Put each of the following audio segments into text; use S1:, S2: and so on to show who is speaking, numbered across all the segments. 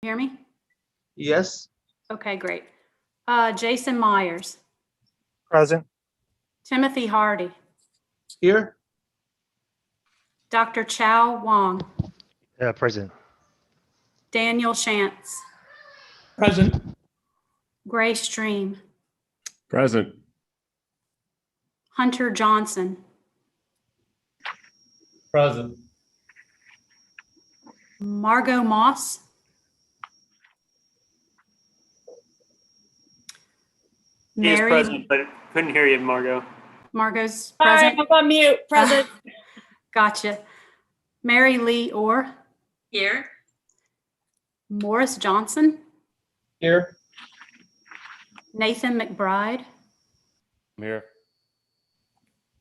S1: Hear me?
S2: Yes.
S1: Okay, great. Jason Myers,
S3: Present.
S1: Timothy Hardy,
S2: Here.
S1: Dr. Chow Wong,
S4: Present.
S1: Daniel Shantz,
S5: Present.
S1: Gray Stream,
S5: Present.
S1: Hunter Johnson,
S5: Present.
S1: Margot Moss,
S6: He is
S1: Mary.
S6: present, but couldn't hear you, Margot.
S1: Margot's
S7: Sorry,
S1: present.
S7: I'm on mute. Present.
S1: Gotcha. Mary Lee Orr,
S7: Here.
S1: Morris Johnson,
S5: Here.
S1: Nathan McBride,
S5: I'm here.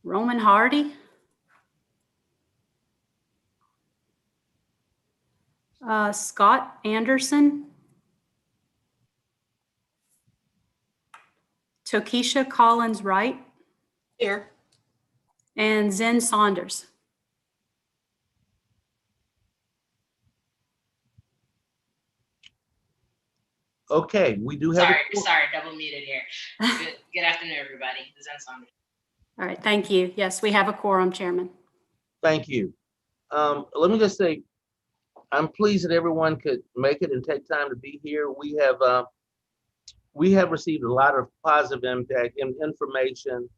S1: Roman Hardy, Scott Anderson, Tokisha Collins Wright,
S7: Here.
S1: and Zen Saunders.
S2: Okay, we do have.
S8: Sorry, double muted here. Good afternoon, everybody. Zen Saunders.
S1: All right, thank you. Yes, we have a quorum, Chairman.
S2: Thank you. Let me just say, I'm pleased that everyone could make it and take time to be here. We have received a lot of positive impact and information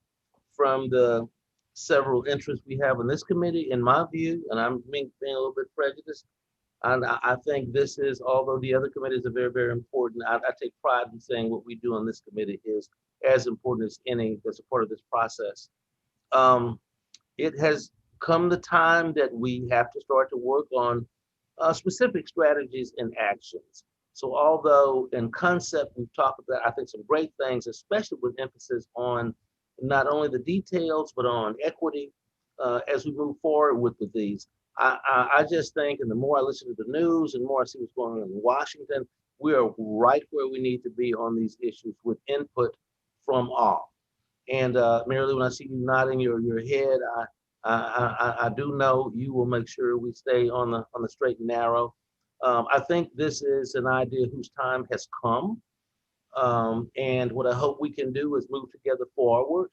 S2: from the several interests we have in this committee, in my view, and I'm being a little bit prejudiced. And I think this is, although the other committees are very, very important, I take pride in saying what we do on this committee is as important as any that's a part of this process. It has come the time that we have to start to work on specific strategies and actions. So although in concept, we've talked about, I think, some great things, especially with emphasis on not only the details, but on equity as we move forward with these. I just think, and the more I listen to the news and more I see what's going on in Washington, we are right where we need to be on these issues with input from all. And Mary Lou, when I see you nodding your head, I do know you will make sure we stay on the straight and narrow. I think this is an idea whose time has come. And what I hope we can do is move together forward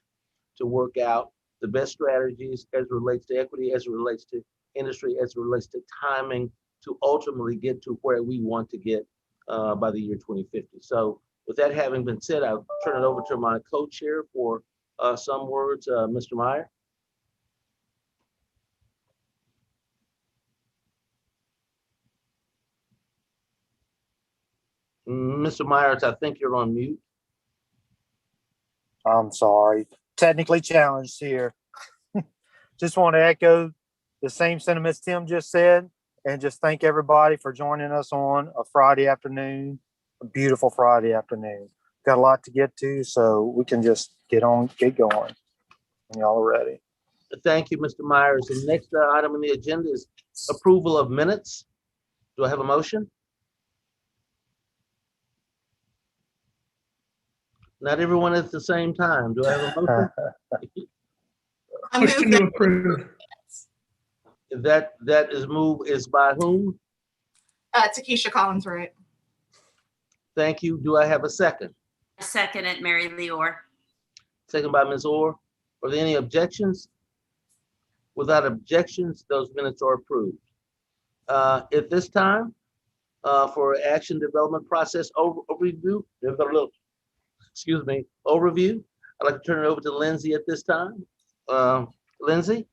S2: to work out the best strategies as it relates to equity, as it relates to industry, as it relates to timing, to ultimately get to where we want to get by the year 2050. So with that having been said, I'll turn it over to my co-chair for some words, Mr. Meyer. Mr. Myers, I think you're on mute.
S3: I'm sorry. Technically challenged here. Just want to echo the same sentiments Tim just said and just thank everybody for joining us on a Friday afternoon, a beautiful Friday afternoon. Got a lot to get to, so we can just get going when y'all are ready.
S2: Thank you, Mr. Myers. The next item on the agenda is approval of minutes. Do I have a motion? Not everyone at the same time. Do I have a motion?
S5: Motion to approve.
S2: That is moved is by whom?
S7: Tokisha Collins Wright.
S2: Thank you. Do I have a second?
S8: I second it, Mary Lee Orr.
S2: Second by Ms. Orr. Are there any objections? Without objections, those minutes are approved. At this time, for action development process overview, overview, I'd like to turn it over to Lindsay at this time. Lindsay?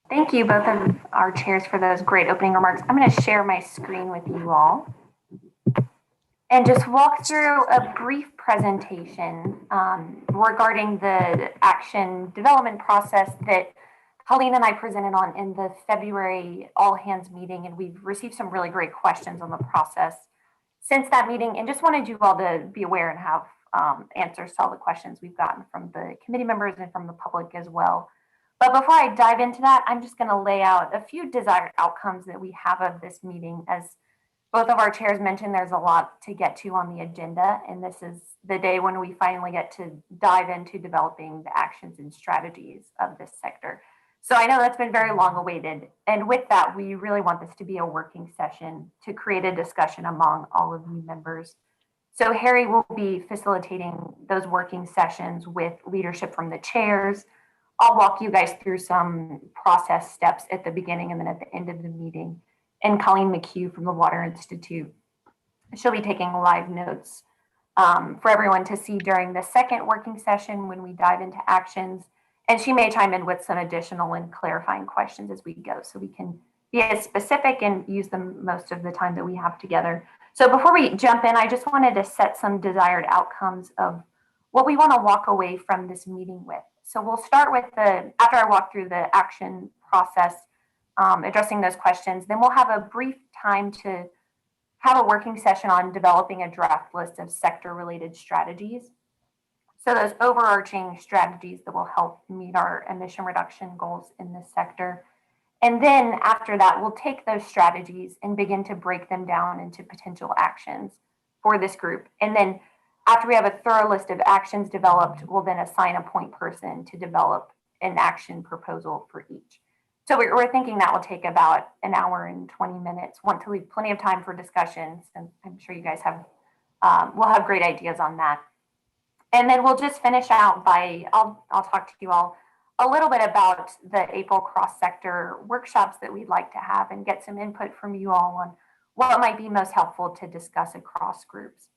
S9: Thank you, both of our chairs, for those great opening remarks. I'm going to share my screen with you all and just walk through a brief presentation regarding the action development process that Colleen and I presented on in the February all hands meeting, and we've received some really great questions on the process since that meeting, and just wanted you all to be aware and have answers to all the questions we've gotten from the committee members and from the public as well. But before I dive into that, I'm just going to lay out a few desired outcomes that we have of this meeting. As both of our chairs mentioned, there's a lot to get to on the agenda, and this is the day when we finally get to dive into developing the actions and strategies of this sector. So I know that's been very long awaited. And with that, we really want this to be a working session to create a discussion among all of you members. So Harry will be facilitating those working sessions with leadership from the chairs. I'll walk you guys through some process steps at the beginning and then at the end of the meeting. And Colleen McHugh from the Water Institute, she'll be taking live notes for everyone to see during the second working session when we dive into actions. And she may chime in with some additional and clarifying questions as we go, so we can be as specific and use them most of the time that we have together. So before we jump in, I just wanted to set some desired outcomes of what we want to walk away from this meeting with. So we'll start with after I walk through the action process, addressing those questions, then we'll have a brief time to have a working session on developing a draft list of sector-related strategies. So those overarching strategies that will help meet our emission reduction goals in this sector. And then after that, we'll take those strategies and begin to break them down into potential actions for this group. And then after we have a thorough list of actions developed, we'll then assign a point person to develop an action proposal for each. So we're thinking that will take about an hour and 20 minutes. Want to leave plenty of time for discussions, and I'm sure you guys will have great ideas on that. And then we'll just finish out by, I'll talk to you all a little bit about the April cross-sector workshops that we'd like to have and get some input from you all on what might be most helpful to discuss across groups.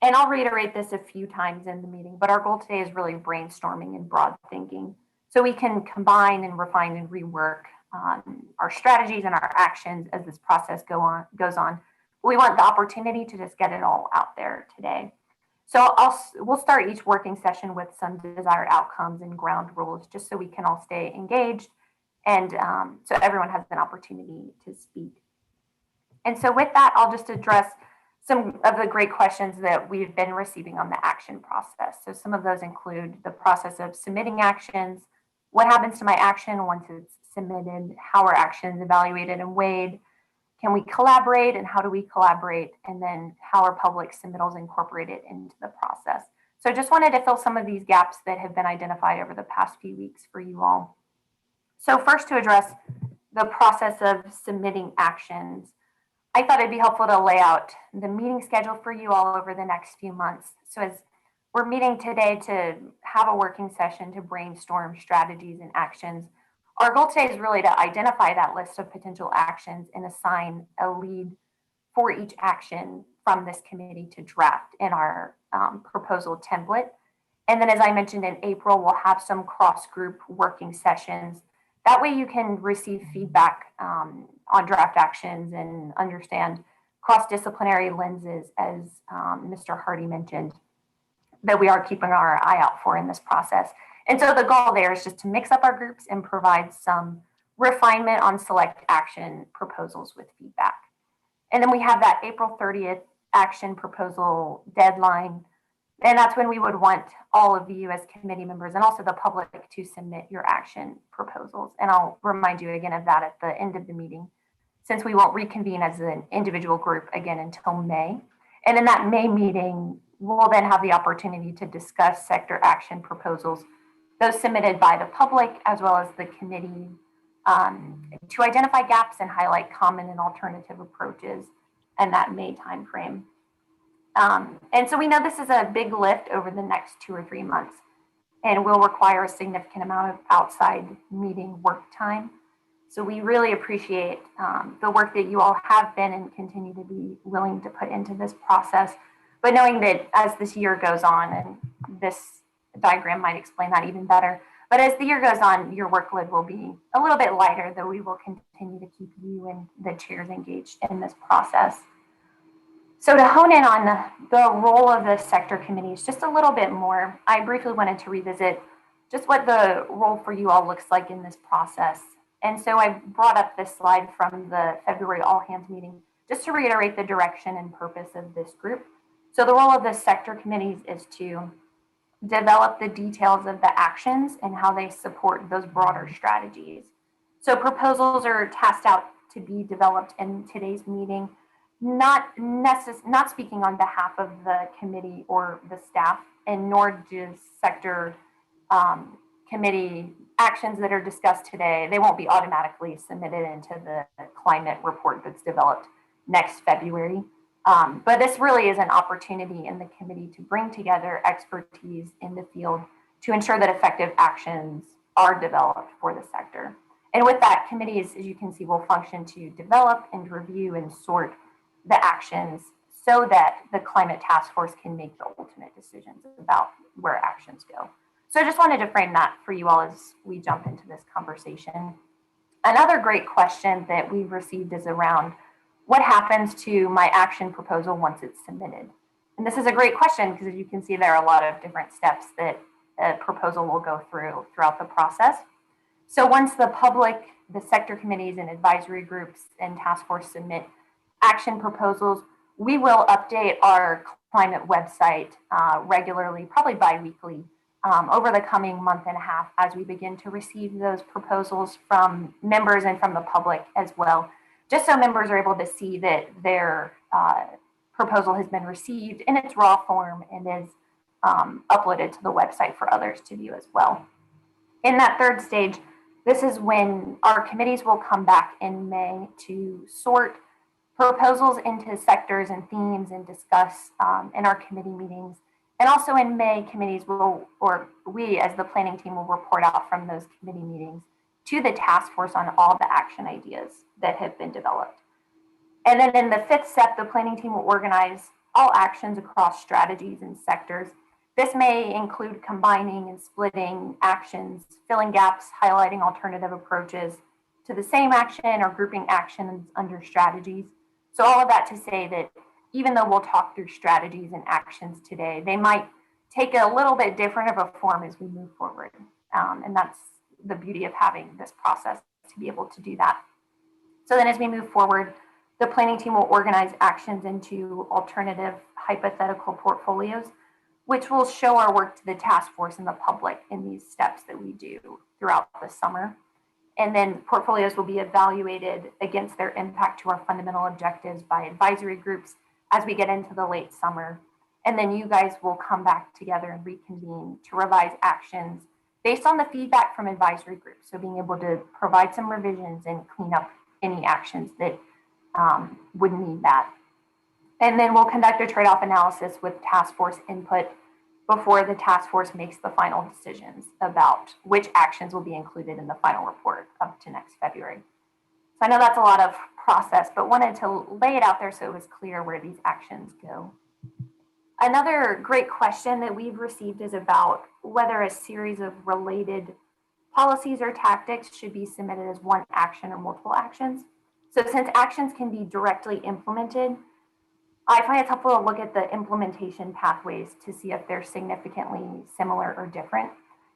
S9: And I'll reiterate this a few times in the meeting, but our goal today is really brainstorming and broad thinking, so we can combine and refine and rework our strategies and our actions as this process goes on. We want the opportunity to just get it all out there today. So we'll start each working session with some desired outcomes and ground rules, just so we can all stay engaged and so everyone has an opportunity to speak. And so with that, I'll just address some of the great questions that we've been receiving on the action process. So some of those include the process of submitting actions, what happens to my action once it's submitted, how are actions evaluated and weighed, can we collaborate and how do we collaborate, and then how are public submittals incorporated into the process. So just wanted to fill some of these gaps that have been identified over the past few weeks for you all. So first, to address the process of submitting actions, I thought it'd be helpful to lay out the meeting schedule for you all over the next few months. So as we're meeting today to have a working session to brainstorm strategies and actions, our goal today is really to identify that list of potential actions and assign a lead for each action from this committee to draft in our proposal template. And then, as I mentioned, in April, we'll have some cross-group working sessions. That way you can receive feedback on draft actions and understand cross-disciplinary lenses, as Mr. Hardy mentioned, that we are keeping our eye out for in this process. And so the goal there is just to mix up our groups and provide some refinement on select action proposals with feedback. And then we have that April 30th action proposal deadline. And that's when we would want all of you as committee members and also the public to submit your action proposals. And I'll remind you again of that at the end of the meeting, since we won't reconvene as an individual group again until May. And in that May meeting, we'll then have the opportunity to discuss sector action proposals, those submitted by the public as well as the committee, to identify gaps and highlight common and alternative approaches in that May timeframe. And so we know this is a big lift over the next 2 or 3 months and will require a significant amount of outside meeting work time. So we really appreciate the work that you all have been and continue to be willing to put into this process. But knowing that as this year goes on, and this diagram might explain that even better, but as the year goes on, your workload will be a little bit lighter, though we will continue to keep you and the chairs engaged in this process. So to hone in on the role of the sector committees just a little bit more, I briefly wanted to revisit just what the role for you all looks like in this process. And so I brought up this slide from the February all hands meeting just to reiterate the direction and purpose of this group. So the role of the sector committees is to develop the details of the actions and how they support those broader strategies. So proposals are tasked out to be developed in today's meeting, not speaking on behalf of the committee or the staff, and nor does sector committee actions that are discussed today, they won't be automatically submitted into the climate report that's developed next February. But this really is an opportunity in the committee to bring together expertise in the field to ensure that effective actions are developed for the sector. And with that, committees, as you can see, will function to develop and review and sort the actions so that the climate task force can make the ultimate decisions about where actions go. So I just wanted to frame that for you all as we jump into this conversation. Another great question that we've received is around what happens to my action proposal once it's submitted? And this is a great question because as you can see, there are a lot of different steps that a proposal will go through throughout the process. So once the public, the sector committees and advisory groups and task force submit action proposals, we will update our climate website regularly, probably bi-weekly, over the coming month and a half as we begin to receive those proposals from members and from the public as well, just so members are able to see that their proposal has been received in its raw form and is uploaded to the website for others to view as well. In that third stage, this is when our committees will come back in May to sort proposals into sectors and themes and discuss in our committee meetings. And also in May, committees will, or we as the planning team will report out from those committee meetings to the task force on all the action ideas that have been developed. And then in the fifth step, the planning team will organize all actions across strategies and sectors. This may include combining and splitting actions, filling gaps, highlighting alternative approaches to the same action or grouping actions under strategies. So all of that to say that even though we'll talk through strategies and actions today, they might take a little bit different of a form as we move forward. And that's the beauty of having this process to be able to do that. So then as we move forward, the planning team will organize actions into alternative hypothetical portfolios, which will show our work to the task force and the public in these steps that we do throughout the summer. And then portfolios will be evaluated against their impact to our fundamental objectives by advisory groups as we get into the late summer. And then you guys will come back together and reconvene to revise actions based on the feedback from advisory groups. So being able to provide some revisions and clean up any actions that would need that. And then we'll conduct a trade-off analysis with task force input before the task force makes the final decisions about which actions will be included in the final report up to next February. So I know that's a lot of process, but wanted to lay it out there so it was clear where these actions go. Another great question that we've received is about whether a series of related policies or tactics should be submitted as one action or multiple actions. So since actions can be directly implemented, I find it's helpful to look at the implementation pathways to see if they're significantly similar or different.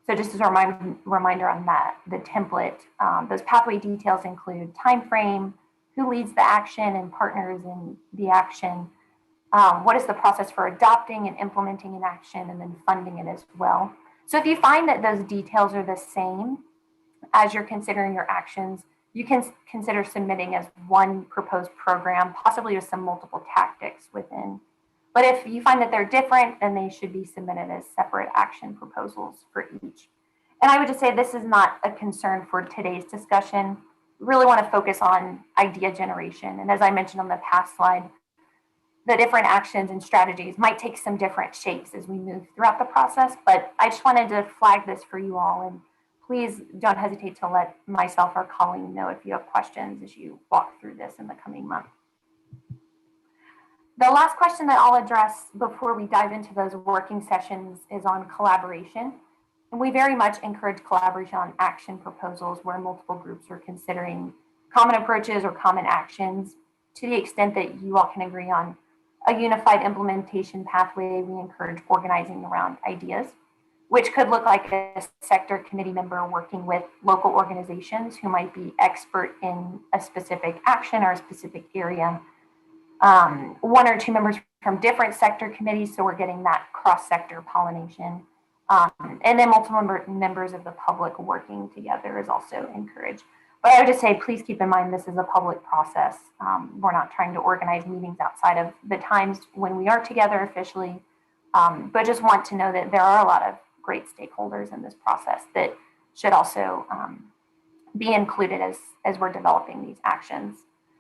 S9: So just as a reminder on that, the template, those pathway details include time frame, who leads the action and partners in the action, what is the process for adopting and implementing an action, and then funding it as well. So if you find that those details are the same as you're considering your actions, you can consider submitting as one proposed program, possibly with some multiple tactics within. But if you find that they're different, then they should be submitted as separate action proposals for each. And I would just say this is not a concern for today's discussion. We really want to focus on idea generation. And as I mentioned on the past slide, the different actions and strategies might take some different shapes as we move throughout the process. But I just wanted to flag this for you all, and please don't hesitate to let myself or Colleen know if you have questions as you walk through this in the coming month. The last question that I'll address before we dive into those working sessions is on collaboration. And we very much encourage collaboration on action proposals where multiple groups are considering common approaches or common actions. To the extent that you all can agree on a unified implementation pathway, we encourage organizing around ideas, which could look like a sector committee member working with local organizations who might be expert in a specific action or a specific area. One or two members from different sector committees, so we're getting that cross-sector pollination. And then multiple members of the public working together is also encouraged. But I would just say, please keep in mind, this is a public process. We're not trying to organize meetings outside of the times when we are together officially, but just want to know that there are a lot of great stakeholders in this process that should also be included as we're developing these actions.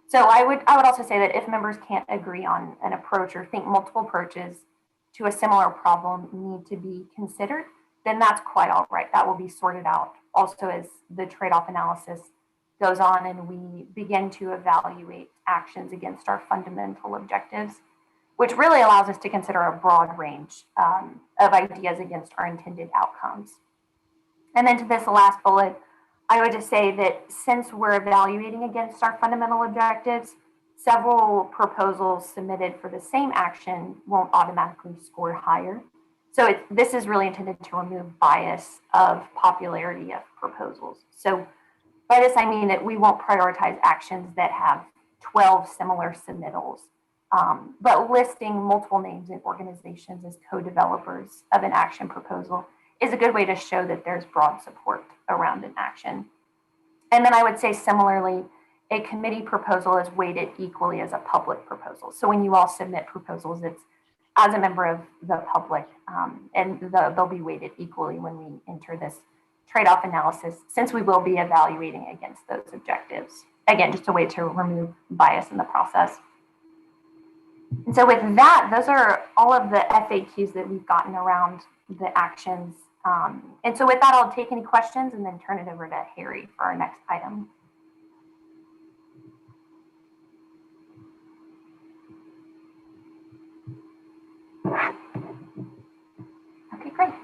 S9: So I would also say that if members can't agree on an approach or think multiple approaches to a similar problem need to be considered, then that's quite all right. That will be sorted out also as the trade-off analysis goes on and we begin to evaluate actions against our fundamental objectives, which really allows us to consider a broad range of ideas against our intended outcomes. And then to this last bullet, I would just say that since we're evaluating against our fundamental objectives, several proposals submitted for the same action won't automatically score higher. So this is really intended to remove bias of popularity of proposals. So by this, I mean that we won't prioritize actions that have 12 similar submittals, but listing multiple names and organizations as co-developers of an action proposal is a good way to show that there's broad support around an action. And then I would say similarly, a committee proposal is weighted equally as a public proposal. So when you all submit proposals, it's as a member of the public, and they'll be weighted equally when we enter this trade-off analysis, since we will be evaluating against those objectives. Again, just a way to remove bias in the process. And so with that, those are all of the FAQs that we've gotten around the actions. And so with that, I'll take any questions and then turn it over to Harry for our next item. Okay, great.
S6: All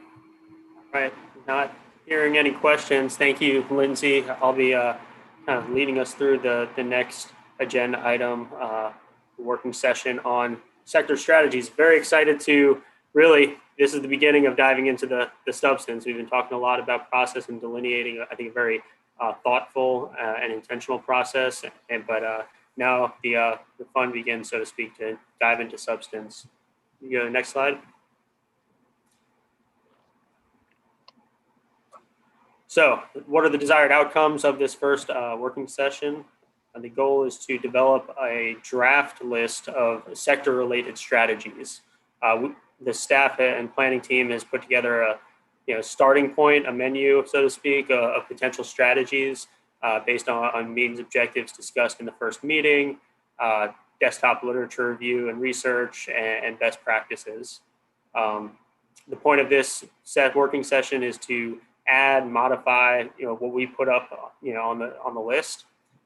S6: right, not hearing any questions. Thank you, Lindsay. I'll be kind of leading us through the next agenda item, working session on sector strategies. Very excited to really, this is the beginning of diving into the substance. We've been talking a lot about process and delineating, I think, a very thoughtful and intentional process. But now the fun begins, so to speak, to dive into substance. You go to the next slide. So what are the desired outcomes of this first working session? The goal is to develop a draft list of sector-related strategies. The staff and planning team has put together a starting point, a menu, so to speak, of potential strategies based on meetings objectives discussed in the first meeting, desktop literature review and research, and best practices. The point of this working session is to add, modify, what we put up, on the list,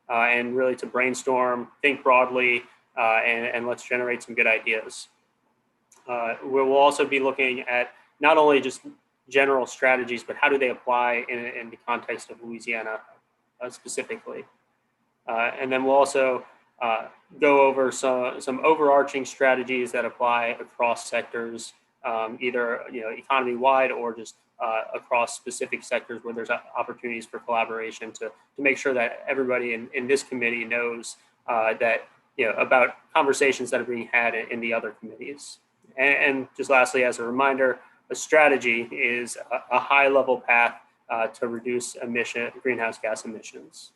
S6: and really to brainstorm, think broadly, and let's generate some good ideas. We will also be looking at not only just general strategies, but how do they apply in the context of Louisiana specifically. And then we'll also go over some overarching strategies that apply across sectors, either economy-wide or just across specific sectors where there's opportunities for collaboration to make sure that everybody in this committee knows that about conversations that are being had in the other committees. And just lastly, as a reminder, a strategy is a high-level path to reduce greenhouse gas emissions.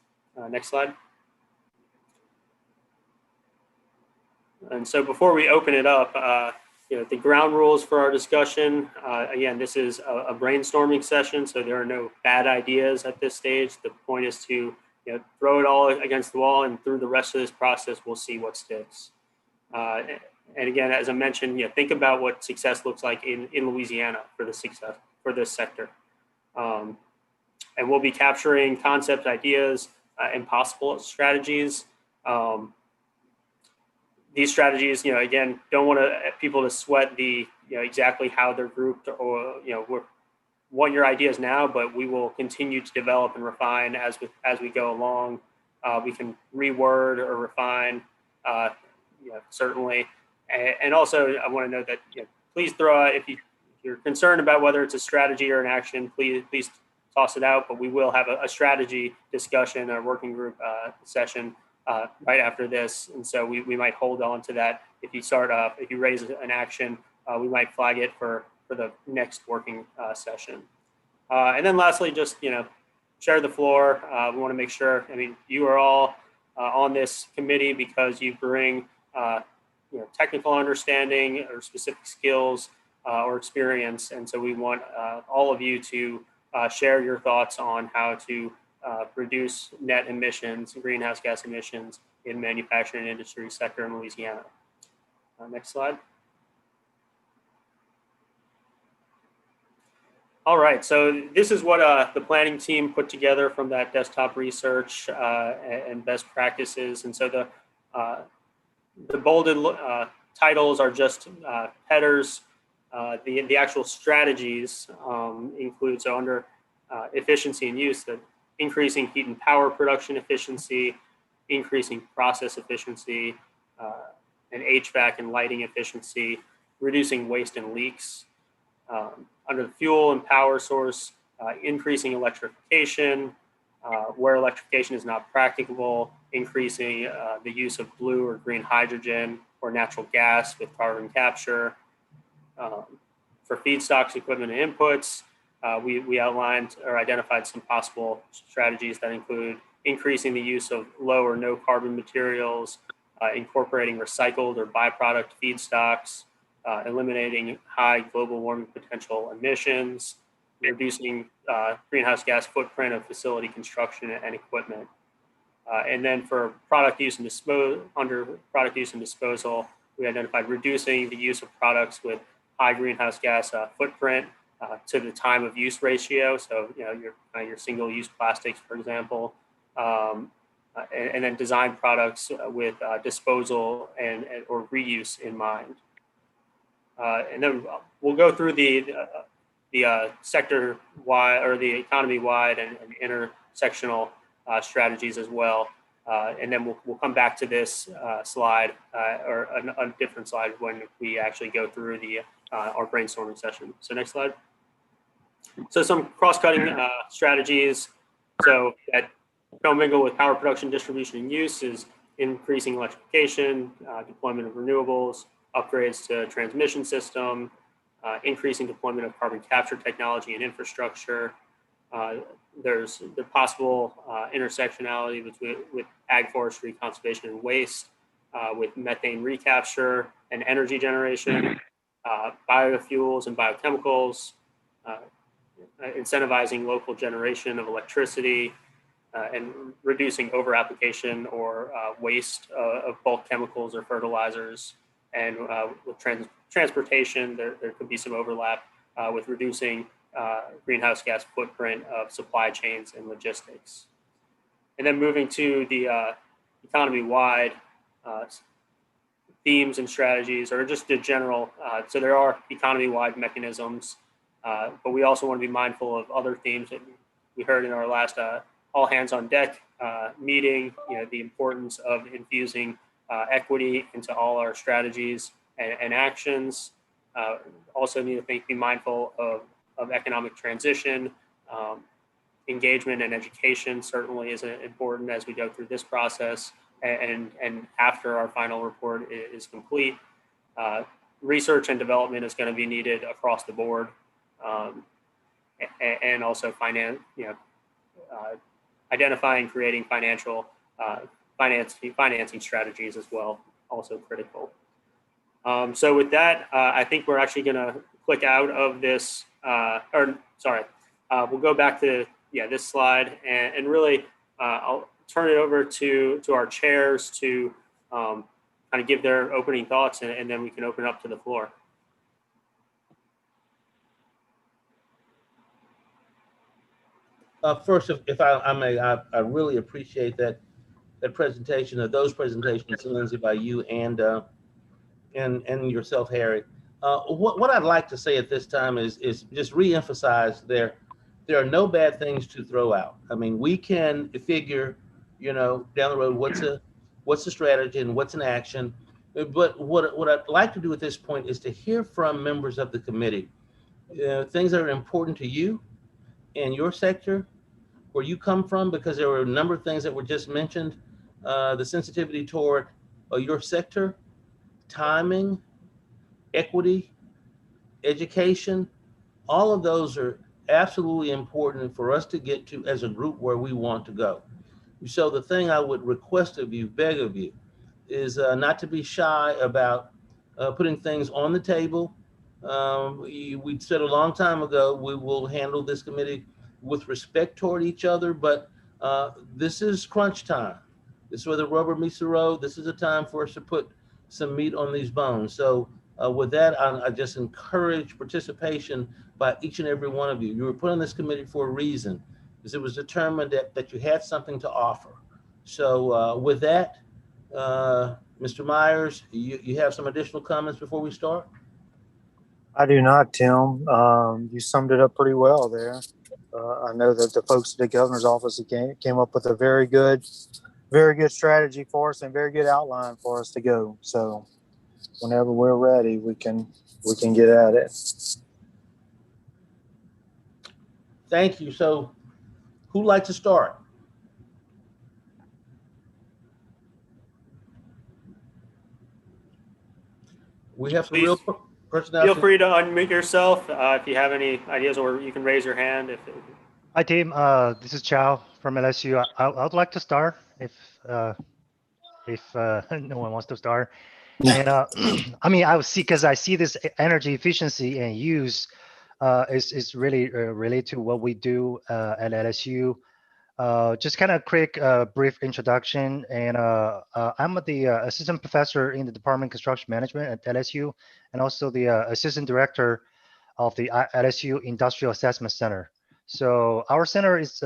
S6: Next slide. And so before we open it up, the ground rules for our discussion. Again, this is a brainstorming session, so there are no bad ideas at this stage. The point is to throw it all against the wall, and through the rest of this process, we'll see what sticks. And again, as I mentioned, think about what success looks like in Louisiana for this sector. And we'll be capturing concept ideas and possible strategies. These strategies, again, don't want people to sweat the exactly how they're grouped or what your ideas now, but we will continue to develop and refine as we go along. We can reword or refine, certainly. And also, I want to note that please throw out if you're concerned about whether it's a strategy or an action, please toss it out. But we will have a strategy discussion, a working group session right after this, and so we might hold on to that. If you raise an action, we might flag it for the next working session. And then lastly, just share the floor. We want to make sure. You are all on this committee because you bring technical understanding or specific skills or experience. And so we want all of you to share your thoughts on how to reduce net emissions, greenhouse gas emissions in manufacturing and industry sector in Louisiana. Next slide. All right, so this is what the planning team put together from that desktop research and best practices. And so the bolded titles are just headers. The actual strategies include, so under efficiency and use, the increasing heat and power production efficiency, increasing process efficiency, and HVAC and lighting efficiency, reducing waste and leaks. Under the fuel and power source, increasing electrification, where electrification is not practicable, increasing the use of blue or green hydrogen or natural gas with carbon capture. For feedstocks, equipment, and inputs, we outlined or identified some possible strategies that include increasing the use of low or no carbon materials, incorporating recycled or byproduct feedstocks, eliminating high global warming potential emissions, reducing greenhouse gas footprint of facility construction and equipment. And then for product use and under product use and disposal, we identified reducing the use of products with high greenhouse gas footprint to the time of use ratio. So, your single-use plastics, for example, and then design products with disposal or reuse in mind. And then we'll go through the sector-wide or the economy-wide and intersectional strategies as well. And then we'll come back to this slide or a different slide when we actually go through our brainstorming session. So next slide. So some cross-cutting strategies. So that commingle with power production, distribution, and use is increasing electrification, deployment of renewables, upgrades to transmission system, increasing deployment of carbon capture technology and infrastructure. There's the possible intersectionality with ag, forestry, conservation, and waste, with methane recapture and energy generation, biofuels and biochemicals, incentivizing local generation of electricity, and reducing over-application or waste of bulk chemicals or fertilizers. And with transportation, there could be some overlap with reducing greenhouse gas footprint of supply chains and logistics. And then moving to the economy-wide themes and strategies, or just the general, so there are economy-wide mechanisms, but we also want to be mindful of other themes that we heard in our last all hands on deck meeting, the importance of infusing equity into all our strategies and actions. Also need to be mindful of economic transition. Engagement and education certainly is important as we go through this process and after our final report is complete. Research and development is going to be needed across the board, and also identifying, creating financing strategies as well, also critical. So with that, I think we're actually going to click out of this, we'll go back to this slide and really I'll turn it over to our chairs to kind of give their opening thoughts, and then we can open up to the floor.
S2: First, if I may, I really appreciate that presentation, of those presentations, Lindsay, by you and yourself, Harry. What I'd like to say at this time is just reemphasize there are no bad things to throw out. I mean, we can figure, down the road what's a strategy and what's an action. But what I'd like to do at this point is to hear from members of the committee, things that are important to you in your sector, where you come from, because there were a number of things that were just mentioned, the sensitivity toward your sector, timing, equity, education, all of those are absolutely important for us to get to as a group where we want to go. So the thing I would request of you, beg of you, is not to be shy about putting things on the table, We said a long time ago, we will handle this committee with respect toward each other, but this is crunch time. This is where the rubber meets the road. This is a time for us to put some meat on these bones. So with that, I just encourage participation by each and every one of you. You were put on this committee for a reason, because it was determined that you had something to offer. So with that, Mr. Myers, you have some additional comments before we start?
S3: I do not, Tim. You summed it up pretty well there. I know that the folks at the governor's office came up with a very good strategy for us and very good outline for us to go. So whenever we're ready, we can get at it.
S2: Thank you. So who'd like to start? We have some real personnel.
S6: Feel free to unmute yourself if you have any ideas, or you can raise your hand.
S4: Hi, team. This is Chow from LSU. I would like to start if no one wants to start. And I mean, I would see, because I see this energy efficiency and use is really related to what we do at LSU. Just kind of quick, brief introduction. And I'm the assistant professor in the Department of Construction Management at LSU, and also the assistant director of the LSU Industrial Assessment Center. So our center is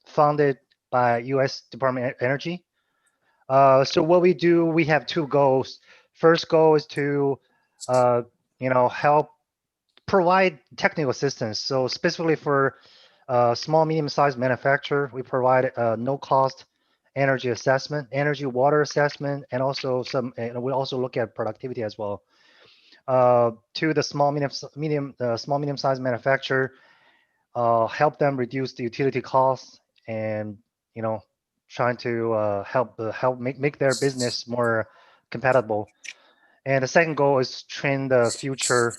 S4: funded by U.S. Department of Energy. So what we do, we have two goals. First goal is to, help provide technical assistance. So specifically for small, medium-sized manufacturer, we provide no-cost energy assessment, energy water assessment, and also we also look at productivity as well. To the small, medium-sized manufacturer, help them reduce the utility costs, and trying to help make their business more compatible. And the second goal is train the future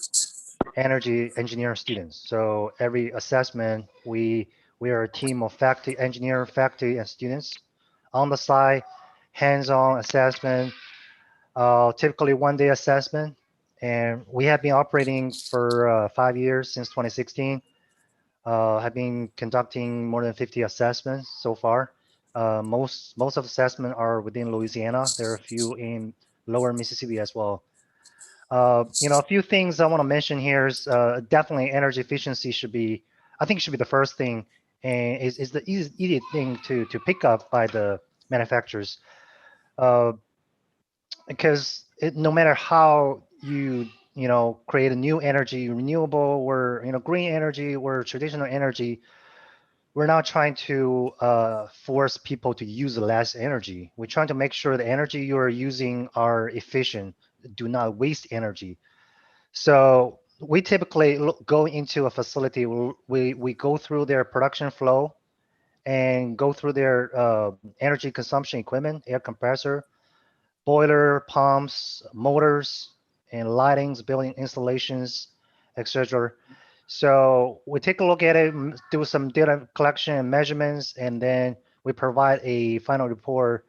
S4: energy engineer students. So every assessment, we are a team of faculty, and students on the side, hands-on assessment, typically one-day assessment. And we have been operating for 5 years, since 2016. Have been conducting more than 50 assessments so far. Most of the assessments are within Louisiana. There are a few in lower Mississippi as well. A few things I want to mention here is definitely energy efficiency should be the first thing, and is the easy thing to pick up by the manufacturers. Because no matter how you create a new energy, renewable or green energy or traditional energy, we're not trying to force people to use less energy. We're trying to make sure the energy you are using are efficient, do not waste energy. So we typically go into a facility, we go through their production flow and go through their energy consumption equipment, air compressor, boiler, pumps, motors, and lightings, building installations, etc. So we take a look at it, do some data collection and measurements, and then we provide a final report,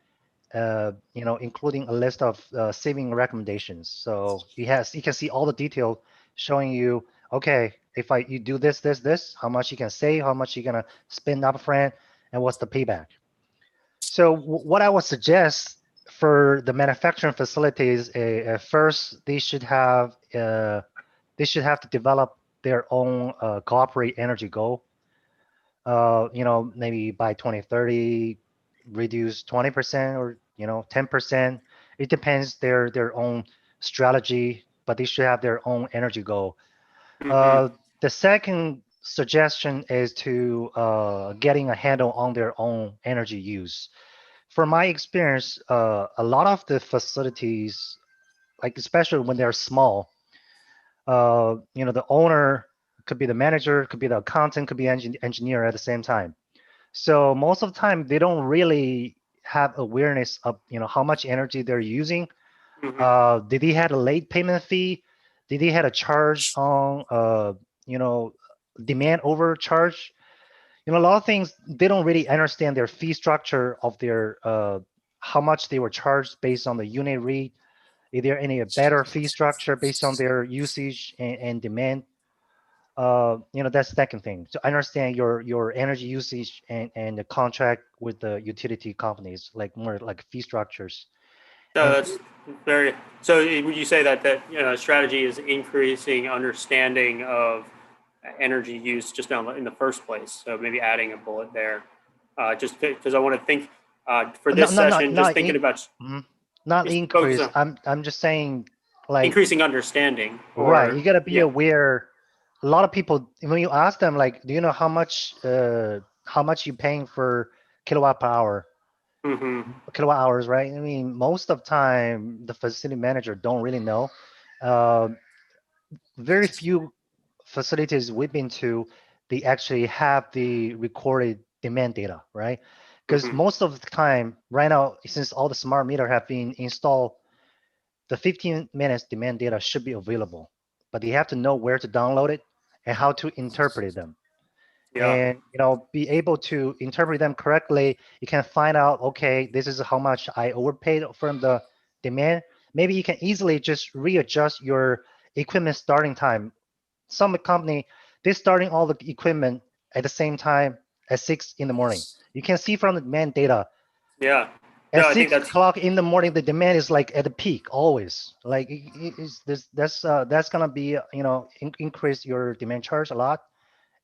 S4: including a list of saving recommendations. So you can see all the detail showing you, okay, if you do this, how much you can save, how much you're gonna spend upfront, and what's the payback. So what I would suggest for the manufacturing facilities, first they should have to develop their own corporate energy goal. Maybe by 2030, reduce 20% or 10%. It depends their own strategy, but they should have their own energy goal.
S6: Mm-hmm.
S4: The second suggestion is to getting a handle on their own energy use. From my experience, a lot of the facilities, like especially when they're small, the owner could be the manager, could be the accountant, could be engineer at the same time. So most of the time, they don't really have awareness of how much energy they're using.
S6: Mm-hmm.
S4: Did he had a late payment fee? Did he had a charge on demand overcharge? A lot of things they don't really understand their fee structure of their how much they were charged based on the unit rate, Is there any better fee structure based on their usage and demand? That's the second thing. So I understand your energy usage and the contract with the utility companies, like more like fee structures.
S6: So
S4: And
S6: that's very. So would you say that strategy is increasing understanding of energy use just now in the first place? So maybe adding a bullet there, just because I want to think for this session, just thinking about
S4: not
S6: just
S4: increase.
S6: focus on
S4: I'm just saying, like,
S6: increasing understanding.
S4: right. You got to be
S6: yeah.
S4: aware. A lot of people, when you ask them, like, do you know how much you paying for kilowatt per hour? Kilowatt hours, right? I mean, most of the time, the facility manager don't really know. Very few facilities we've been to, they actually have the recorded demand data, right? Because most of the time, right now, since all the smart meter have been installed, the 15 minutes demand data should be available, but you have to know where to download it and how to interpret them.
S6: Yeah.
S4: And be able to interpret them correctly. You can find out, okay, this is how much I overpaid from the demand. Maybe you can easily just readjust your equipment starting time. Some company, they're starting all the equipment at the same time at 6 in the morning. You can see from the demand data.
S6: Yeah.
S4: At
S6: No, I think
S4: 6 o'clock in the morning, the demand is like at the peak always. Like that's gonna be increase your demand charge a lot,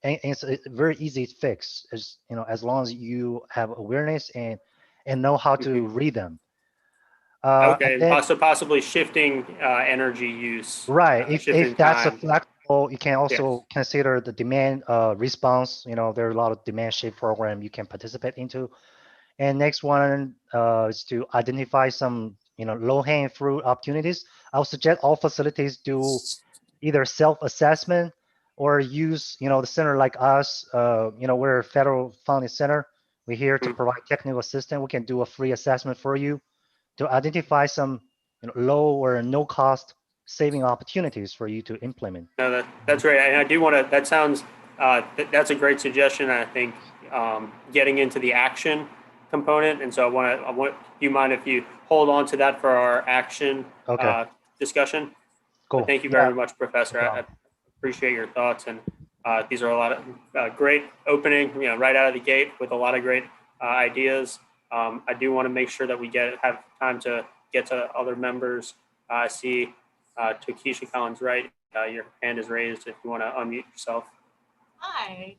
S4: and it's a very easy fix as long as you have awareness and know how to read them.
S6: Okay,
S4: And then,
S6: so possibly shifting energy use.
S4: right,
S6: shifting
S4: if that's a
S6: time.
S4: flexible, you can also consider the demand response. There are a lot of demand shift program you can participate into. And next one is to identify some low-hanging fruit opportunities. I would suggest all facilities do either self-assessment or use the center like us. We're a federal funded center. We're here to provide technical assistance. We can do a free assessment for you to identify some low or no cost saving opportunities for you to implement.
S6: No, that's right. And I do want to. That sounds. That's a great suggestion. I think getting into the action component, and so I want. Do you mind if you hold on to that for our action discussion?
S4: Cool.
S6: But thank you very much, Professor. I appreciate your thoughts, and these are a lot of great opening. Right out of the gate with a lot of great ideas. I do want to make sure that we have time to get to other members. I see to Keisha Collins, right? Your hand is raised if you want to unmute yourself.
S7: Hi.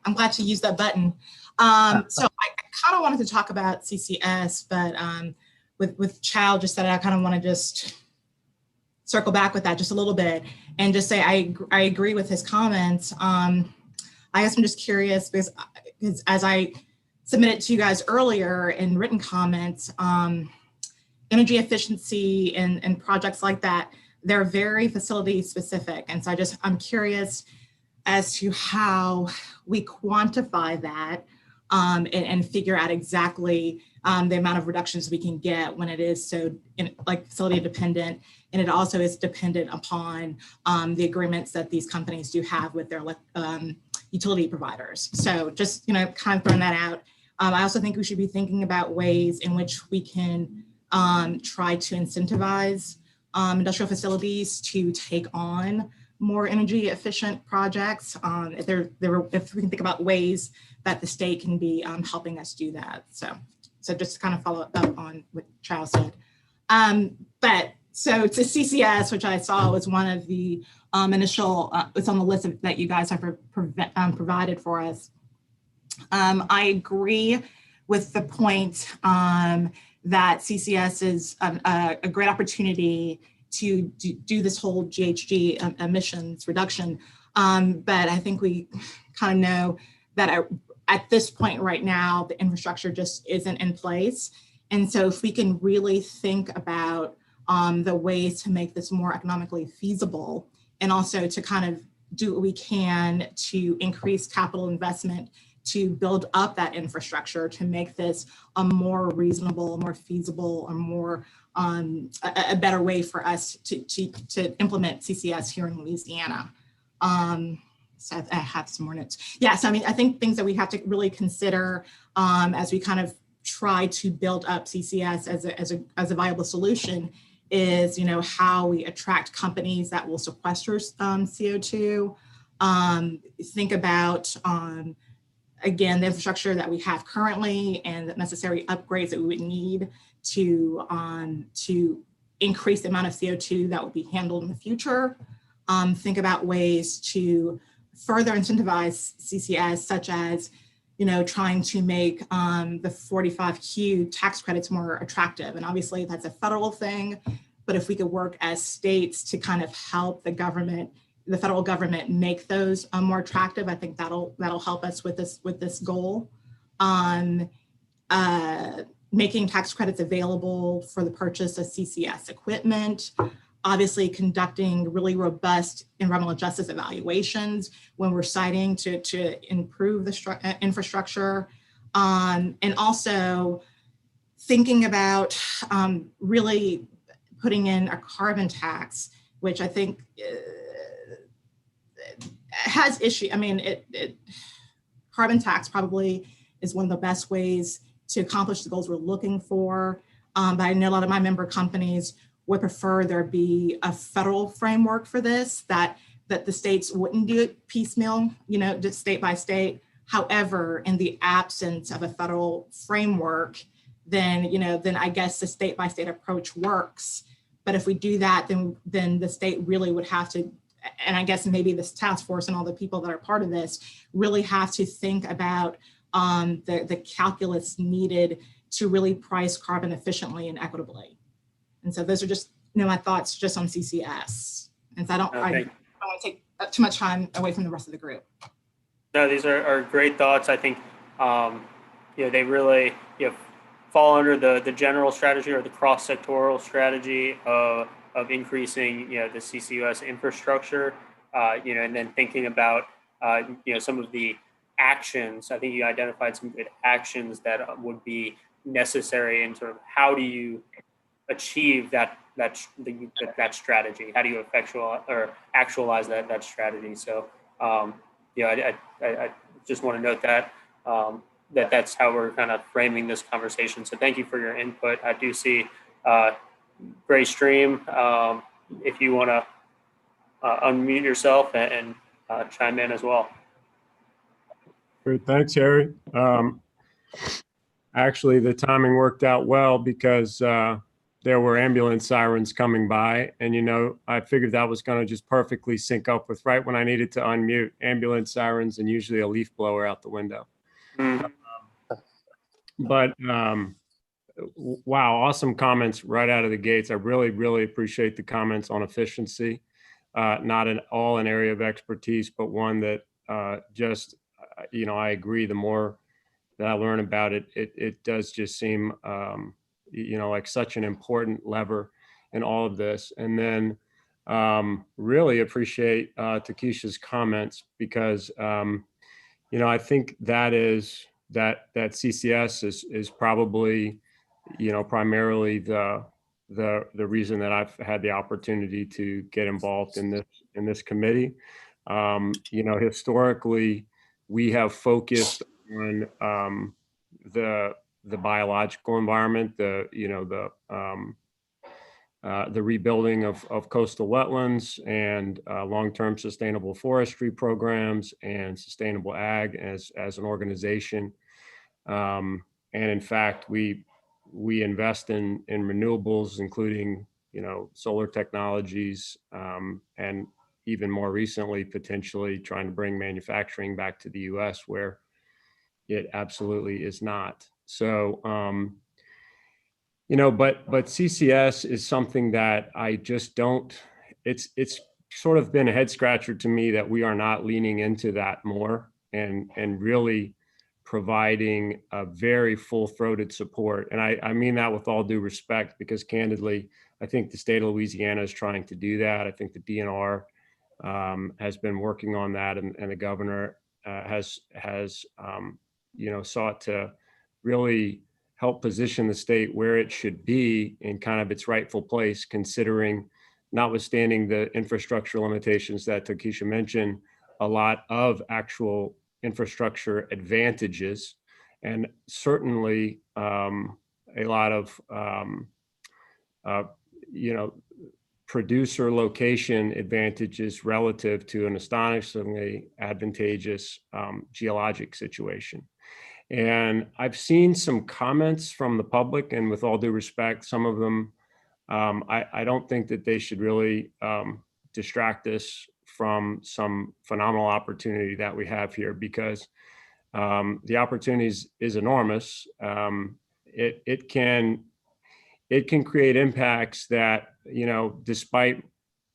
S7: I'm glad to use that button. So I kind of wanted to talk about CCS, but with Chow just said, I kind of want to just circle back with that just a little bit and just say I agree with his comments. I guess I'm just curious because as I submitted to you guys earlier in written comments, energy efficiency and projects like that, they're very facility specific. And so I'm curious as to how we quantify that and figure out exactly the amount of reductions we can get when it is so facility dependent. And it also is dependent upon the agreements that these companies do have with their utility providers. So just, kind of throwing that out. I also think we should be thinking about ways in which we can try to incentivize industrial facilities to take on more energy efficient projects. If we can think about ways that the state can be helping us do that. So just to kind of follow up on what Charles said. So to CCS, which I saw was one of the initial, it's on the list that you guys have provided for us. I agree with the point that CCS is a great opportunity to do this whole GHG emissions reduction. But I think we kind of know that at this point right now, the infrastructure just isn't in place. And so if we can really think about the ways to make this more economically feasible and also to kind of do what we can to increase capital investment to build up that infrastructure to make this a more reasonable, more feasible, or more a better way for us to implement CCS here in Louisiana. So I have some more notes. Yeah, so I think things that we have to really consider as we kind of try to build up CCS as a viable solution is, how we attract companies that will sequester CO2. Think about, again, the infrastructure that we have currently and the necessary upgrades that we would need to increase the amount of CO2 that will be handled in the future. Think about ways to further incentivize CCS, such as, trying to make the 45Q tax credits more attractive. And obviously that's a federal thing, but if we could work as states to kind of help the federal government make those more attractive, I think that'll help us with this goal. Making tax credits available for the purchase of CCS equipment, obviously conducting really robust environmental justice evaluations when we're siting to improve the infrastructure, and also thinking about really putting in a carbon tax, which I think has issue. I mean, carbon tax probably is one of the best ways to accomplish the goals we're looking for. But I know a lot of my member companies would prefer there be a federal framework for this, that the states wouldn't do it piecemeal, just state by state. However, in the absence of a federal framework, then I guess the state by state approach works. But if we do that, then the state really would have to, and I guess maybe this task force and all the people that are part of this really have to think about the calculus needed to really price carbon efficiently and equitably. And so those are just my thoughts just on CCS. And so I don't want to take too much time away from the rest of the group.
S6: No, these are great thoughts. I think they really fall under the general strategy or the cross-sectoral strategy of increasing the CCUS infrastructure. And then thinking about some of the actions. I think you identified some good actions that would be necessary in sort of how do you achieve that strategy? How do you actualize that strategy? So I just want to note that that's how we're kind of framing this conversation. So thank you for your input. I do see Gray Stream. If you want to unmute yourself and chime in as well.
S10: Great, thanks, Harry. Actually, the timing worked out well because there were ambulance sirens coming by, and I figured that was going to just perfectly sync up with right when I needed to unmute. Ambulance sirens and usually a leaf blower out the window. But wow, awesome comments right out of the gates. I really appreciate the comments on efficiency. Not at all an area of expertise, but one that I agree. The more that I learn about it, it does just seem like such an important lever in all of this. And then really appreciate Takesha's comments because I think that CCS is probably primarily the reason that I've had the opportunity to get involved in this committee. Historically, we have focused on the biological environment, the rebuilding of coastal wetlands and long-term sustainable forestry programs and sustainable ag as an organization. And in fact, we invest in renewables, including solar technologies, and even more recently, potentially trying to bring manufacturing back to the U.S. where it absolutely is not. So, but CCS is something that I just don't, it's sort of been a head scratcher to me that we are not leaning into that more and really providing a very full-throated support. And I mean that with all due respect, because candidly, I think the state of Louisiana is trying to do that. I think the DNR has been working on that, and the governor has sought to really help position the state where it should be in kind of its rightful place, considering, notwithstanding the infrastructure limitations that Takesha mentioned, a lot of actual infrastructure advantages, and certainly a lot of producer location advantages relative to an astonishingly advantageous geologic situation. And I've seen some comments from the public, and with all due respect, some of them, I don't think that they should really distract us from some phenomenal opportunity that we have here, because the opportunity is enormous. It can create impacts that, despite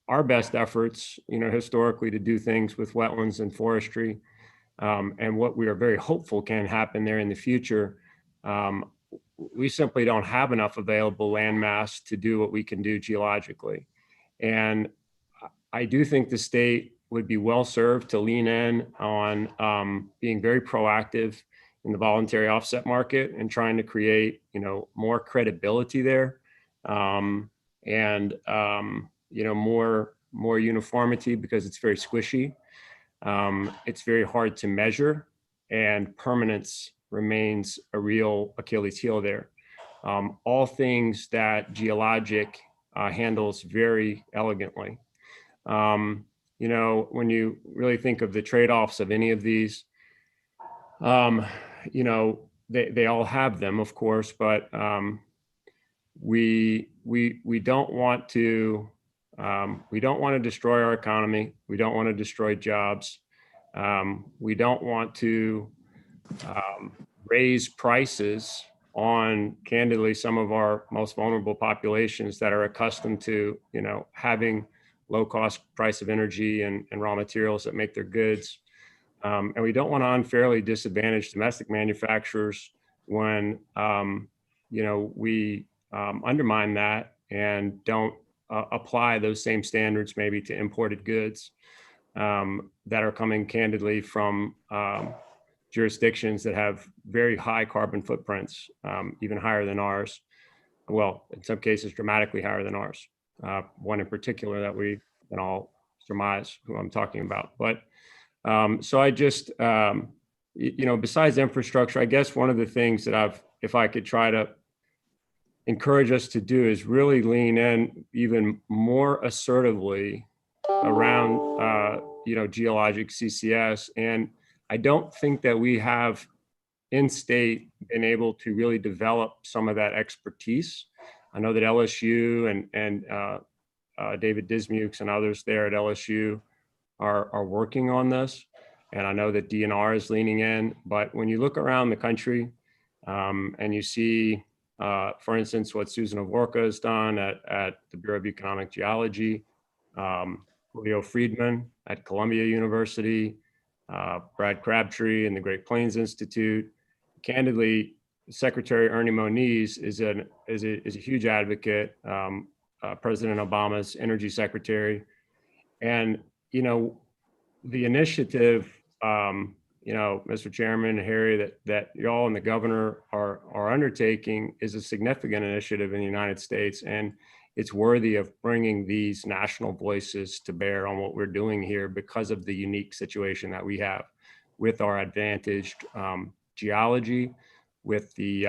S10: our best efforts, historically to do things with wetlands and forestry, and what we are very hopeful can happen there in the future, we simply don't have enough available land mass to do what we can do geologically. And I do think the state would be well served to lean in on being very proactive in the voluntary offset market and trying to create, more credibility there, and more uniformity, because it's very squishy. It's very hard to measure, and permanence remains a real Achilles heel there. All things that geologic handles very elegantly. When you really think of the trade-offs of any of these, they all have them, of course, but we don't want to destroy our economy. We don't want to destroy jobs. We don't want to raise prices on, candidly, some of our most vulnerable populations that are accustomed to, having low cost price of energy and raw materials that make their goods. And we don't want to unfairly disadvantage domestic manufacturers when, we undermine that and don't apply those same standards maybe to imported goods that are coming candidly from jurisdictions that have very high carbon footprints, even higher than ours. Well, in some cases, dramatically higher than ours. One in particular that we can all surmise who I'm talking about. But so I just, besides infrastructure, I guess one of the things that if I could try to encourage us to do is really lean in even more assertively around, geologic CCS. And I don't think that we have in state been able to really develop some of that expertise. I know that LSU and David Dismukes and others there at LSU are working on this. And I know that DNR is leaning in, but when you look around the country and you see, for instance, what Susan Avorka has done at the Bureau of Economic Geology, Julio Friedman at Columbia University, Brad Crabtree and the Great Plains Institute. Candidly, Secretary Ernie Moniz is a huge advocate, President Obama's energy secretary. And, the initiative, Mr. Chairman, Harry, that y'all and the governor are undertaking is a significant initiative in the United States. And it's worthy of bringing these national voices to bear on what we're doing here because of the unique situation that we have with our advantaged geology, with the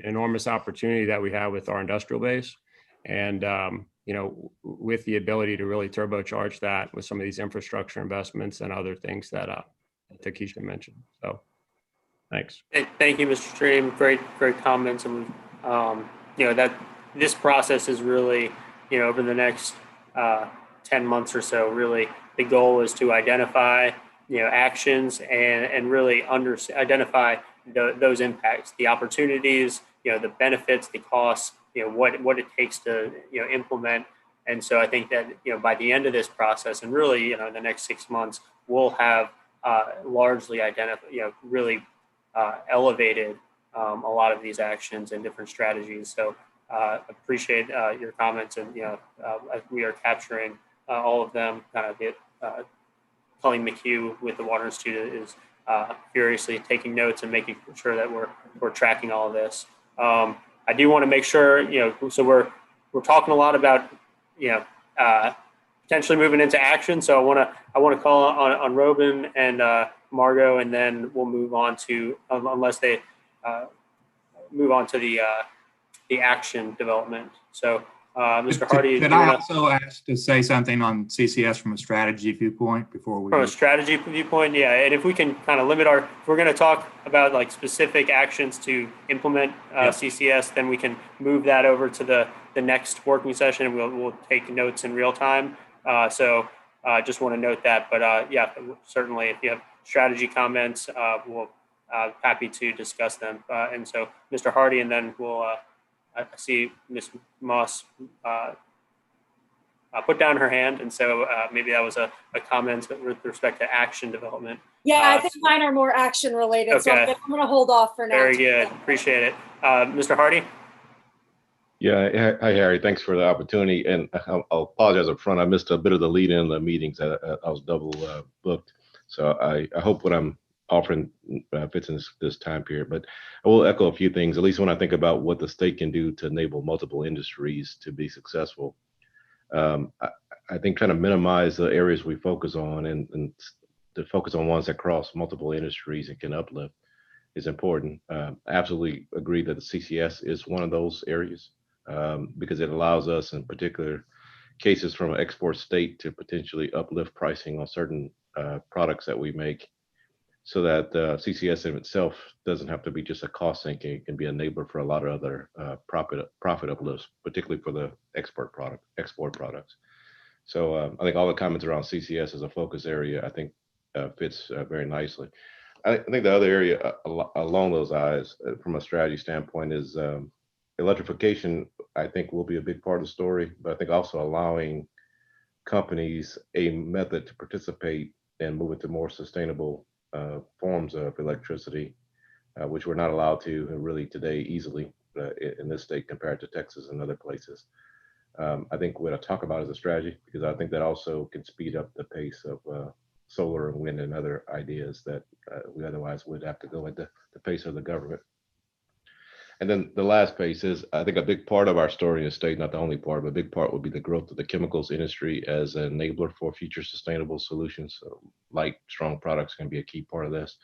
S10: enormous opportunity that we have with our industrial base, and with the ability to really turbocharge that with some of these infrastructure investments and other things that Takesha mentioned. So, thanks.
S6: Thank you, Mr. Stream. Great comments, and that this process is really, over the next 10 months or so, really the goal is to identify, actions and really identify those impacts, the opportunities, the benefits, the costs, what it takes to, implement. And so I think that, by the end of this process and really, in the next 6 months, we'll have largely identified, really elevated a lot of these actions and different strategies. So appreciate your comments, and we are capturing all of them. Kind of Colleen McHugh with the Water Institute is furiously taking notes and making sure that we're tracking all of this. I do want to make sure, so we're talking a lot about, potentially moving into action. So I want to call on Robin and Margot, and then we'll move on to, unless they move on to the action development. So Mr. Hardy,
S11: Could I also ask to say something on CCS from a strategy viewpoint before we?
S6: From a strategy viewpoint, yeah, and if we can kind of limit if we're going to talk about like specific actions to implement CCS, then we can move that over to the next working session, and we'll take notes in real time. So just want to note that, but yeah, certainly if you have strategy comments, we'll happy to discuss them. And so Mr. Hardy, and then we'll I see Ms. Moss put down her hand, and so maybe that was a comment with respect to action development.
S12: Yeah, I think mine are more action related,
S6: okay.
S12: so I'm going to hold off for now.
S6: Very good, appreciate it. Mr. Hardy?
S13: Yeah, hi Harry, thanks for the opportunity, and I'll apologize up front. I missed a bit of the lead in the meetings. I was double booked, so I hope what I'm offering fits in this time period. But I will echo a few things, at least when I think about what the state can do to enable multiple industries to be successful. I think trying to minimize the areas we focus on and to focus on ones that cross multiple industries and can uplift is important. I absolutely agree that the CCS is one of those areas because it allows us, in particular cases from an export state, to potentially uplift pricing on certain products that we make, so that CCS in itself doesn't have to be just a cost sinking. It can be an enabler for a lot of other profit uplifts, particularly for the export products. So I think all the comments around CCS as a focus area, I think fits very nicely. I think the other area along those eyes, from a strategy standpoint, is electrification. I think will be a big part of the story, but I think also allowing companies a method to participate and move into more sustainable forms of electricity, which we're not allowed to really today easily in this state compared to Texas and other places. I think what I talk about is a strategy, because I think that also can speed up the pace of solar and wind and other ideas that we otherwise would have to go at the pace of the government. And then the last pace is, I think a big part of our story in the state, not the only part, but a big part would be the growth of the chemicals industry as an enabler for future sustainable solutions. So light, strong products can be a key part of this.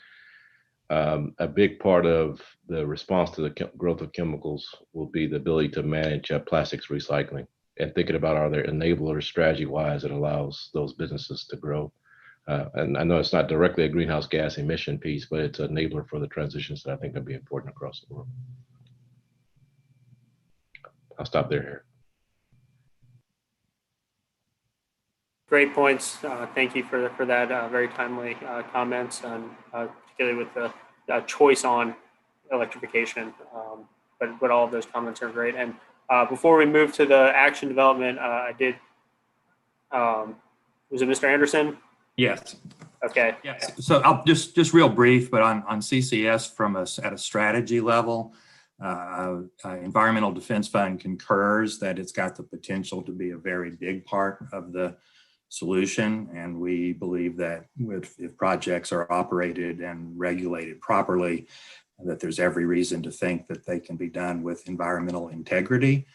S13: A big part of the response to the growth of chemicals will be the ability to manage plastics recycling, and thinking about are there enablers strategy-wise that allows those businesses to grow. And I know it's not directly a greenhouse gas emission piece, but it's an enabler for the transitions that I think will be important across the world. I'll stop there.
S6: Great points. Thank you for that very timely comments, and particularly with the choice on electrification. But all of those comments are great. And before we move to the action development, I did. Was it Mr. Anderson?
S11: Yes.
S6: Okay.
S11: Yes. So I'll just real brief, but on CCS at a strategy level. Environmental Defense Fund concurs that it's got the potential to be a very big part of the solution, and we believe that if projects are operated and regulated properly, that there's every reason to think that they can be done with environmental integrity,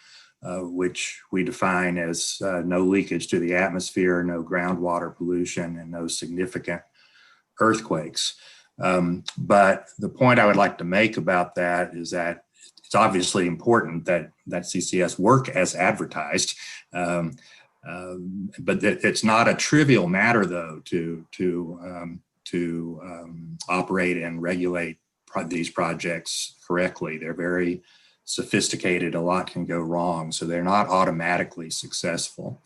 S11: which we define as no leakage to the atmosphere, no groundwater pollution, and no significant earthquakes. But the point I would like to make about that is that it's obviously important that CCS work as advertised, but it's not a trivial matter, though, to operate and regulate these projects correctly. They're very sophisticated. A lot can go wrong, so they're not automatically successful.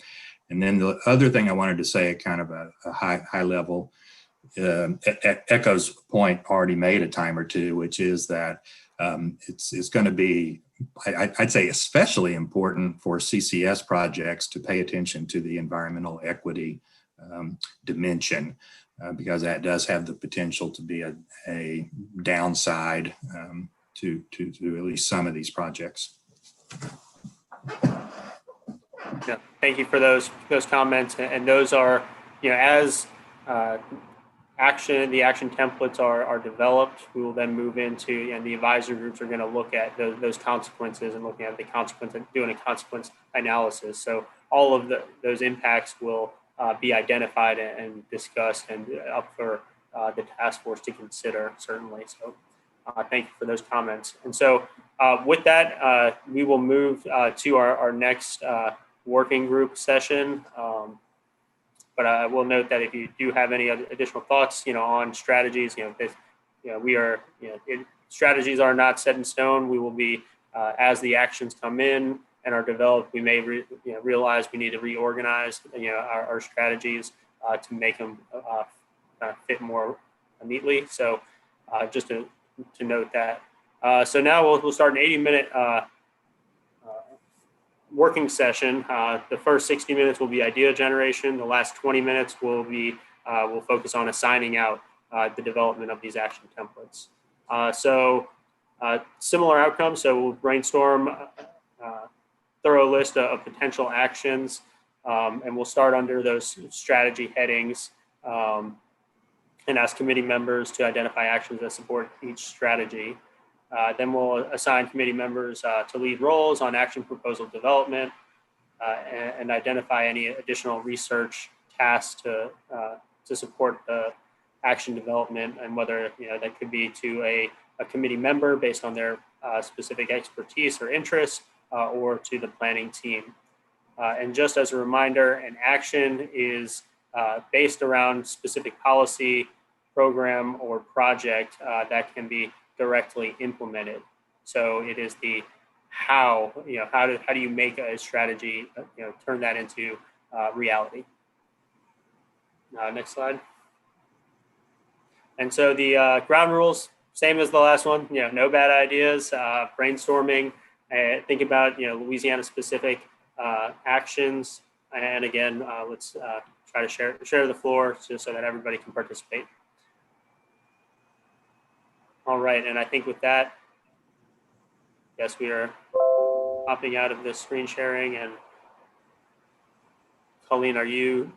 S11: And then the other thing I wanted to say at kind of a high level echoes a point already made a time or two, which is that it's going to be, I'd say, especially important for CCS projects to pay attention to the environmental equity dimension, because that does have the potential to be a downside to at least some of these projects.
S6: Yeah, thank you for those comments, and those are, as the action templates are developed, we will then move into, and the advisor groups are going to look at those consequences and looking at the consequence and doing a consequence analysis. So all of those impacts will be identified and discussed and up for the task force to consider, certainly. So thank you for those comments. And so with that, we will move to our next working group session. But I will note that if you do have any additional thoughts, on strategies, strategies are not set in stone. We will be, as the actions come in and are developed, we may realize we need to reorganize, our strategies to make them fit more neatly. So just to note that. So now we'll start an 80-minute working session. The first 60 minutes will be idea generation. The last 20 minutes will be we'll focus on assigning out the development of these action templates. Similar outcomes. So we'll brainstorm a thorough list of potential actions, and we'll start under those strategy headings and ask committee members to identify actions that support each strategy. Then we'll assign committee members to lead roles on action proposal development and identify any additional research tasks to support the action development, and whether that could be to a committee member based on their specific expertise or interests, or to the planning team. And just as a reminder, an action is based around specific policy, program, or project that can be directly implemented. So it is the how, how do you make a strategy, turn that into reality. Next slide. And so the ground rules, same as the last one, no bad ideas, brainstorming, think about, Louisiana specific actions. And again, let's try to share the floor just so that everybody can participate. All right, and I think with that, yes, we are popping out of this screen sharing. And Colleen, are you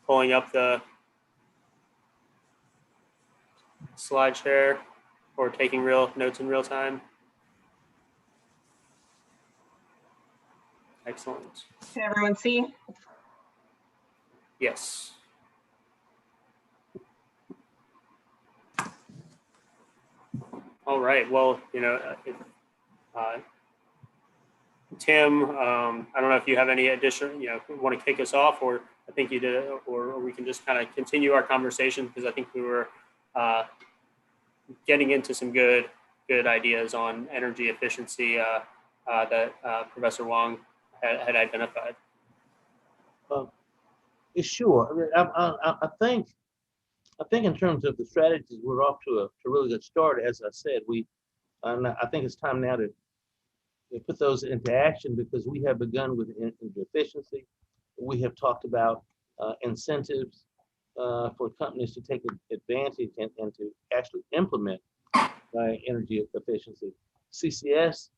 S6: pulling up the slide share or taking notes in real time? Excellent.
S14: Can everyone see?
S6: Yes. All right. Well, Tim, I don't know if you have any additional, want to kick us off, or I think you did, or we can just kind of continue our conversation, because I think we were getting into some good ideas on energy efficiency that Professor Wong had identified.
S2: Sure. I think in terms of the strategies, we're off to a really good start. As I said, I think it's time now to put those into action, because we have begun with energy efficiency. We have talked about incentives for companies to take advantage and to actually implement energy efficiency. CCS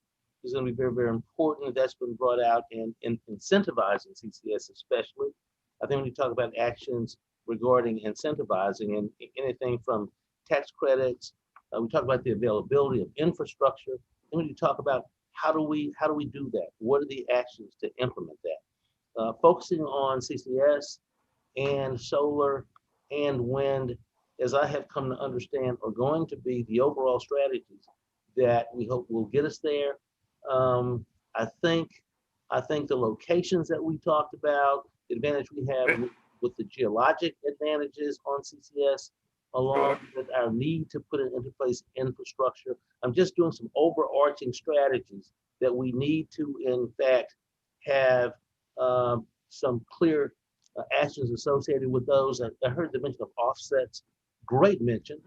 S2: is going to be very, very important. That's been brought out, and incentivizing CCS especially. I think when you talk about actions regarding incentivizing, and anything from tax credits, we talk about the availability of infrastructure. Then when you talk about how do we do that? What are the actions to implement that? Focusing on CCS and solar and wind, as I have come to understand, are going to be the overall strategies that we hope will get us there. I think the locations that we talked about, the advantage we have with the geologic advantages on CCS, along with our need to put into place infrastructure. I'm just doing some overarching strategies that we need to, in fact, have some clear actions associated with those. I heard the mention of offsets, great mention.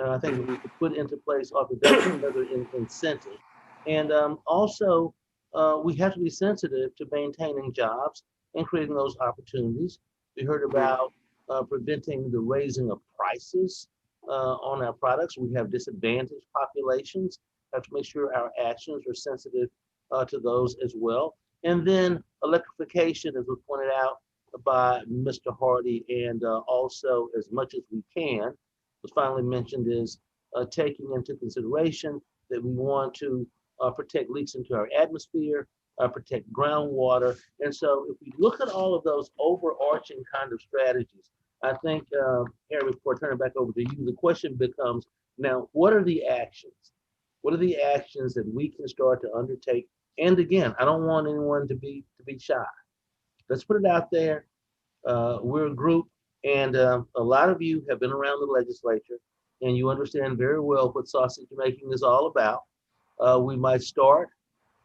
S2: I think we could put into place another incentive. And also, we have to be sensitive to maintaining jobs and creating those opportunities. We heard about preventing the raising of prices on our products. We have disadvantaged populations. We have to make sure our actions are sensitive to those as well. And then electrification, as was pointed out by Mr. Hardy, and also as much as we can, was finally mentioned, is taking into consideration that we want to protect leaks into our atmosphere, protect groundwater. And so if we look at all of those overarching kind of strategies, I think, Harry, before I turn it back over to you, the question becomes, Now, what are the actions? What are the actions that we can start to undertake? And again, I don't want anyone to be shy. Let's put it out there. We're a group, and a lot of you have been around the legislature, and you understand very well what sausage making is all about. We might start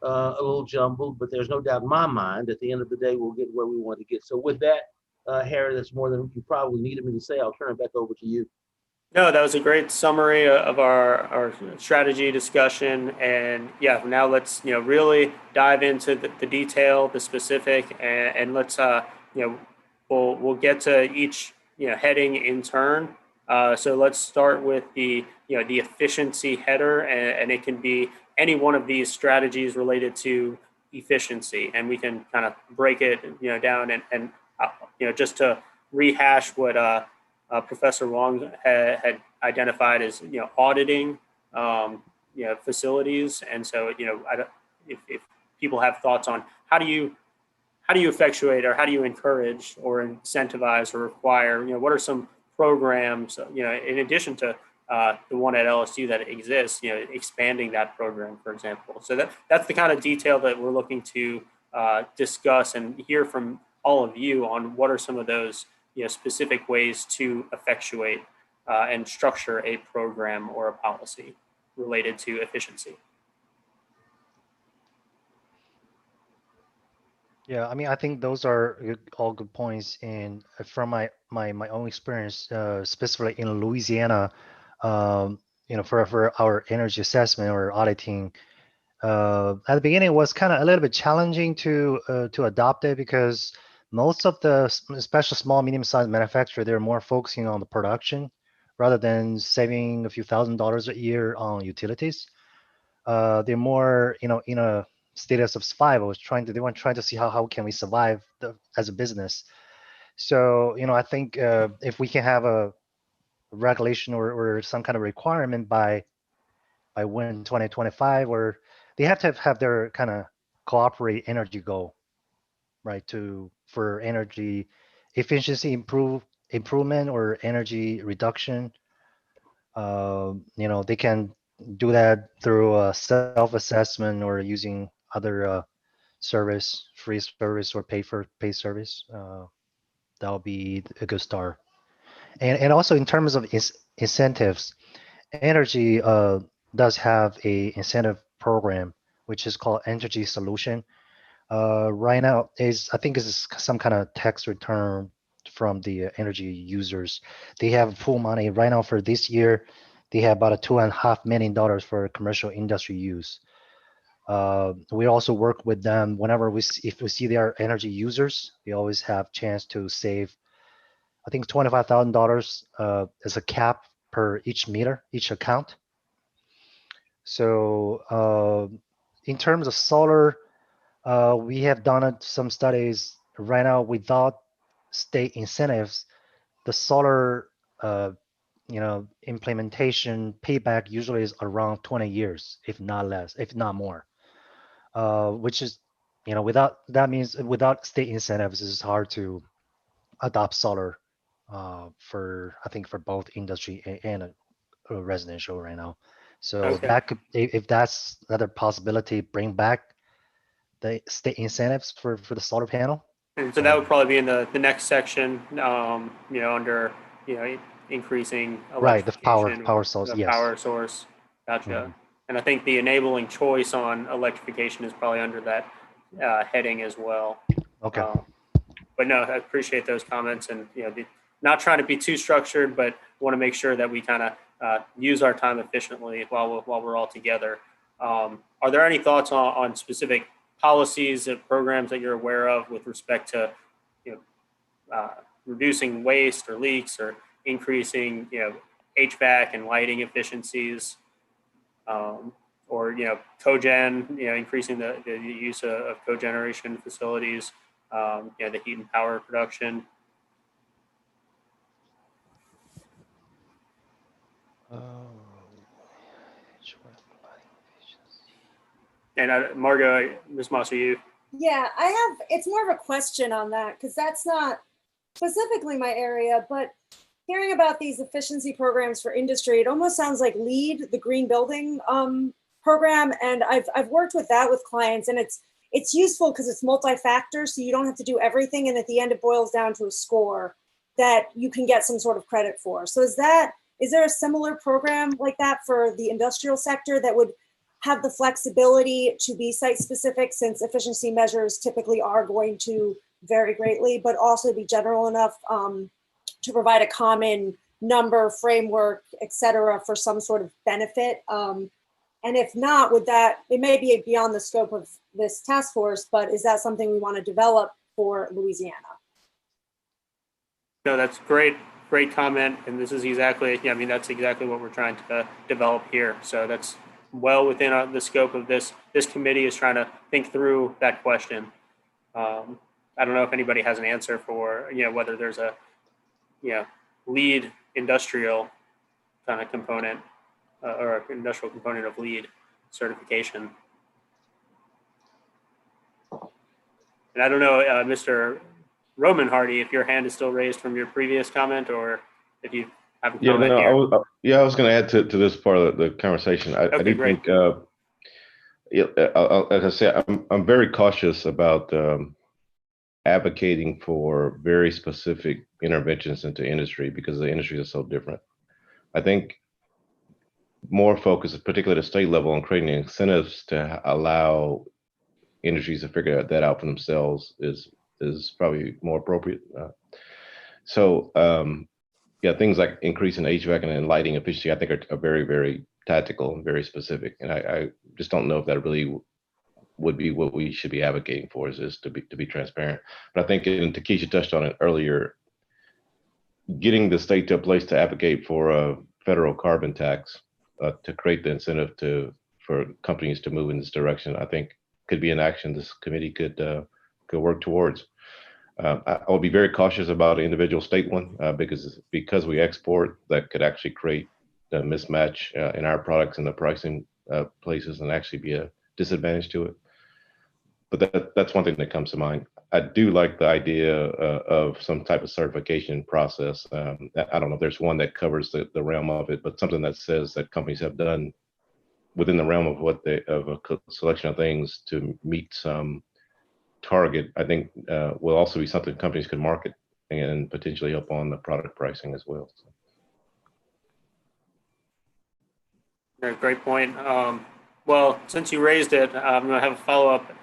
S2: a little jumbled, but there's no doubt in my mind at the end of the day, we'll get where we want to get. So with that, Harry, that's more than you probably needed me to say. I'll turn it back over to you.
S6: No, that was a great summary of our strategy discussion. And yeah, now let's, really dive into the detail, the specific, and let's, we'll get to each, heading in turn. So let's start with the efficiency header, and it can be any one of these strategies related to efficiency. And we can kind of break it, down and just to rehash what, Professor Wong had identified as auditing facilities, and so if people have thoughts on how do you effectuate or how do you encourage or incentivize or require, what are some programs, in addition to the one at LSU that exists, expanding that program, for example. So that's the kind of detail that we're looking to discuss and hear from all of you on what are some of those specific ways to effectuate and structure a program or a policy related to efficiency.
S4: Yeah, I mean, I think those are all good points. And from my own experience, specifically in Louisiana, for our energy assessment or auditing, at the beginning it was kind of a little bit challenging to adopt it because most of the, especially small, medium-sized manufacturers, they're more focusing on the production rather than saving a few $1,000s a year on utilities. They're more, in a status of survival, they want trying to see how can we survive as a business. So, I think if we can have a regulation or some kind of requirement by when 2025, or they have to have their kind of cooperate energy goal, right, for energy efficiency improvement or energy reduction. They can do that through a self-assessment or using other free service or pay service. That'll be a good start. And also in terms of incentives, energy does have a incentive program which is called Energy Solution. Right now I think is some kind of tax return from the energy users. They have full money right now for this year. They have about $2.5 million for commercial industry use. We also work with them whenever if we see they are energy users. We always have chance to save, I think, $25,000 as a cap per each meter, each account. So in terms of solar, we have done some studies right now without state incentives. The solar, implementation payback usually is around 20 years, if not less, if not more. Which is, without state incentives, it's hard to adopt solar for both industry and residential right now. So
S6: Okay.
S4: that could, if that's another possibility, bring back the state incentives for the solar panel.
S6: And so that would probably be in the next section, under, increasing
S4: Right, the
S6: electrification,
S4: power source,
S6: the
S4: yes.
S6: power source. Gotcha.
S4: Mhm.
S6: And I think the enabling choice on electrification is probably under that heading as well.
S4: Okay.
S6: But no, I appreciate those comments, and not trying to be too structured, but want to make sure that we kind of use our time efficiently while we're all together. Are there any thoughts on specific policies and programs that you're aware of with respect to reducing waste or leaks or increasing HVAC and lighting efficiencies, or cogen, increasing the use of cogeneration facilities, the heat and power production? And Margo, Ms. Moss, are you?
S12: Yeah, it's more of a question on that because that's not specifically my area, but hearing about these efficiency programs for industry, it almost sounds like LEED, the green building program. And I've worked with that with clients, and it's useful because it's multi-factor, so you don't have to do everything. And at the end, it boils down to a score that you can get some sort of credit for. So is there a similar program like that for the industrial sector that would have the flexibility to be site specific, since efficiency measures typically are going to vary greatly, but also be general enough to provide a common number, framework, et cetera, for some sort of benefit? And if not, it may be beyond the scope of this task force, but is that something we want to develop for Louisiana?
S6: No, that's great comment. And this is exactly, that's exactly what we're trying to develop here. So that's well within the scope of this. This committee is trying to think through that question. I don't know if anybody has an answer for, whether there's a, LEED industrial kind of component or an industrial component of LEED certification. And I don't know, Mr. Roman Hardy, if your hand is still raised from your previous comment, or if you have a comment here.
S13: I was going to add to this part of the conversation. I do
S6: great.
S13: think, as I said, I'm very cautious about advocating for very specific interventions into industry, because the industry is so different. I think more focus, particularly at the state level, on creating incentives to allow industries to figure that out for themselves is probably more appropriate. Things like increasing HVAC and lighting efficiency, I think are very, very tactical and very specific. And I just don't know if that really would be what we should be advocating for, is to be transparent. But I think, and Takesha touched on it earlier, getting the state to a place to advocate for a federal carbon tax to create the incentive for companies to move in this direction, I think could be an action this committee could work towards. I'll be very cautious about an individual state one, because we export, that could actually create a mismatch in our products and the pricing places, and actually be a disadvantage to it. But that's one thing that comes to mind. I do like the idea of some type of certification process. I don't know if there's one that covers the realm of it, but something that says that companies have done within the realm of of a selection of things to meet some target, I think will also be something companies can market and potentially help on the product pricing as well.
S6: Great point. Well, since you raised it, I'm going to have a follow-up.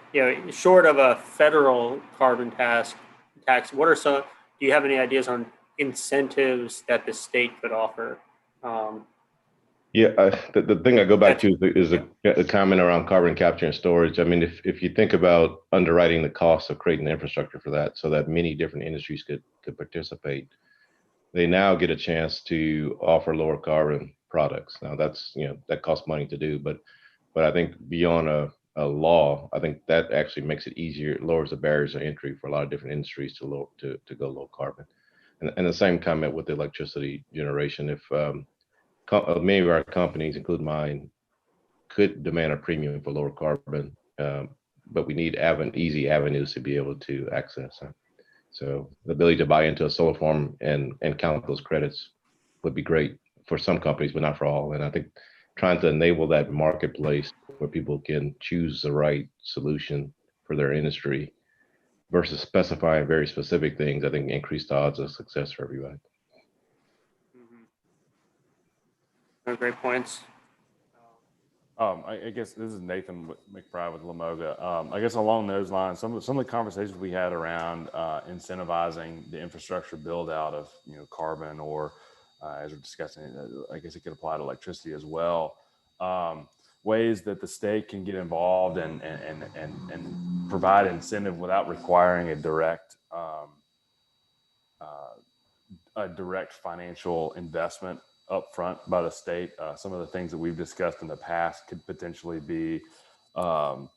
S6: Short of a federal carbon tax, what are some? Do you have any ideas on incentives that the state could offer?
S13: The thing I go back to is a comment around carbon capture and storage. I mean, if you think about underwriting the cost of creating the infrastructure for that, so that many different industries could participate, they now get a chance to offer lower carbon products. Now that's, that costs money to do, but I think beyond a law, I think that actually makes it easier. It lowers the barriers of entry for a lot of different industries to go low carbon. And the same comment with the electricity generation. If many of our companies, including mine, could demand a premium for lower carbon, but we need easy avenues to be able to access them. So the ability to buy into a solar farm and count those credits would be great for some companies, but not for all. And I think trying to enable that marketplace where people can choose the right solution for their industry versus specifying very specific things, I think increase the odds of success for everybody.
S6: Great points.
S5: I guess this is Nathan McBride with Lamoga. I guess along those lines, some of the conversations we had around incentivizing the infrastructure build out of carbon, or as we're discussing, I guess it could apply to electricity as well. Ways that the state can get involved and provide incentive without requiring a direct financial investment up front by the state. Some of the things that we've discussed in the past could potentially be the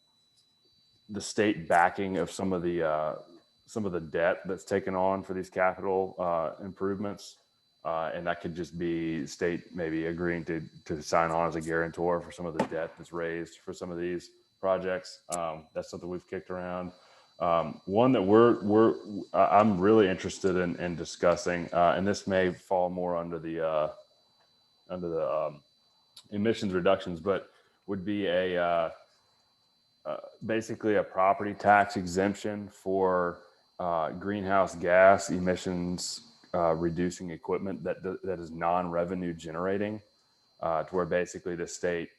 S5: state backing of some of the debt that's taken on for these capital improvements. And that could just be state maybe agreeing to sign on as a guarantor for some of the debt that's raised for some of these projects. That's something we've kicked around. One that I'm really interested in discussing, and this may fall more under the emissions reductions, but would be basically a property tax exemption for greenhouse gas emissions reducing equipment that is non-revenue generating, to where basically the state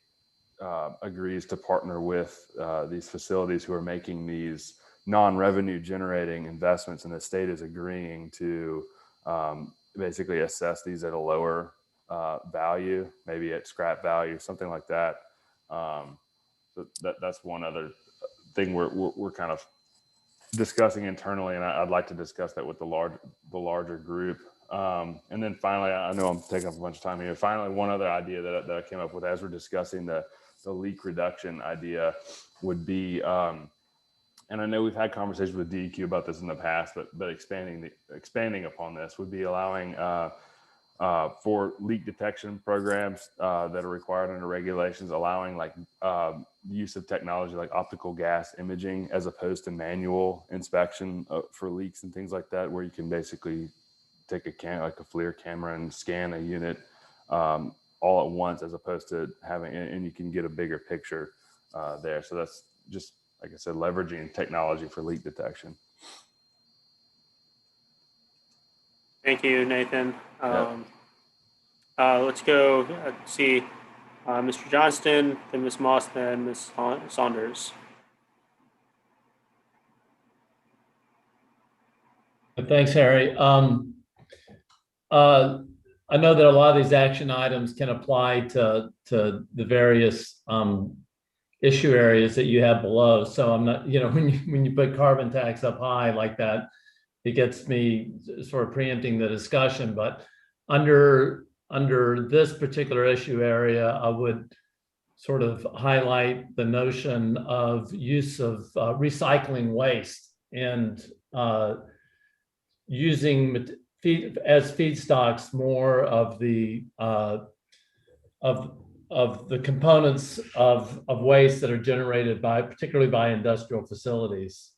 S5: agrees to partner with these facilities who are making these non-revenue generating investments, and the state is agreeing to basically assess these at a lower value, maybe at scrap value, something like that. So that's one other thing we're kind of discussing internally, and I'd like to discuss that with the larger group. And then finally, I know I'm taking up a bunch of time here. Finally, one other idea that I came up with as we're discussing the leak reduction idea would be, and I know we've had conversations with DEQ about this in the past, but expanding upon this would be allowing for leak detection programs that are required under regulations, allowing like use of technology like optical gas imaging as opposed to manual inspection for leaks and things like that, where you can basically take like a FLIR camera and scan a unit all at once, as opposed to having, and you can get a bigger picture there. So that's just, like I said, leveraging technology for leak detection.
S6: Thank you, Nathan.
S5: Yep.
S6: Let's go see Mr. Johnston, then Ms. Moss, then Ms. Saunders.
S14: Thanks, Harry. I know that a lot of these action items can apply to the various issue areas that you have below. So I'm not, when you put carbon tax up high like that, it gets me sort of preempting the discussion. But under this particular issue area, I would sort of highlight the notion of use of recycling waste and using as feedstocks more of the components of waste that are generated particularly by industrial facilities.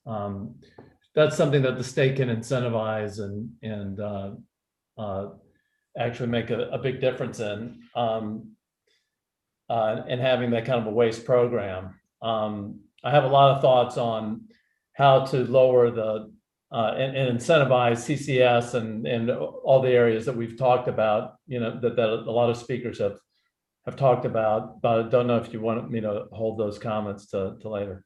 S14: That's something that the state can incentivize and actually make a big difference in having that kind of a waste program. I have a lot of thoughts on how to lower and incentivize CCS and all the areas that we've talked about, that a lot of speakers have talked about, but I don't know if you want me to hold those comments to later.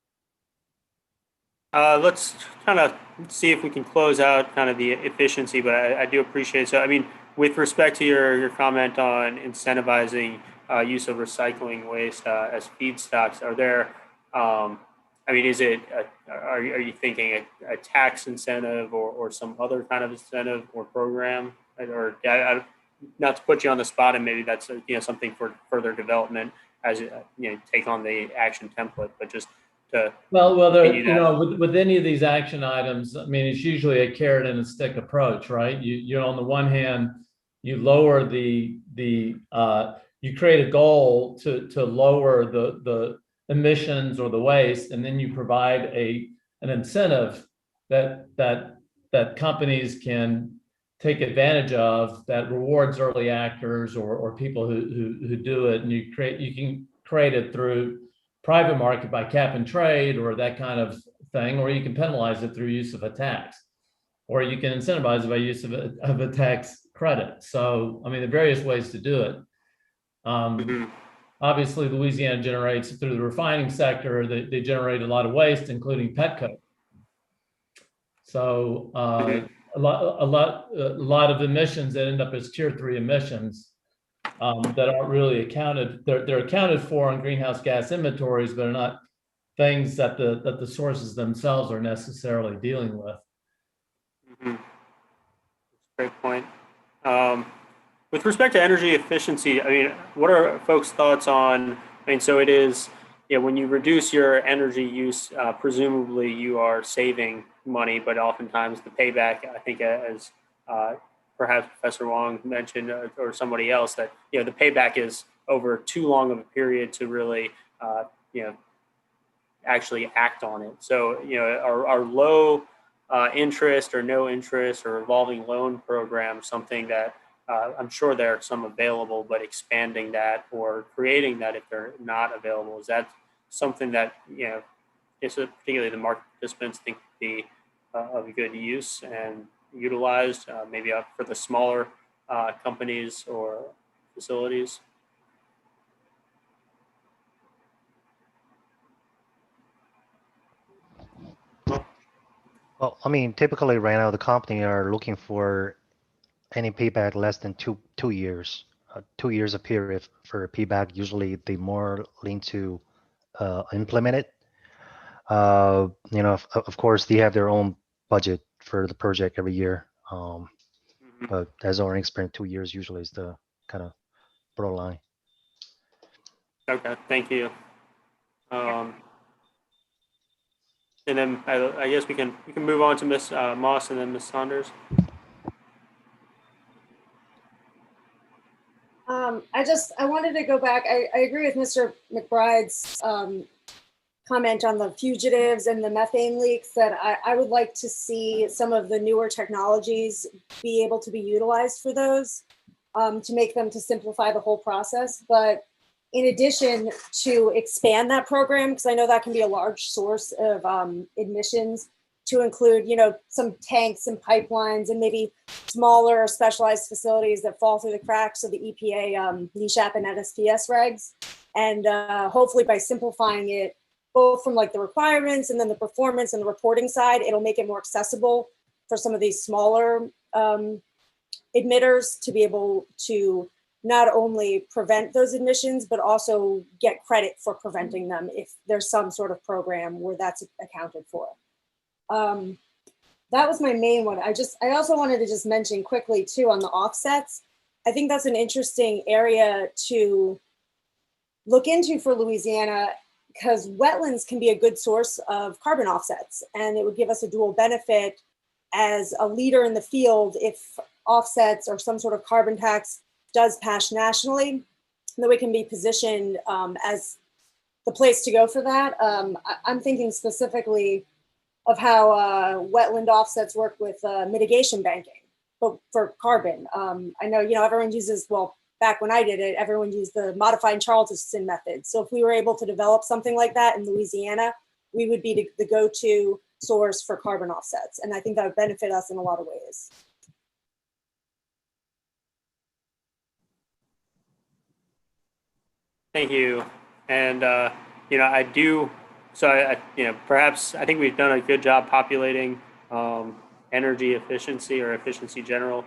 S6: Let's kind of see if we can close out kind of the efficiency, but I do appreciate it. So, I mean, with respect to your comment on incentivizing use of recycling waste as feedstocks, are there, is it, are you thinking a tax incentive or some other kind of incentive or program? Or not to put you on the spot, and maybe that's something for further development as take on the action template, but just to
S14: with any of these action items, it's usually a carrot and a stick approach, right? You're on the one hand, you lower you create a goal to lower the emissions or the waste, and then you provide an incentive that companies can take advantage of that rewards early actors or people who do it, and you can create it through private market by cap and trade or that kind of thing, or you can penalize it through use of a tax, or you can incentivize it by use of a tax credit. So, there are various ways to do it. Obviously, Louisiana generates through the refining sector. They generate a lot of waste, including petcoke. So a lot of emissions that end up as tier 3 emissions that aren't really accounted. They're accounted for on greenhouse gas inventories, but are not things that the sources themselves are necessarily dealing with.
S6: Great point. With respect to energy efficiency, what are folks' thoughts on? So it is, when you reduce your energy use, presumably you are saving money, but oftentimes the payback, I think, as perhaps Professor Wong mentioned, or somebody else, that the payback is over too long of a period to really actually act on it. So, our low interest or no interest or revolving loan program, something that I'm sure there are some available, but expanding that or creating that if they're not available, is that something that, particularly the market participants think would be of good use and utilized, maybe up for the smaller companies or facilities?
S4: Well, I mean, typically right now the company are looking for any payback less than two years. 2 years a period for a payback. Usually they more lean to implement it. Of course, they have their own budget for the project every year. But as our experience, 2 years usually is the kind of broad line.
S6: Okay, thank you. And then I guess we can move on to Ms. Moss and then Ms. Saunders.
S12: I wanted to go back. I agree with Mr. McBride's comment on the fugitives and the methane leaks, that I would like to see some of the newer technologies be able to be utilized for those, to simplify the whole process. But in addition, to expand that program, because I know that can be a large source of emissions, to include, some tanks and pipelines and maybe smaller specialized facilities that fall through the cracks of the EPA, NESHAP and NSPS regs. And hopefully by simplifying it, both from like the requirements and then the performance and the reporting side, it'll make it more accessible for some of these smaller emitters to be able to not only prevent those emissions, but also get credit for preventing them if there's some sort of program where that's accounted for. That was my main one. I also wanted to just mention quickly too on the offsets. I think that's an interesting area to look into for Louisiana, because wetlands can be a good source of carbon offsets, and it would give us a dual benefit as a leader in the field if offsets or some sort of carbon tax does pass nationally, and that we can be positioned as the place to go for that. I'm thinking specifically of how wetland offsets work with mitigation banking, but for carbon. I know, everyone uses, well, back when I did it, everyone used the modified Charleston method. So if we were able to develop something like that in Louisiana, we would be the go-to source for carbon offsets. And I think that would benefit us in a lot of ways.
S6: Thank you. And, I do, so perhaps I think we've done a good job populating energy efficiency or efficiency generally.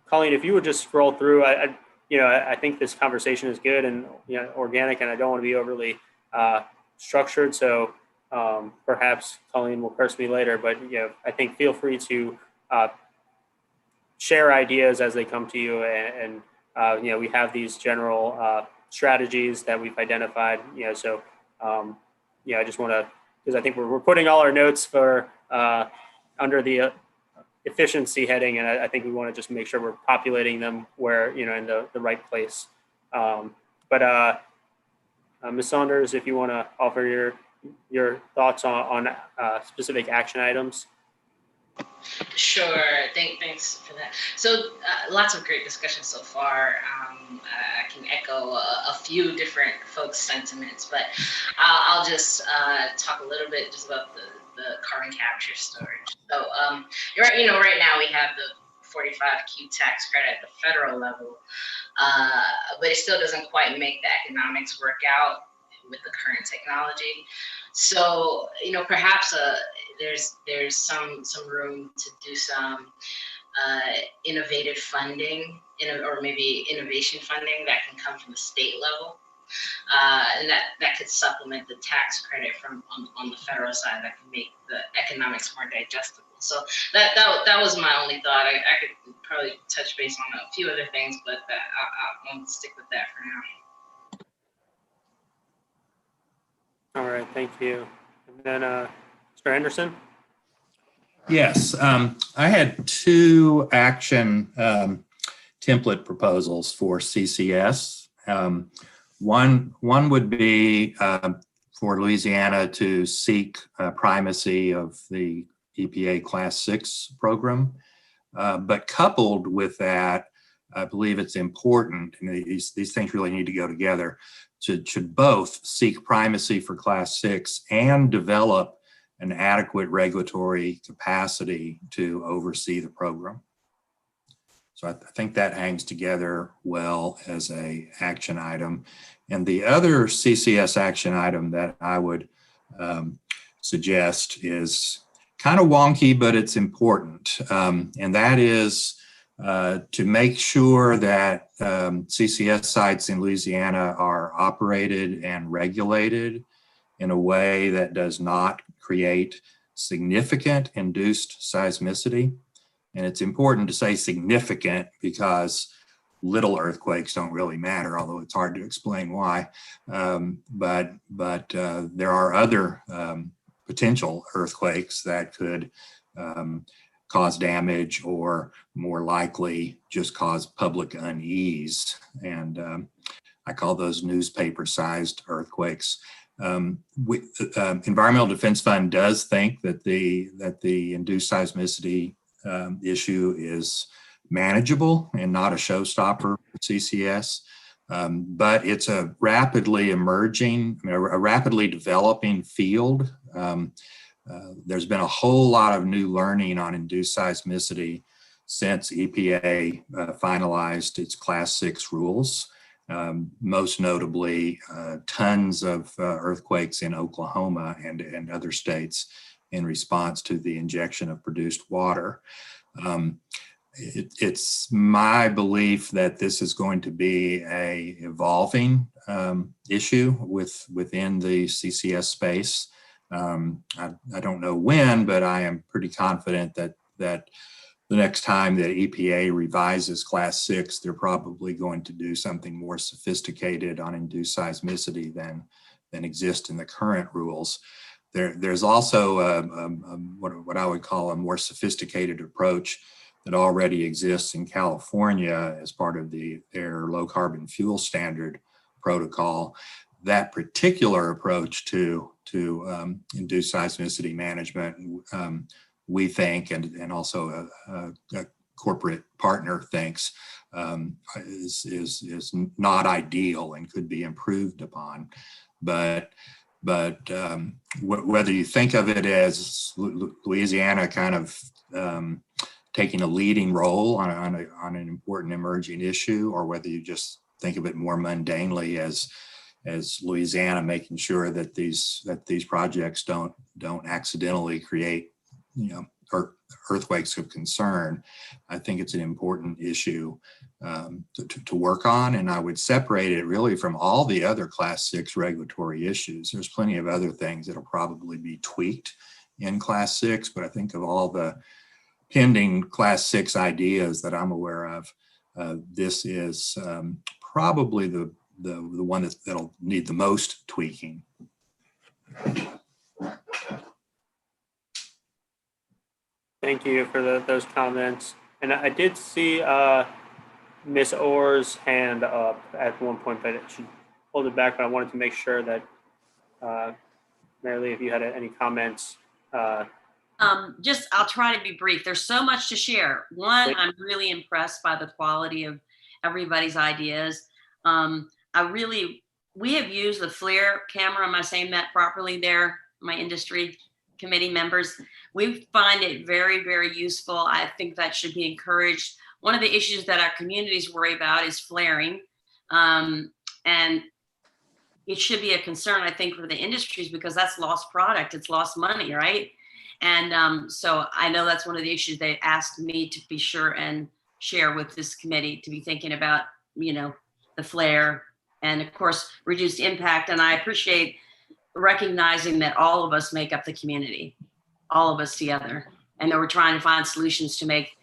S6: Colleen, if you would just scroll through, I think this conversation is good and organic, and I don't want to be overly structured. So perhaps Colleen will curse me later, but I think feel free to share ideas as they come to you, and we have these general strategies that we've identified. So I just want to, because I think we're putting all our notes for under the efficiency heading, and I think we want to just make sure we're populating them where in the right place. But Ms. Saunders, if you want to offer your thoughts on specific action items.
S8: Sure. Thanks for that. So lots of great discussion so far. I can echo a few different folks' sentiments, but I'll just talk a little bit just about the carbon capture storage. So you're right. Right now we have the 45Q tax credit at the federal level, but it still doesn't quite make the economics work out with the current technology. So perhaps there's some room to do some innovative funding, or maybe innovation funding that can come from the state level, and that could supplement the tax credit on the federal side, that can make the economics more digestible. So that was my only thought. I could probably touch base on a few other things, but I'll stick with that for now.
S6: All right, thank you. And then Mr. Anderson.
S11: Yes, I had two action template proposals for CCS. One would be for Louisiana to seek primacy of the EPA Class 6 program. But coupled with that, I believe it's important, and these things really need to go together, should both seek primacy for Class 6 and develop an adequate regulatory capacity to oversee the program. So I think that hangs together well as a action item. And the other CCS action item that I would suggest is kind of wonky, but it's important. And that is to make sure that CCS sites in Louisiana are operated and regulated in a way that does not create significant induced seismicity. And it's important to say significant because little earthquakes don't really matter, although it's hard to explain why. But there are other potential earthquakes that could cause damage or more likely just cause public unease. And I call those newspaper-sized earthquakes. Environmental Defense Fund does think that the induced seismicity issue is manageable and not a showstopper for CCS, but it's a rapidly emerging, a rapidly developing field. There's been a whole lot of new learning on induced seismicity since EPA finalized its Class 6 rules. Most notably, tons of earthquakes in Oklahoma and other states in response to the injection of produced water. It's my belief that this is going to be a evolving issue within the CCS space. I don't know when, but I am pretty confident that the next time that EPA revises Class 6, they're probably going to do something more sophisticated on induced seismicity than exists in the current rules. There's also what I would call a more sophisticated approach that already exists in California as part of their low carbon fuel standard protocol. That particular approach to induced seismicity management, we think, and also a corporate partner thinks, is not ideal and could be improved upon. But whether you think of it as Louisiana kind of taking a leading role on an important emerging issue, or whether you just think of it more mundanely as Louisiana making sure that these projects don't accidentally create earthquakes of concern, I think it's an important issue to work on. And I would separate it really from all the other Class 6 regulatory issues. There's plenty of other things that'll probably be tweaked in Class 6, but I think of all the pending Class 6 ideas that I'm aware of, this is probably the one that'll need the most tweaking.
S6: Thank you for those comments. And I did see Ms. Orr's hand up at one point, but she pulled it back. But I wanted to make sure that, Mary Lee, if you had any comments.
S15: I'll try to be brief. There's so much to share. One, I'm really impressed by the quality of everybody's ideas. We have used the FLIR camera. Am I saying that properly there? My industry committee members. We find it very, very useful. I think that should be encouraged. One of the issues that our communities worry about is flaring. And it should be a concern, I think, for the industries, because that's lost product. It's lost money, right? And so I know that's one of the issues they asked me to be sure and share with this committee, to be thinking about, the flare and, of course, reduced impact. And I appreciate recognizing that all of us make up the community, all of us together, and that we're trying to find solutions to make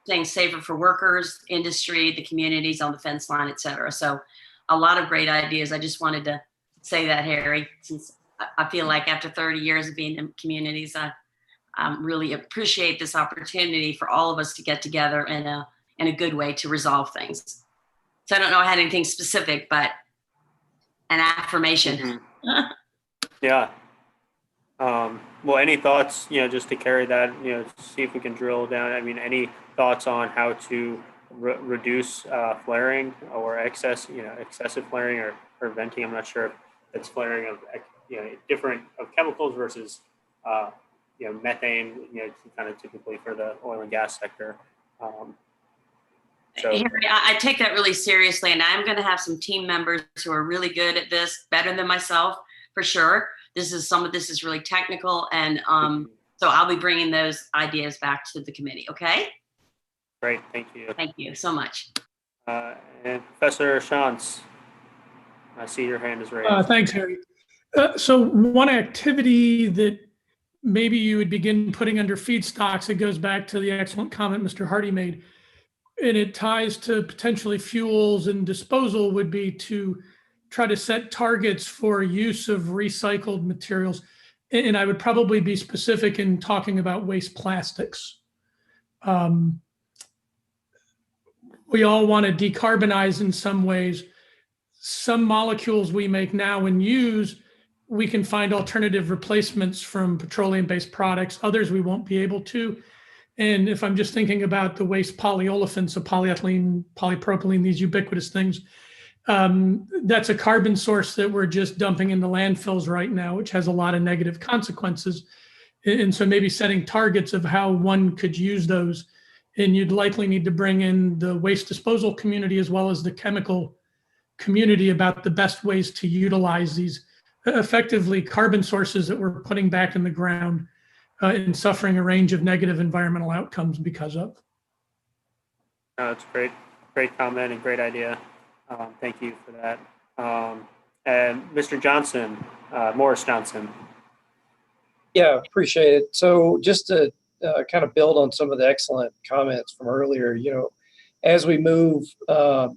S15: things safer for workers, industry, the communities on the fence line, et cetera. So a lot of great ideas. I just wanted to say that, Harry, since I feel like after 30 years of being in communities, I really appreciate this opportunity for all of us to get together in a good way to resolve things. So I don't know I had anything specific, but an affirmation.
S6: Yeah. Well, any thoughts, just to carry that, see if we can drill down. I mean, any thoughts on how to reduce flaring or excessive flaring or venting? I'm not sure if it's flaring of, different of chemicals versus, methane, kind of typically for the oil and gas sector. So
S15: Harry, I take that really seriously, and I'm going to have some team members who are really good at this, better than myself, for sure. Some of this is really technical, and so I'll be bringing those ideas back to the committee. Okay.
S6: Great, thank you.
S15: Thank you so much.
S6: And Professor Shantz, I see your hand is raised.
S16: Thanks, Harry. So one activity that maybe you would begin putting under feedstocks, it goes back to the excellent comment Mr. Hardy made, and it ties to potentially fuels and disposal, would be to try to set targets for use of recycled materials. And I would probably be specific in talking about waste plastics. We all want to decarbonize in some ways. Some molecules we make now and use, we can find alternative replacements from petroleum-based products. Others we won't be able to. And if I'm just thinking about the waste polyolefins, so polyethylene, polypropylene, these ubiquitous things, that's a carbon source that we're just dumping into landfills right now, which has a lot of negative consequences. And so maybe setting targets of how one could use those. And you'd likely need to bring in the waste disposal community as well as the chemical community about the best ways to utilize these effectively carbon sources that we're putting back in the ground and suffering a range of negative environmental outcomes because of.
S6: That's great comment and great idea. Thank you for that. And Mr. Johnson, Morris Johnson.
S17: Yeah, appreciate it. So just to kind of build on some of the excellent comments from earlier, as we move,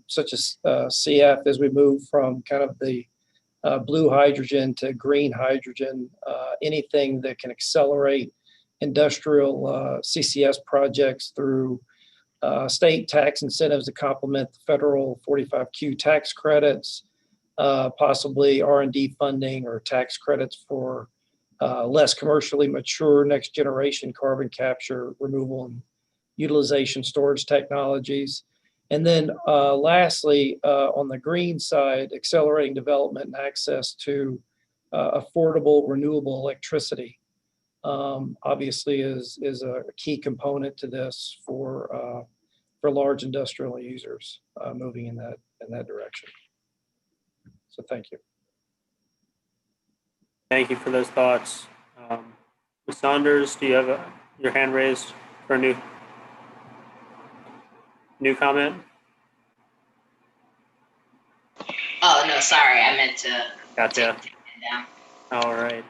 S17: such as CF, as we move from kind of the blue hydrogen to green hydrogen, anything that can accelerate industrial CCS projects through state tax incentives to complement the federal 45Q tax credits, possibly R&D funding or tax credits for less commercially mature next generation carbon capture, removal, and utilization storage technologies. And then lastly, on the green side, accelerating development and access to affordable renewable electricity obviously is a key component to this for large industrial users moving in that direction. So thank you.
S6: Thank you for those thoughts. Ms. Saunders, do you have your hand raised for a new comment?
S8: Oh, no, sorry. I meant to
S6: Gotcha.
S8: take it down.
S6: All right.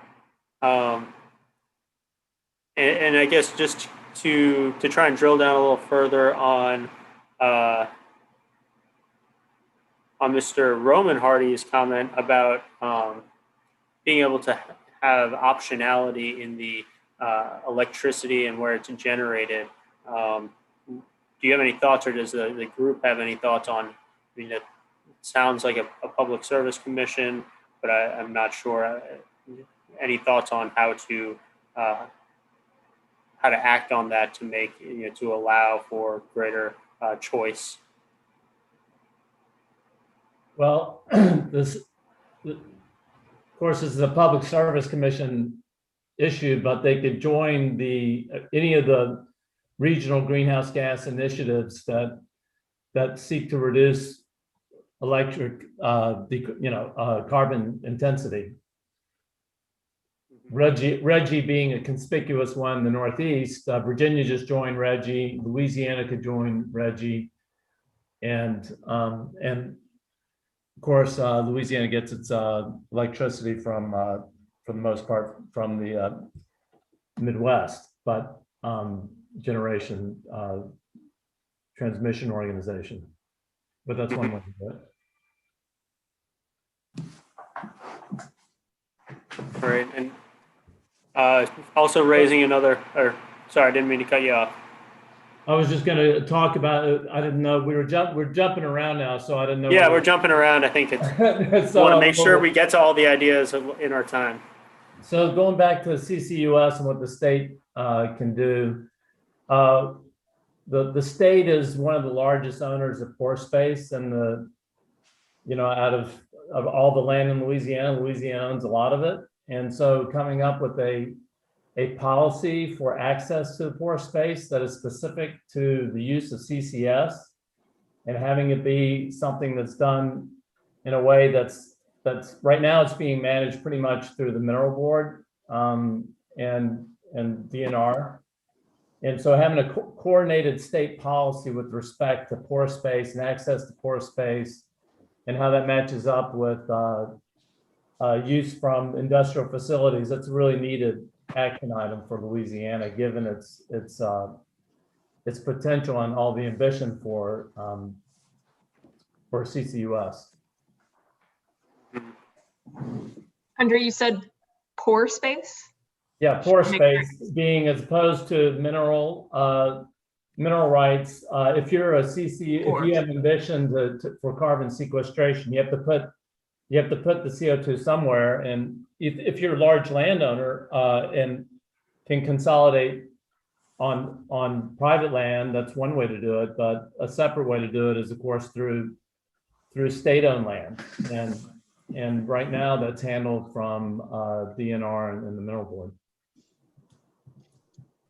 S6: And I guess just to try and drill down a little further on Mr. Roman Hardy's comment about being able to have optionality in the electricity and where it's generated. Do you have any thoughts, or does the group have any thoughts on? I mean, it sounds like a public service commission, but I'm not sure. Any thoughts on how to act on that to make to allow for greater choice?
S14: Well, of course, this is a public service commission issue, but they could join any of the regional greenhouse gas initiatives that seek to reduce carbon intensity. RGGI being a conspicuous one in the Northeast. Virginia just joined RGGI. Louisiana could join RGGI, and of course Louisiana gets its electricity from for the most part from the Midwest, but generation transmission organization. But that's one way to do it.
S6: All right, and also raising another, or sorry, I didn't mean to cut you off.
S14: I was just going to talk about it. I didn't know we're jumping around now, so I didn't know.
S6: Yeah, we're jumping around. I think it's want to make sure we get to all the ideas in our time.
S14: So going back to CCUS and what the state can do, the state is one of the largest owners of pore space, and out of all the land in Louisiana, Louisiana owns a lot of it. And so coming up with a policy for access to the pore space that is specific to the use of CCS, and having it be something that's done in a way that's right now it's being managed pretty much through the Mineral Board and DNR. And so having a coordinated state policy with respect to pore space and access to pore space, and how that matches up with use from industrial facilities, that's a really needed action item for Louisiana, given its potential and all the ambition for CCUS.
S18: Andre, you said pore space?
S14: Yeah, pore space being as opposed to mineral rights. If you're a CC, if you have ambition for carbon sequestration, you have to put the CO2 somewhere. And if you're a large landowner and can consolidate on private land, that's one way to do it. But a separate way to do it is, of course, through state-owned land. And right now, that's handled from DNR and the Mineral Board.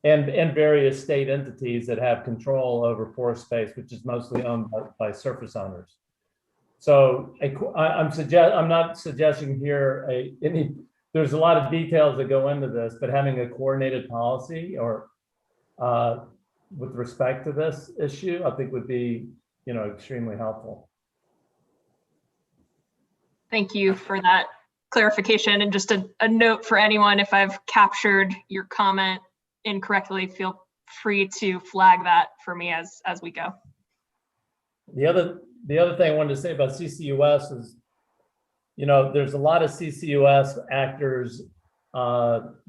S14: And various state entities that have control over pore space, which is mostly owned by surface owners. So I'm not suggesting here there's a lot of details that go into this, but having a coordinated policy or with respect to this issue, I think would be extremely helpful.
S18: Thank you for that clarification. And just a note for anyone, if I've captured your comment incorrectly, feel free to flag that for me as we go.
S14: The other thing I wanted to say about CCUS is, there's a lot of CCUS actors,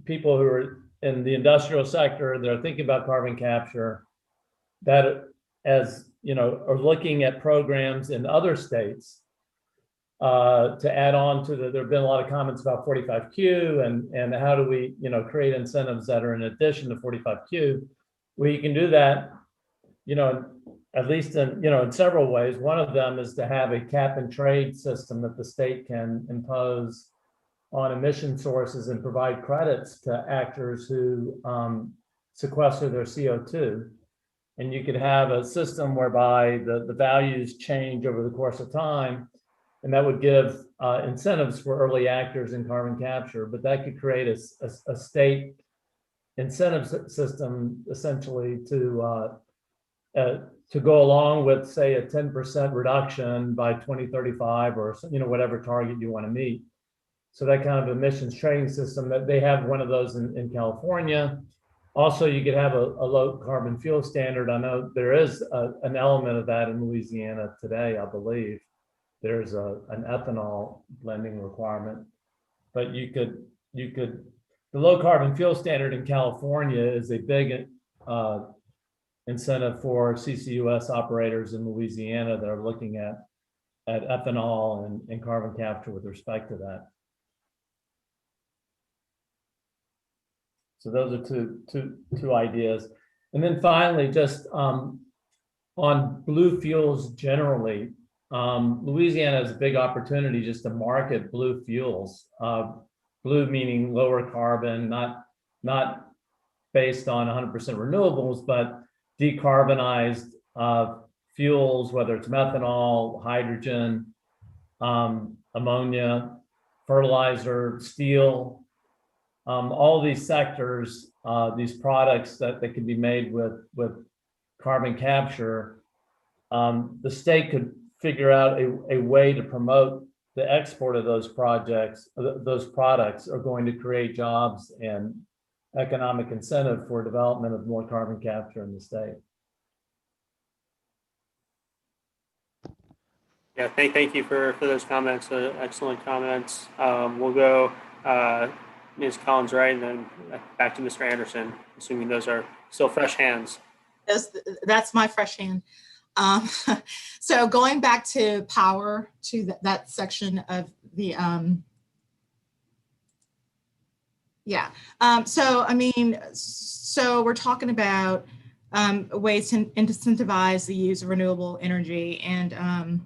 S14: people who are in the industrial sector that are thinking about carbon capture, that are looking at programs in other states to add on to there have been a lot of comments about 45Q and how do we, create incentives that are in addition to 45Q. Well, you can do that, at least in several ways. One of them is to have a cap and trade system that the state can impose on emission sources and provide credits to actors who sequester their CO2. And you could have a system whereby the values change over the course of time. And that would give incentives for early actors in carbon capture, but that could create a state incentive system essentially to go along with, say, a 10% reduction by 2035 or whatever target you want to meet. So that kind of emissions trading system, that they have one of those in California. Also, you could have a low carbon fuel standard. I know there is an element of that in Louisiana today, I believe. There's an ethanol blending requirement, but the low carbon fuel standard in California is a big incentive for CCUS operators in Louisiana that are looking at ethanol and carbon capture with respect to that. So those are two ideas. And then finally, just on blue fuels generally, Louisiana has a big opportunity just to market blue fuels. Blue meaning lower carbon, not based on 100% renewables, but decarbonized fuels, whether it's methanol, hydrogen, ammonia, fertilizer, steel, all these sectors, these products that can be made with carbon capture. The state could figure out a way to promote the export of those products are going to create jobs and economic incentive for development of more carbon capture in the state.
S6: Yeah, thank you for those comments, excellent comments. We'll go Ms. Collins-Wright and then back to Mr. Anderson, assuming those are still fresh hands.
S7: That's my fresh hand. So going back to power, to that section of the Yeah. So, I mean, so we're talking about ways to incentivize the use of renewable energy. And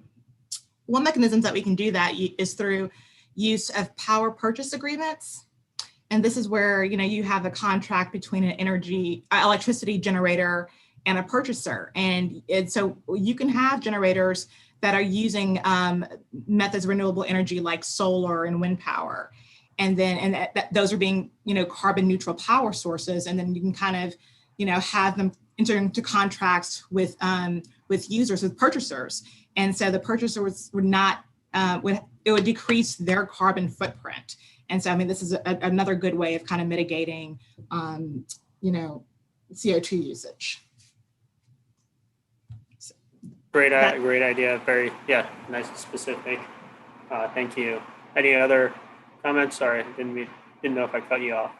S7: one mechanism that we can do that is through use of power purchase agreements. And this is where, you have a contract between an electricity generator and a purchaser. And so you can have generators that are using methods of renewable energy like solar and wind power. And then, those are being, carbon neutral power sources. And then you can kind of, have them enter into contracts with users, with purchasers. And so the purchasers would not, it would decrease their carbon footprint. And so, I mean, this is another good way of kind of mitigating, CO2 usage.
S6: Great idea. Very, nice and specific. Thank you. Any other comments? Sorry, didn't know if I cut you off.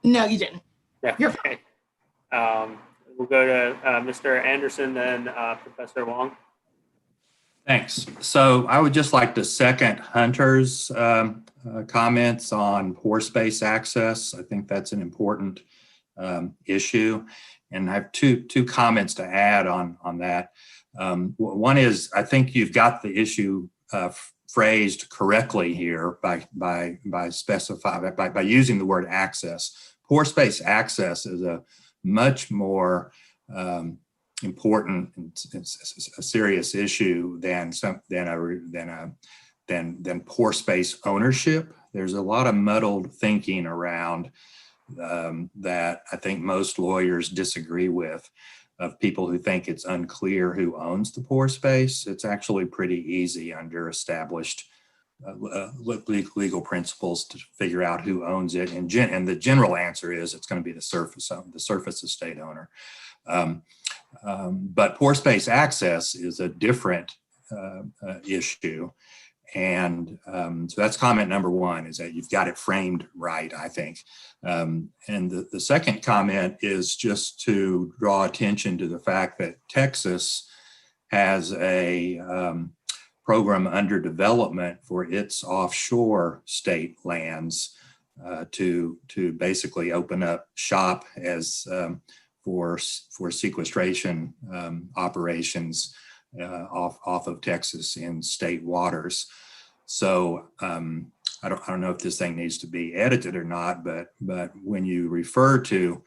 S7: No, you didn't.
S6: Yeah.
S7: You're
S6: okay. We'll go to Mr. Anderson, then Professor Wong.
S11: Thanks. So I would just like to second Hunter's comments on pore space access. I think that's an important issue. And I have two comments to add on that. One is, I think you've got the issue phrased correctly here by using the word access. Pore space access is a much more important and a serious issue than pore space ownership. There's a lot of muddled thinking around that I think most lawyers disagree with, of people who think it's unclear who owns the pore space. It's actually pretty easy under established legal principles to figure out who owns it. And the general answer is it's going to be the surface estate owner. But pore space access is a different issue. And so that's comment number one, is that you've got it framed right, I think. And the second comment is just to draw attention to the fact that Texas has a program under development for its offshore state lands to basically open up shop as for sequestration operations off of Texas in state waters. So I don't know if this thing needs to be edited or not, but when you refer to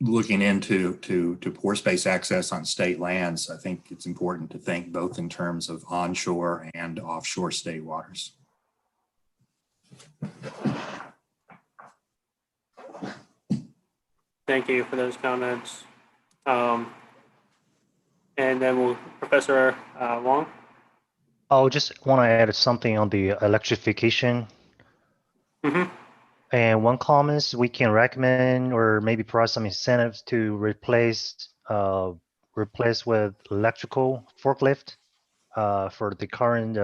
S11: looking into pore space access on state lands, I think it's important to think both in terms of onshore and offshore state waters.
S6: Thank you for those comments. And then Professor Wong.
S4: I just want to add something on the electrification.
S6: Mm-hmm.
S4: And one comment is we can recommend or maybe provide some incentives to replace with electrical forklift for the current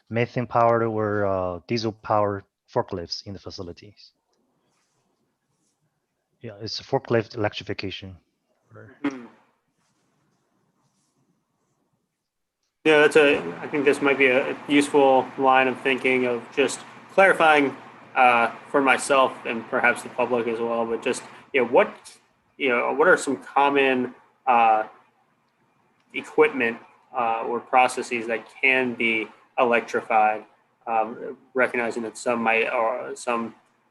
S4: methane powered or diesel powered forklifts in the facilities. Yeah, it's a forklift electrification.
S6: Mm-hmm. Yeah, I think this might be a useful line of thinking of just clarifying for myself and perhaps the public as well, but just, what are some common equipment or processes that can be electrified, recognizing that some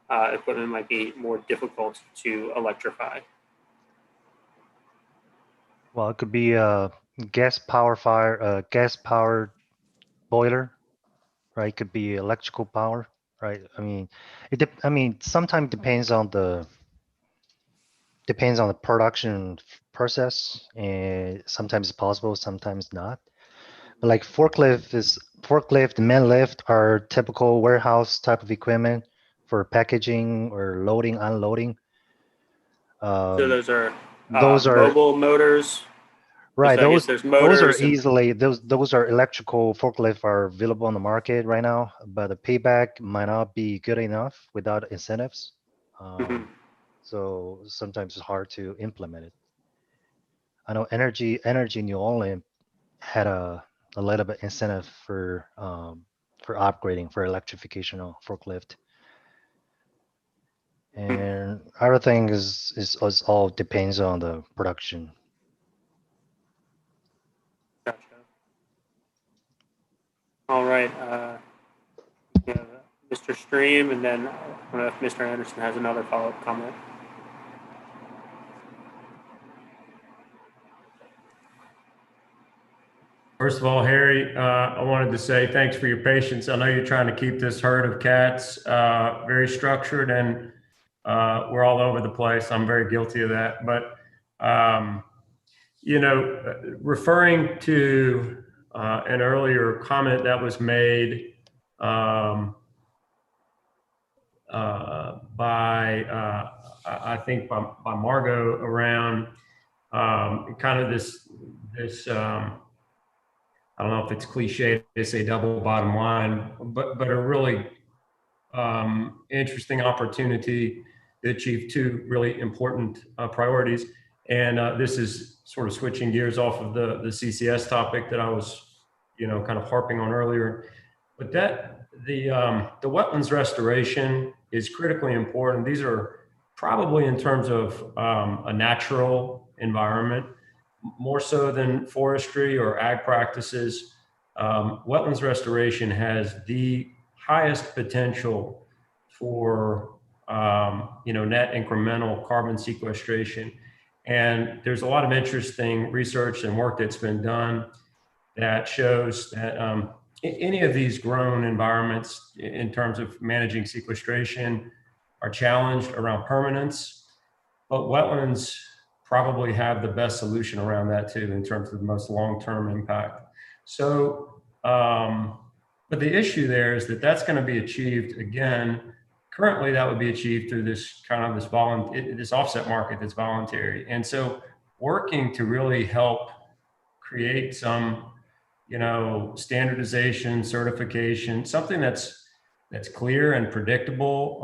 S6: equipment might be more difficult to electrify.
S4: Well, it could be a gas powered boiler, right? It could be electrical power, right? I mean, sometimes depends on the production process, and sometimes it's possible, sometimes not. But like forklift, man lift are typical warehouse type of equipment for packaging or loading, unloading.
S6: So those are mobile motors.
S4: Right.
S6: So
S4: those are easily those are electrical forklift are available on the market right now, but the payback might not be good enough without incentives. So sometimes it's hard to implement it. I know Energy New Orleans had a little bit incentive for for upgrading for electrification of forklift. And everything is all depends on the production.
S6: Gotcha. All right. We have Mr. Stream, and then I don't know if Mr. Anderson has another follow-up comment.
S10: First of all, Harry, I wanted to say thanks for your patience. I know you're trying to keep this herd of cats very structured, and we're all over the place. I'm very guilty of that. But, you know, referring to an earlier comment that was made by, I think, by Margot around kind of this I don't know if it's cliche to say double bottom line, but a really interesting opportunity to achieve two really important priorities. And this is sort of switching gears off of the CCS topic that I was, you know, kind of harping on earlier. But that the wetlands restoration is critically important. These are probably, in terms of a natural environment, more so than forestry or ag practices, wetlands restoration has the highest potential for you know, net incremental carbon sequestration. And there's a lot of interesting research and work that's been done that shows that any of these grown environments, in terms of managing sequestration, are challenged around permanence, but wetlands probably have the best solution around that too, in terms of the most long-term impact. So, but the issue there is that that's going to be achieved, again, currently that would be achieved through this kind of this offset market that's voluntary. And so working to really help create some, you know, standardization, certification, something that's clear and predictable,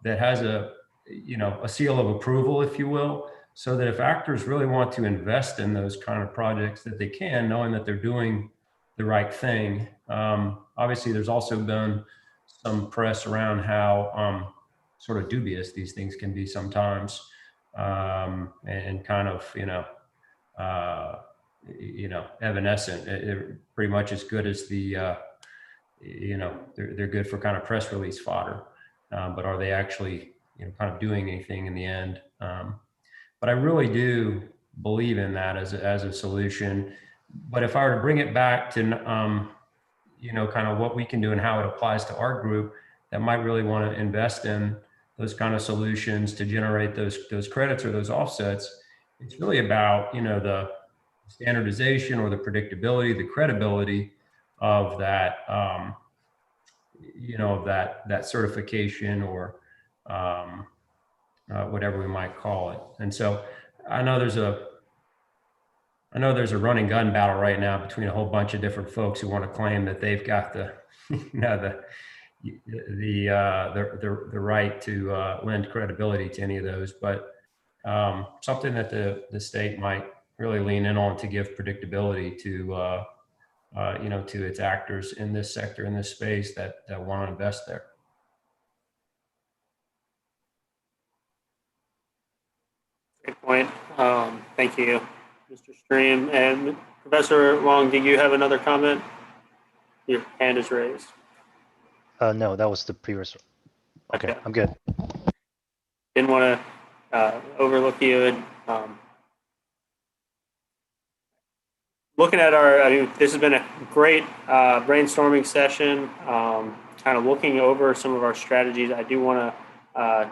S10: that has a, you know, a seal of approval, if you will, so that if actors really want to invest in those kind of projects, that they can, knowing that they're doing the right thing. Obviously, there's also been some press around how sort of dubious these things can be sometimes, and kind of, you know, evanescent. It pretty much as good as the, you know, they're good for kind of press release fodder, but are they actually, you know, kind of doing anything in the end? But I really do believe in that as a solution. But if I were to bring it back to, you know, kind of what we can do and how it applies to our group that might really want to invest in those kind of solutions to generate those credits or those offsets, it's really about, you know, the standardization or the predictability, the credibility of that, you know, that certification or whatever we might call it. And so I know there's a running gun battle right now between a whole bunch of different folks who want to claim that they've got the, you know, the right to lend credibility to any of those, but something that the state might really lean in on to give predictability to, you know, to its actors in this sector, in this space that want to invest there.
S6: Great point. Thank you, Mr. Stream. And Professor Wong, do you have another comment? Your hand is raised.
S4: No, that was the previous. Okay, I'm good.
S6: Didn't want to overlook you. And looking at I mean, this has been a great brainstorming session. Kind of looking over some of our strategies. I do want to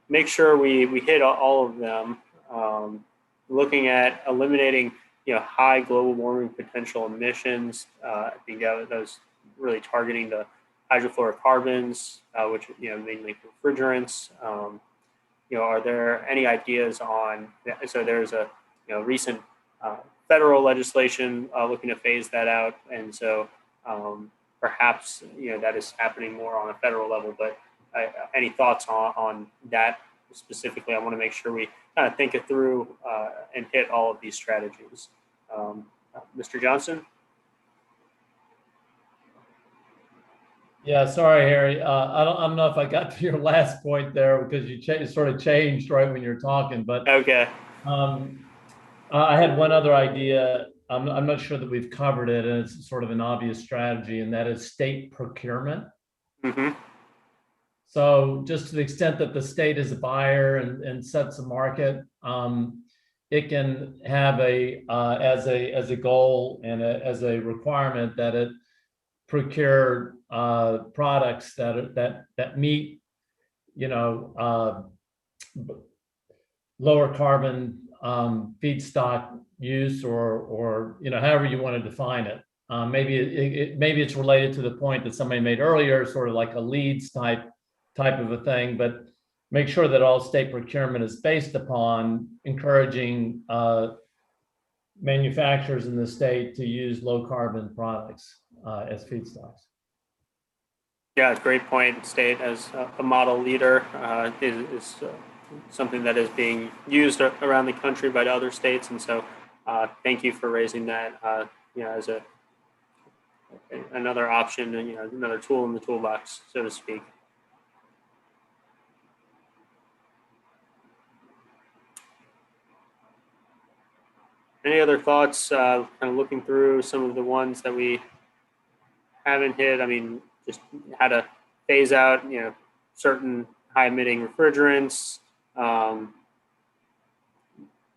S6: make sure we hit all of them. Looking at eliminating, you know, high global warming potential emissions. I think that was really targeting the hydrofluorocarbons, which, you know, mainly refrigerants. You know, are there any ideas on? So there's a, you know, recent federal legislation looking to phase that out, and so perhaps, you know, that is happening more on a federal level. But any thoughts on that specifically? I want to make sure we kind of think it through and hit all of these strategies. Mr. Johnson?
S14: Yeah, sorry, Harry. I don't know if I got to your last point there because you sort of changed right when you're talking. But
S6: okay.
S14: I had one other idea. I'm not sure that we've covered it, and it's sort of an obvious strategy, and that is state procurement.
S6: Mm-hmm.
S14: So just to the extent that the state is a buyer and sets a market, it can have as a goal and as a requirement that it procure products that meet, lower carbon feedstock use, or however you want to define it. Maybe it's related to the point that somebody made earlier, sort of like a leads type of a thing, but make sure that all state procurement is based upon encouraging manufacturers in the state to use low carbon products as feedstocks.
S6: Yeah, great point. State as a model leader is something that is being used around the country by other states, and so thank you for raising that. As another option, and another tool in the toolbox, so to speak. Any other thoughts? Kind of looking through some of the ones that we haven't hit. I mean, just how to phase out, certain high-emitting refrigerants,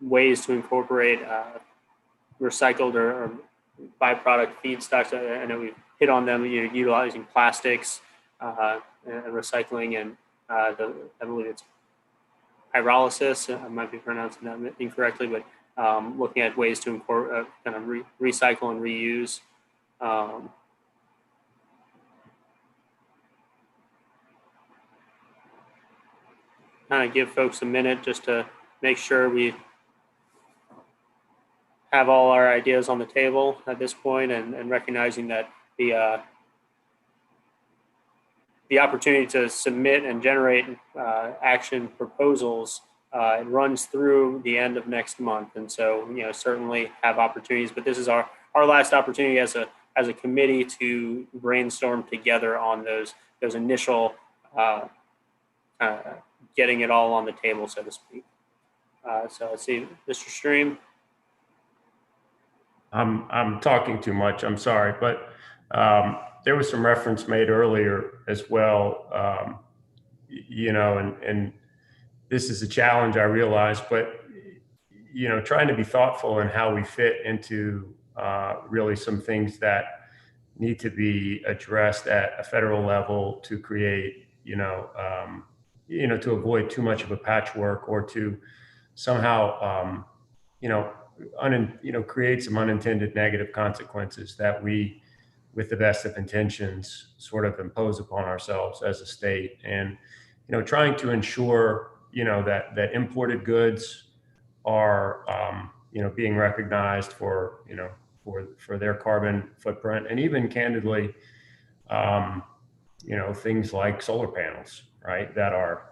S6: ways to incorporate recycled or byproduct feedstocks. I know we've hit on them. Utilizing plastics and recycling, and I believe it's pyrolysis. I might be pronouncing that incorrectly, but looking at ways to kind of recycle and reuse. Kind of give folks a minute just to make sure we have all our ideas on the table at this point, and recognizing that the opportunity to submit and generate action proposals it runs through the end of next month, and so certainly have opportunities. But this is our last opportunity as a committee to brainstorm together on those initial getting it all on the table, so to speak. So let's see, Mr. Stream.
S10: I'm talking too much. I'm sorry, but there was some reference made earlier as well. And this is a challenge, I realize, but trying to be thoughtful in how we fit into really some things that need to be addressed at a federal level to create, to avoid too much of a patchwork, or to somehow, create some unintended negative consequences that we, with the best of intentions, sort of impose upon ourselves as a state. And trying to ensure that imported goods are being recognized for their carbon footprint, and even candidly things like solar panels, right, that are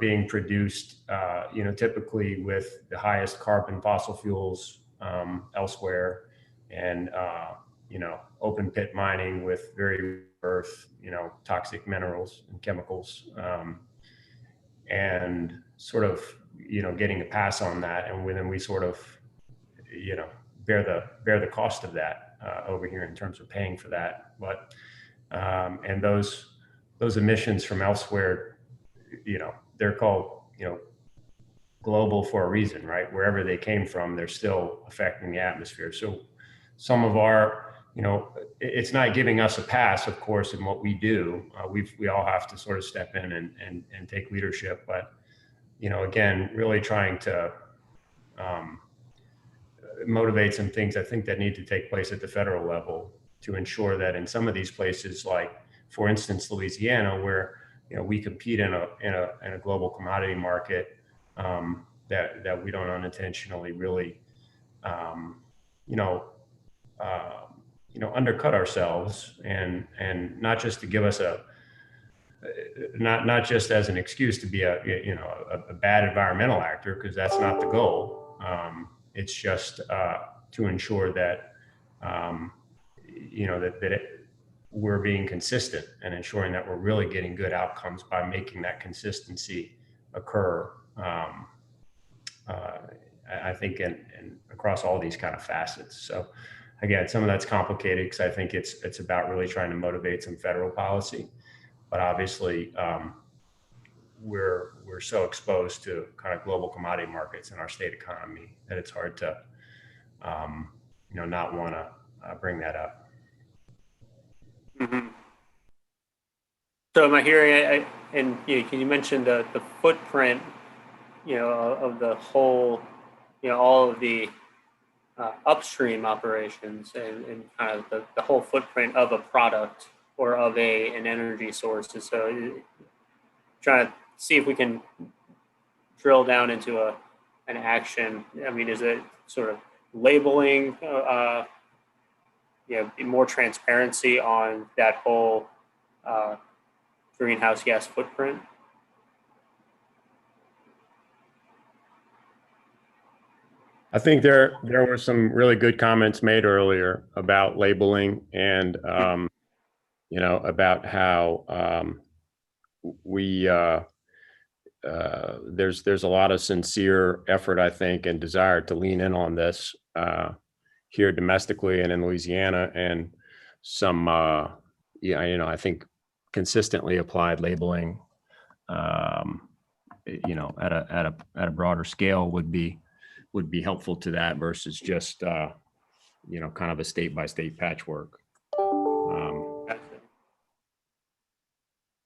S10: being produced typically with the highest carbon fossil fuels elsewhere, and open pit mining with very earth toxic minerals and chemicals, and sort of getting a pass on that, and then we sort of bear the cost of that over here in terms of paying for that. But and those emissions from elsewhere, they're called global for a reason, right? Wherever they came from, they're still affecting the atmosphere. So some of our it's not giving us a pass, of course, in what we do. We all have to sort of step in and take leadership. But, again, really trying to motivate some things I think that need to take place at the federal level to ensure that in some of these places, like, for instance, Louisiana, where, we compete in a global commodity market, that we don't unintentionally really, undercut ourselves, and not just to give us not just as an excuse to be a bad environmental actor, because that's not the goal. It's just to ensure that we're being consistent and ensuring that we're really getting good outcomes by making that consistency occur. I think in across all these kind of facets. So again, some of that's complicated because I think it's about really trying to motivate some federal policy, but obviously we're so exposed to kind of global commodity markets in our state economy that it's hard to not want to bring that up.
S6: Mm-hmm. So am I hearing, and you mentioned the footprint, of the whole, all of the upstream operations and kind of the whole footprint of a product or of an energy source. And so trying to see if we can drill down into an action. I mean, is it sort of labeling, more transparency on that whole greenhouse gas footprint?
S10: I think there were some really good comments made earlier about labeling and about how there's a lot of sincere effort, I think, and desire to lean in on this here domestically and in Louisiana, and some I think consistently applied labeling at a broader scale would be helpful to that versus just kind of a state by state patchwork.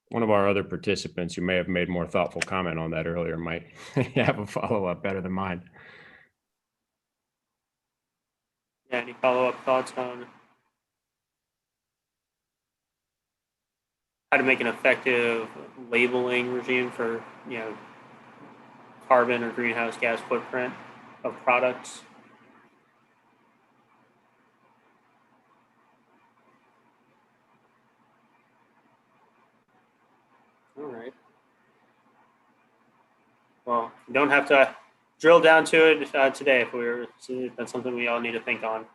S10: One of our other participants who may have made more thoughtful comment on that earlier might have a follow-up better than mine.
S6: Yeah, any follow-up thoughts on how to make an effective labeling regime for, carbon or greenhouse gas footprint of products? All right. Well, you don't have to drill down to it today if that's something we all need to think on.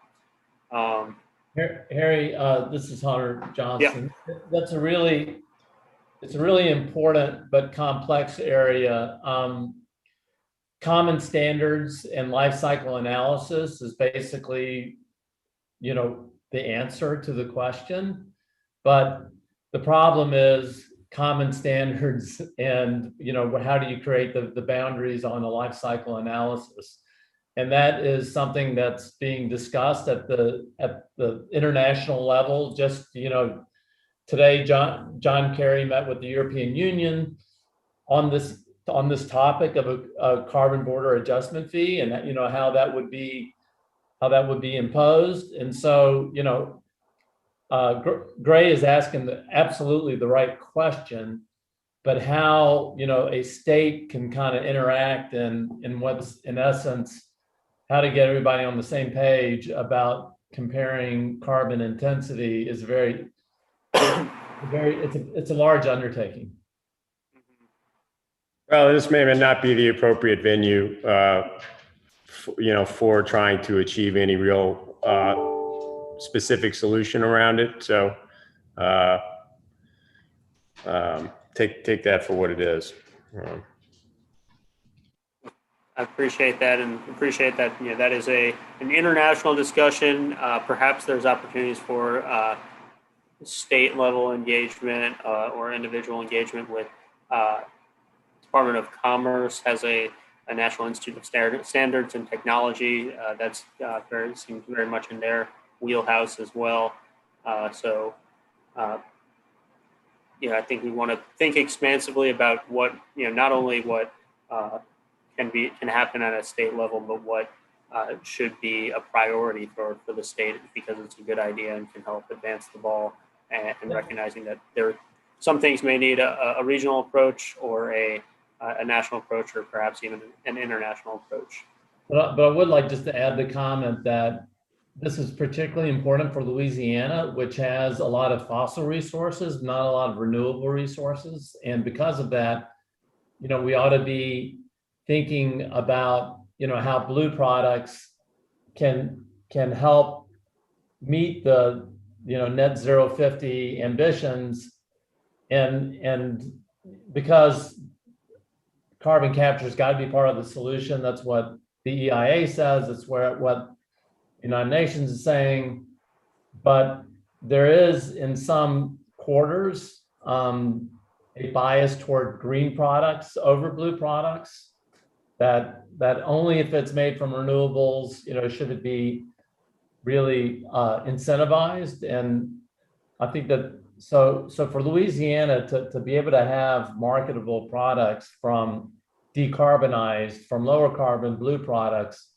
S14: Harry, this is Hunter Johnson. Yeah. It's a really important but complex area. Common standards and life cycle analysis is basically, the answer to the question. But the problem is common standards and, how do you create the boundaries on a life cycle analysis? And that is something that's being discussed at the international level. Just, today, John Kerry met with the European Union on this topic of a carbon border adjustment fee, and how that would be imposed. And so, Gray is asking absolutely the right question, but how a state can kind of interact and what's in essence how to get everybody on the same page about comparing carbon intensity is it's a large undertaking.
S10: Well, this may not be the appropriate venue, for trying to achieve any real specific solution around it. So take that for what it is.
S6: I appreciate that, and appreciate that that is an international discussion. Perhaps there's opportunities for state level engagement or individual engagement with Department of Commerce has a National Institute of Standards and Technology that's seems very much in their wheelhouse as well. I think we want to think expansively about what not only what can happen at a state level, but what should be a priority for the state, because it's a good idea and can help advance the ball, and recognizing that some things may need a regional approach or a national approach, or perhaps even an international approach.
S14: But I would like just to add the comment that this is particularly important for Louisiana, which has a lot of fossil resources, not a lot of renewable resources. And because of that, we ought to be thinking about, how blue products can help meet the net zero 50 ambitions, and because carbon capture has got to be part of the solution. That's what the EIA says. It's what the United Nations is saying. But there is, in some quarters, a bias toward green products over blue products. That only if it's made from renewables, should it be really incentivized. And I think that so for Louisiana to be able to have marketable products from decarbonized, from lower carbon blue products,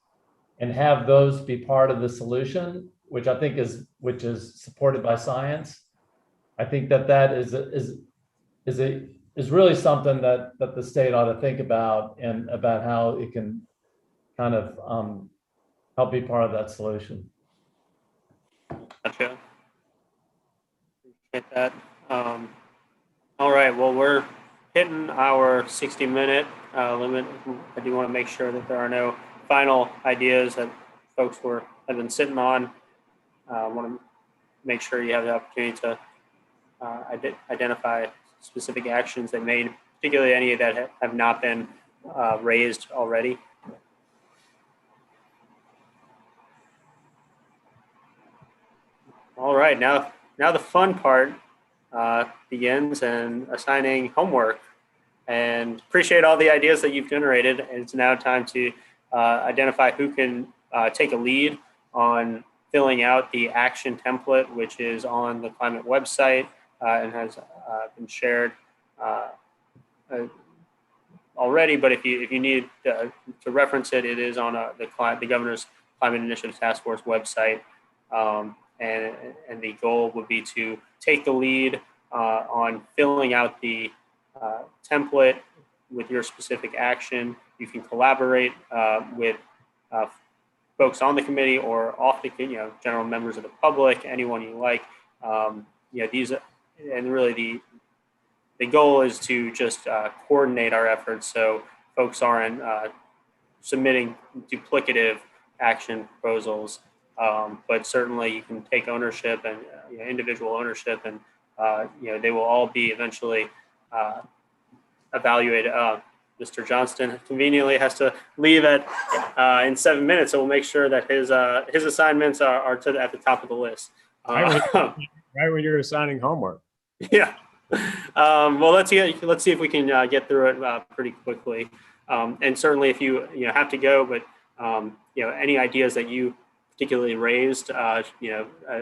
S14: and have those be part of the solution, which I think is supported by science. I think that is really something that the state ought to think about, and about how it can kind of help be part of that solution.
S6: Gotcha. Appreciate that. All right. Well, we're hitting our 60-minute limit. I do want to make sure that there are no final ideas that folks have been sitting on. I want to make sure you have the opportunity to identify specific actions that made, particularly any that have not been raised already. All right, now the fun part begins, and assigning homework. And appreciate all the ideas that you've generated. And it's now time to identify who can take a lead on filling out the action template, which is on the climate website and has been shared already. But if you need to reference it, it is on the Governor's Climate Initiative Task Force website. And the goal would be to take the lead on filling out the template with your specific action. You can collaborate with folks on the committee or off the, general members of the public, anyone you like. These, and really the goal is to just coordinate our efforts so folks aren't submitting duplicative action proposals. But certainly you can take ownership and individual ownership, and they will all be eventually evaluated. Mr. Johnston conveniently has to leave in 7 minutes, so we'll make sure that his assignments are at the top of the list.
S10: Right when you're assigning homework.
S6: Yeah. Well, let's see if we can get through it pretty quickly. And certainly, if you have to go, but any ideas that you particularly raised, I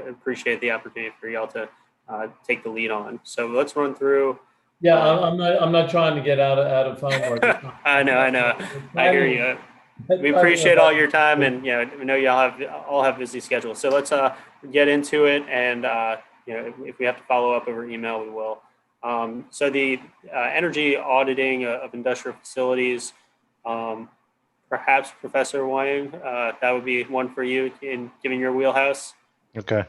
S6: appreciate the opportunity for y'all to take the lead on. So let's run through.
S14: Yeah, I'm not trying to get out of homework.
S6: I know. I hear you. We appreciate all your time, and we know y'all all have busy schedules. So let's get into it, and if we have to follow up over email, we will. So the energy auditing of industrial facilities. Perhaps Professor Wang, that would be one for you in giving your wheelhouse.
S4: Okay.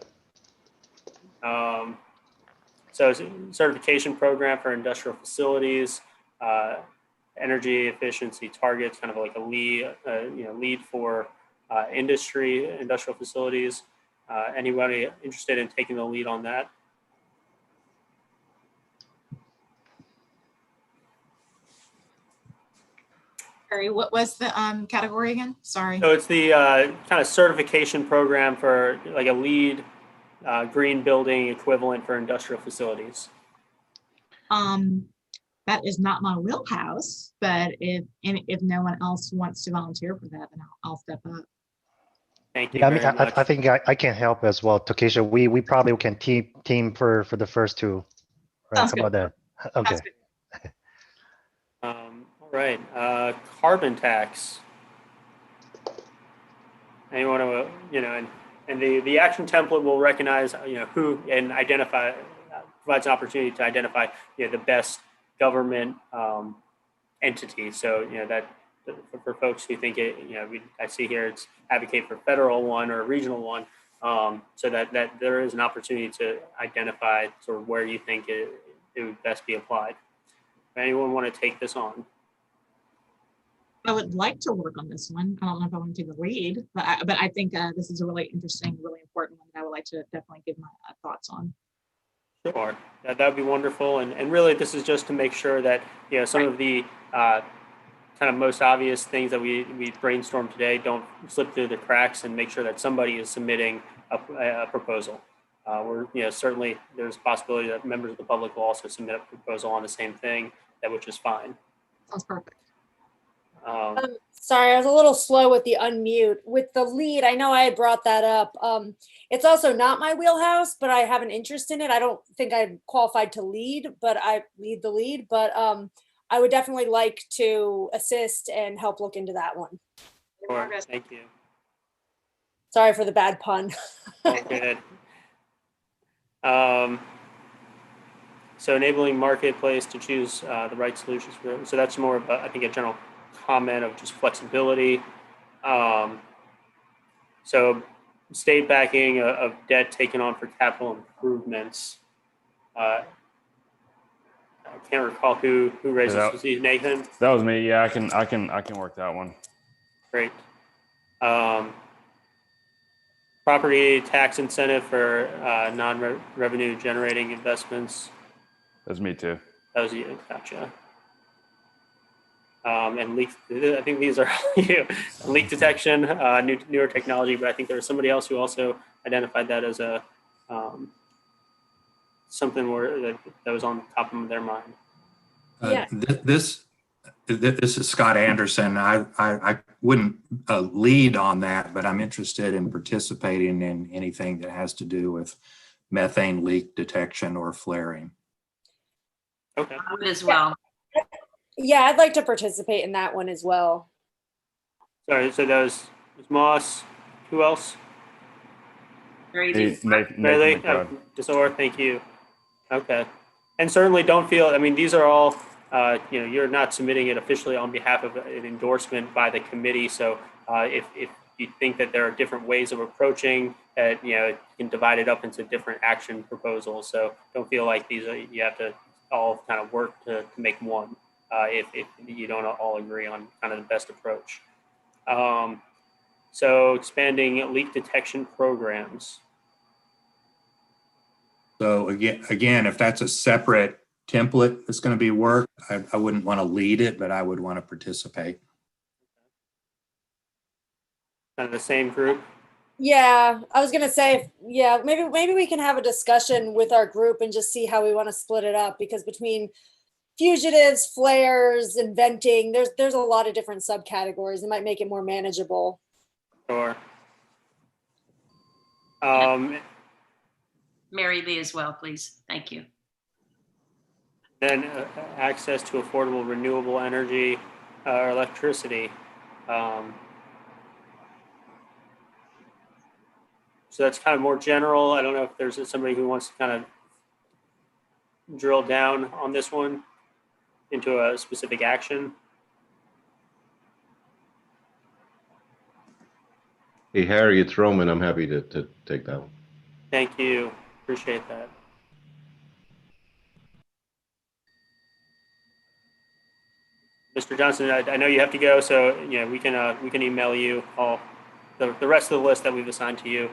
S6: So certification program for industrial facilities, energy efficiency targets, kind of like a lead for industrial facilities. Anybody interested in taking the lead on that?
S7: Harry, what was the category again? Sorry.
S6: So it's the kind of certification program for like a lead green building equivalent for industrial facilities.
S7: That is not my wheelhouse, but if no one else wants to volunteer for that, then I'll step up.
S6: Thank you.
S4: Yeah, I think I can help as well, Takesha. We probably can team for the first two. Right?
S7: Sounds
S4: How about that? Okay.
S6: All right. Carbon tax. Anyone and the action template will recognize who and identify, provides an opportunity to identify the best government entity. So that for folks who think I see here it's advocate for federal one or a regional one, so that there is an opportunity to identify sort of where you think it would best be applied. Anyone want to take this on?
S7: I would like to work on this one. I don't know if I want to take the lead, but I think this is a really interesting, really important one that I would like to definitely give my thoughts on.
S6: Sure, that would be wonderful. And really, this is just to make sure that some of the kind of most obvious things that we brainstormed today don't slip through the cracks, and make sure that somebody is submitting a proposal. Certainly there's a possibility that members of the public will also submit a proposal on the same thing, which is fine.
S7: Sounds perfect.
S12: Sorry, I was a little slow with the unmute. With the lead, I know I had brought that up. It's also not my wheelhouse, but I have an interest in it. I don't think I'm qualified to lead, but I lead the lead. But I would definitely like to assist and help look into that one.
S6: Sure, thank you.
S12: Sorry for the bad pun.
S6: All good. So enabling marketplace to choose the right solutions for them. So that's more of, I think, a general comment of just flexibility. So state backing of debt taken on for capital improvements. I can't recall who raised this. Was it Nathan?
S5: That was me. Yeah, I can work that one.
S6: Great. Property tax incentive for non-revenue generating investments.
S5: That's me too.
S6: That was you. Gotcha. And leak, I think these are you. Leak detection, newer technology, but I think there was somebody else who also identified that as a something that was on top of their mind.
S12: Yeah.
S11: This is Scott Anderson. I wouldn't lead on that, but I'm interested in participating in anything that has to do with methane leak detection or flaring.
S6: Okay.
S15: I would as well.
S12: Yeah, I'd like to participate in that one as well.
S6: Sorry, so that was Moss. Who else?
S15: Very
S6: Mary Desor, thank you. Okay. And certainly don't feel, I mean, these are all, you're not submitting it officially on behalf of an endorsement by the committee. So if you think that there are different ways of approaching that, you can divide it up into different action proposals. So don't feel like you have to all kind of work to make one if you don't all agree on kind of the best approach. So expanding leak detection programs.
S11: So again, if that's a separate template that's going to be worked, I wouldn't want to lead it, but I would want to participate.
S6: Kind of the same group.
S12: Yeah, I was gonna say, yeah, maybe we can have a discussion with our group and just see how we want to split it up, because between fugitives, flares, and venting, there's a lot of different subcategories. It might make it more manageable.
S6: Sure.
S15: Mary Lee as well, please. Thank you.
S6: Then access to affordable renewable energy or electricity. So that's kind of more general. I don't know if there's somebody who wants to kind of drill down on this one into a specific action.
S13: Hey, Harry, it's Roman. I'm happy to take that one.
S6: Thank you. Appreciate that. Mr. Johnson, I know you have to go, so we can email you all the rest of the list that we've assigned to you.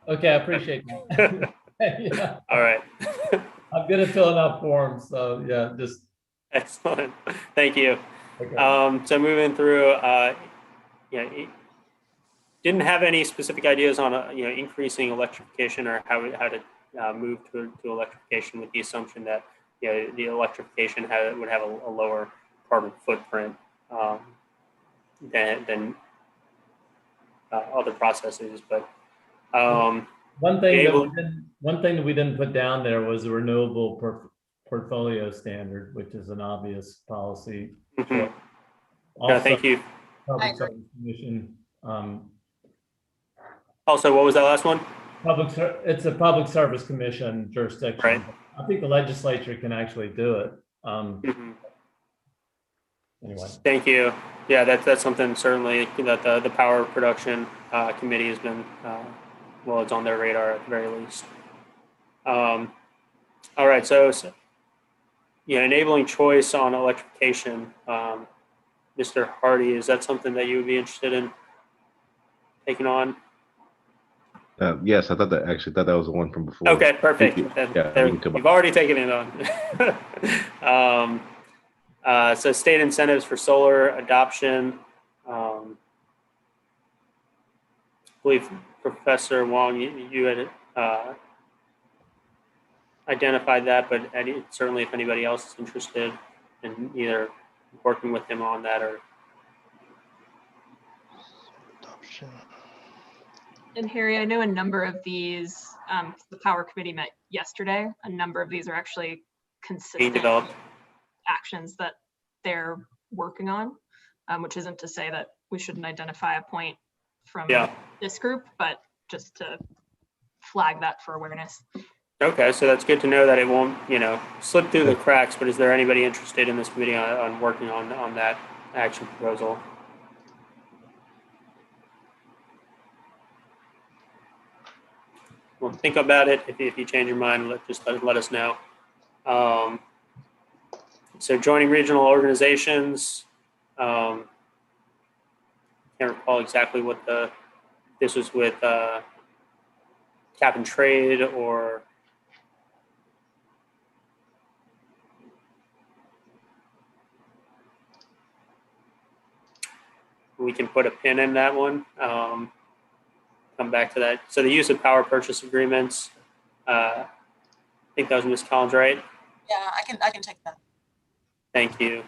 S14: Okay, I appreciate that. Yeah.
S6: All right.
S14: I'm good at filling out forms, so yeah, just.
S6: Excellent. Thank you.
S14: Okay.
S6: So moving through, didn't have any specific ideas on increasing electrification or how to move to electrification, with the assumption that the electrification would have a lower carbon footprint than other processes. But
S14: one thing that we didn't put down there was the renewable portfolio standard, which is an obvious policy.
S6: Mm-hmm.
S14: Also,
S6: thank you.
S14: Public Service Commission.
S6: Also, what was that last one?
S14: It's a Public Service Commission jurisdiction.
S6: Right.
S14: I think the legislature can actually do it. Anyway.
S6: Thank you. Yeah, that's something certainly that the Power Production Committee has been, it's on their radar at the very least. All right, so enabling choice on electrification. Mr. Hardy, is that something that you would be interested in taking on?
S13: Yes, I thought that was the one from before.
S6: Okay, perfect. You've already taken it on. So state incentives for solar adoption. I believe Professor Wong, you had identified that, but certainly if anybody else is interested in either working with him on that or
S4: Adoption.
S18: And Harry, I know a number of these, the Power Committee met yesterday. A number of these are actually
S6: being
S18: consistent
S6: developed.
S18: actions that they're working on, which isn't to say that we shouldn't identify a point from this group, but just to flag that for awareness.
S6: Okay, so that's good to know that it won't, slip through the cracks, but is there anybody interested in this committee on working on that action proposal? Well, think about it. If you change your mind, let us know. So joining regional organizations, can't recall exactly what this was with cap and trade or we can put a pin in that one. Come back to that. So the use of power purchase agreements, I think that was Ms. Collins, right?
S7: Yeah, I can take that.
S6: Thank you.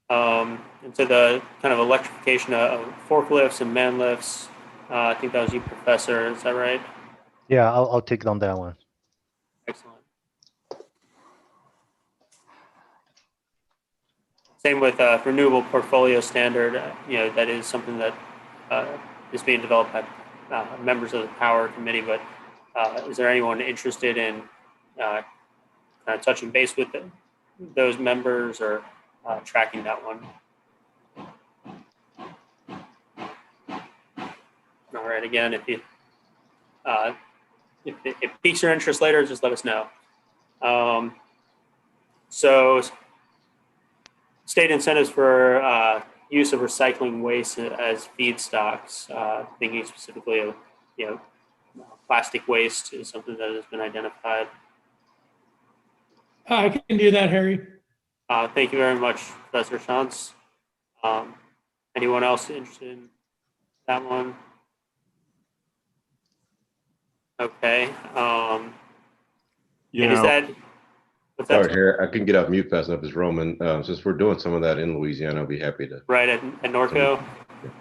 S6: And so the kind of electrification of forklifts and man lifts, I think that was you, Professor, is that right?
S4: Yeah, I'll take on that one.
S6: Excellent. Same with renewable portfolio standard, that is something that is being developed by members of the Power Committee, but is there anyone interested in kind of touching base with those members or tracking that one? All right, again, if it piques your interest later, just let us know. So state incentives for use of recycling waste as feedstocks, thinking specifically of, plastic waste is something that has been identified.
S16: I can do that, Harry.
S6: Thank you very much, Professor Shantz. Anyone else interested in that one? Okay. Is that? What's that?
S13: Sorry, Harry, I couldn't get off mute fast enough. It's Roman. Since we're doing some of that in Louisiana, I'll be happy to.
S6: Right at Norco?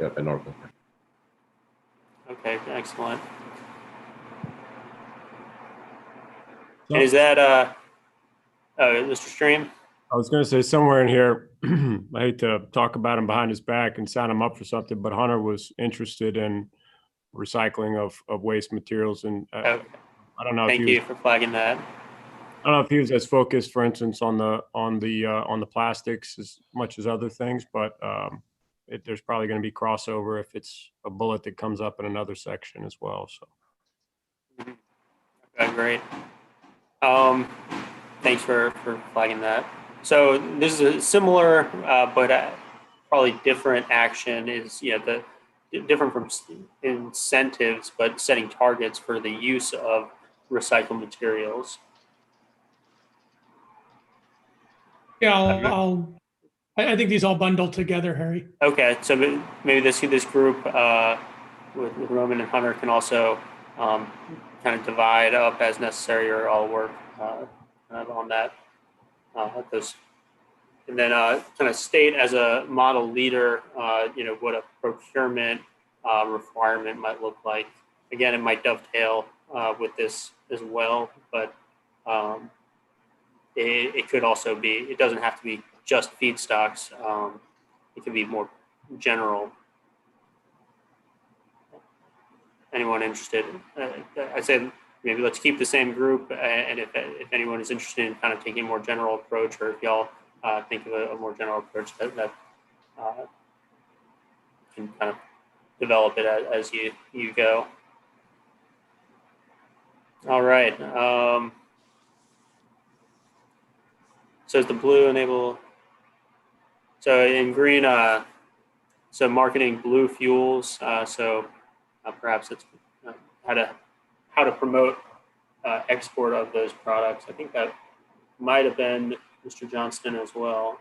S13: Yep, at Norco.
S6: Okay, excellent. And is that Mr. Stream?
S10: I was going to say somewhere in here, I hate to talk about him behind his back and sign him up for something, but Hunter was interested in recycling of waste materials. And I don't know.
S6: Thank you for flagging that.
S10: I don't know if he was as focused, for instance, on the plastics as much as other things, but there's probably going to be crossover if it's a bullet that comes up in another section as well. So.
S6: Okay, great. Thanks for flagging that. So this is a similar, but probably different action is, different from incentives, but setting targets for the use of recycled materials.
S16: Yeah, I think these all bundle together, Harry.
S6: Okay, so maybe this group with Roman and Hunter can also kind of divide up as necessary, or all work kind of on that. And then kind of state as a model leader, what a procurement requirement might look like. Again, it might dovetail with this as well, but it could also be, it doesn't have to be just feedstocks. It could be more general. Anyone interested? I said maybe let's keep the same group, and if anyone is interested in kind of taking a more general approach, or if y'all think of a more general approach that can kind of develop it as you go. All right. So is the blue enable So in green, so marketing blue fuels. Perhaps it's how to promote export of those products. I think that might have been Mr. Johnston as well.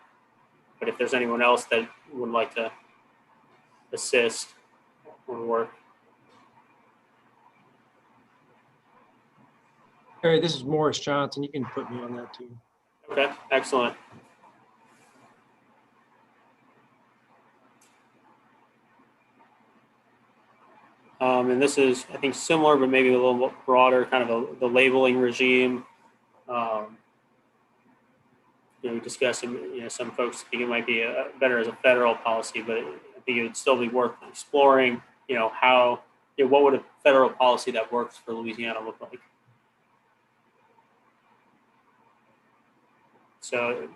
S6: But if there's anyone else that would like to assist or work.
S17: Harry, this is Morris Johnson. You can put me on that too.
S6: Okay, excellent. And this is, I think, similar, but maybe a little broader, kind of the labeling regime. We discussed, some folks think it might be better as a federal policy, but I think it would still be worth exploring, how, what would a federal policy that works for Louisiana look like? So,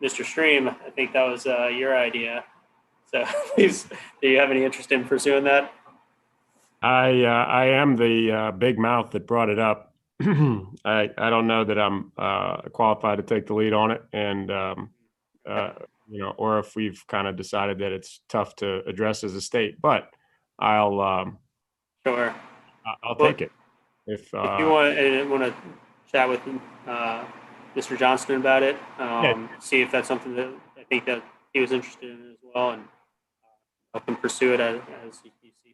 S6: Mr. Stream, I think that was your idea. So, please, do you have any interest in pursuing that?
S10: I am the big mouth that brought it up. I don't know that I'm qualified to take the lead on it, and or if we've kind of decided that it's tough to address as a state. But I'll
S6: sure.
S10: I'll take it. If
S6: you want to chat with Mr. Johnston about it, see if that's something that I think that he was interested in as well, and help him pursue it as you see fit.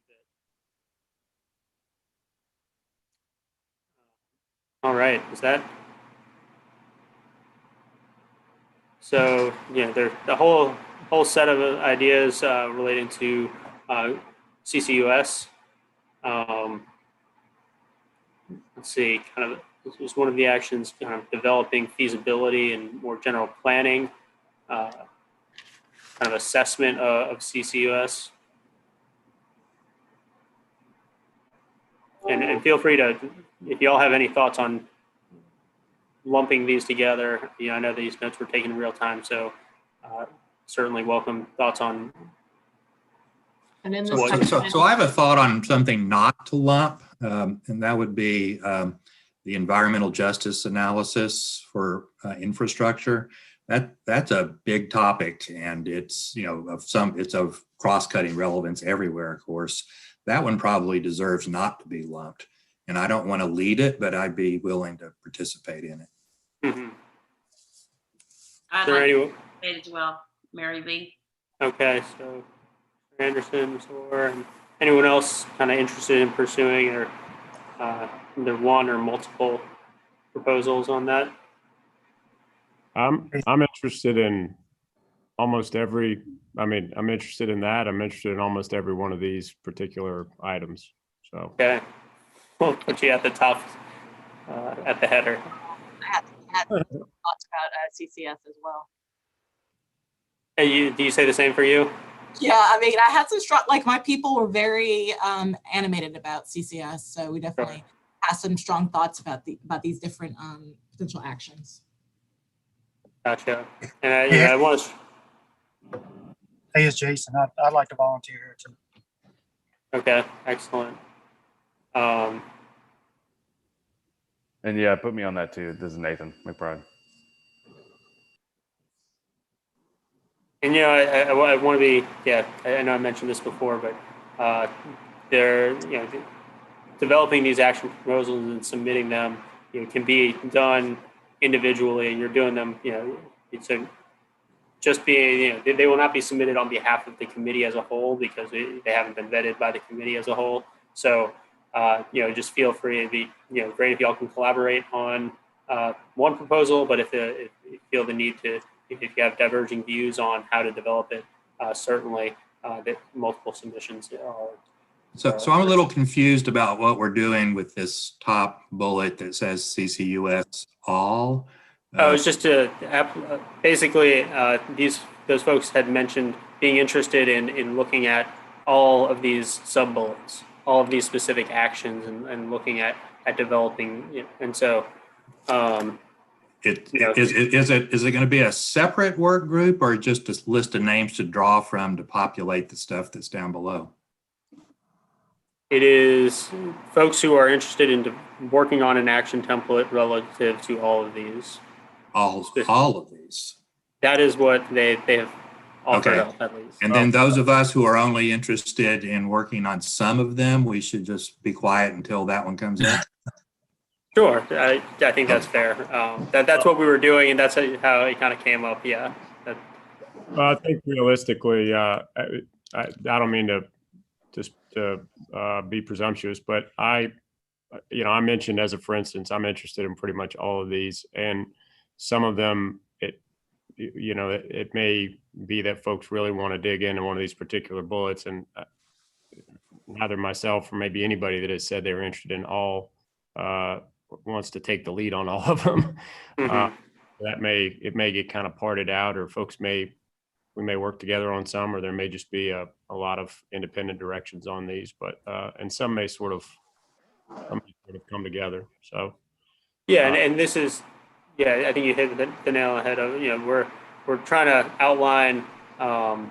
S6: All right, is that? So there's the whole set of ideas relating to CCUS. Let's see, kind of this was one of the actions, kind of developing feasibility and more general planning, kind of assessment of CCUS. And feel free to, if you all have any thoughts on lumping these together, I know these notes were taken in real time, so certainly welcome thoughts on.
S18: And in
S11: So I have a thought on something not to lump, and that would be the environmental justice analysis for infrastructure. That's a big topic, and it's it's of cross-cutting relevance everywhere. Of course, that one probably deserves not to be lumped, and I don't want to lead it, but I'd be willing to participate in it.
S6: Mm-hmm.
S15: I'd like to participate as well, Mary B.
S6: Okay, so Anderson, or anyone else kind of interested in pursuing or either one or multiple proposals on that?
S10: I'm interested in almost every. I'm interested in that. I'm interested in almost every one of these particular items. So
S6: okay, we'll put you at the top, at the header.
S18: I had thoughts about CCS as well.
S6: Hey, do you say the same for you?
S7: Yeah, I had some strong, my people were very animated about CCS, so we definitely have some strong thoughts about these different potential actions.
S6: Gotcha. And I want to.
S3: Hey, it's Jason. I'd like to volunteer here too.
S6: Okay, excellent.
S5: And yeah, put me on that too. This is Nathan McBride.
S6: And I want to be, I know I mentioned this before, but they're developing these action proposals and submitting them can be done individually, and you're doing them it's just being they will not be submitted on behalf of the committee as a whole because they haven't been vetted by the committee as a whole. So just feel free. It'd be great if y'all can collaborate on one proposal, but if you feel the need to. If you have diverging views on how to develop it, certainly that multiple submissions are.
S11: So I'm a little confused about what we're doing with this top bullet that says CCUS all.
S6: It's just to basically those folks had mentioned being interested in looking at all of these sub bullets, all of these specific actions, and looking at developing, and so.
S11: Is it going to be a separate work group or just a list of names to draw from to populate the stuff that's down below?
S6: It is folks who are interested in working on an action template relative to all of these.
S11: All of these.
S6: That is what they have offer
S11: Okay.
S6: up at least.
S11: And then those of us who are only interested in working on some of them, we should just be quiet until that one comes up.
S6: Sure, I think that's fair. That's what we were doing, and that's how it kind of came up. Yeah.
S10: Well, I think realistically, I don't mean to just be presumptuous, but I mentioned as a for instance, I'm interested in pretty much all of these, and some of them, it may be that folks really want to dig into one of these particular bullets, and neither myself or maybe anybody that has said they were interested in all wants to take the lead on all of them. It may get kind of parted out, or we may work together on some, or there may just be a lot of independent directions on these, but and some may sort of come together. So
S6: yeah, and this is, I think you hit the nail on the head of, we're trying to outline kind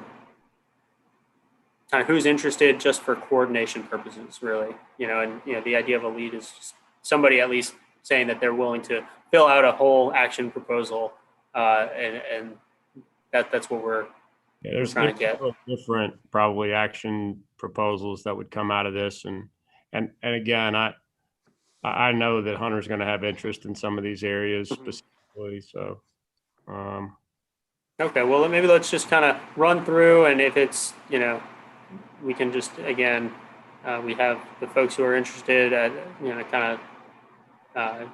S6: of who's interested just for coordination purposes, really, and the idea of a lead is just somebody at least saying that they're willing to fill out a whole action proposal, and that's what we're trying to get.
S10: Different probably action proposals that would come out of this, and again, I know that Hunter's going to have interest in some of these areas specifically. So,
S6: okay, well, maybe let's just kind of run through, and if it's, we can just, again, we have the folks who are interested at, kind of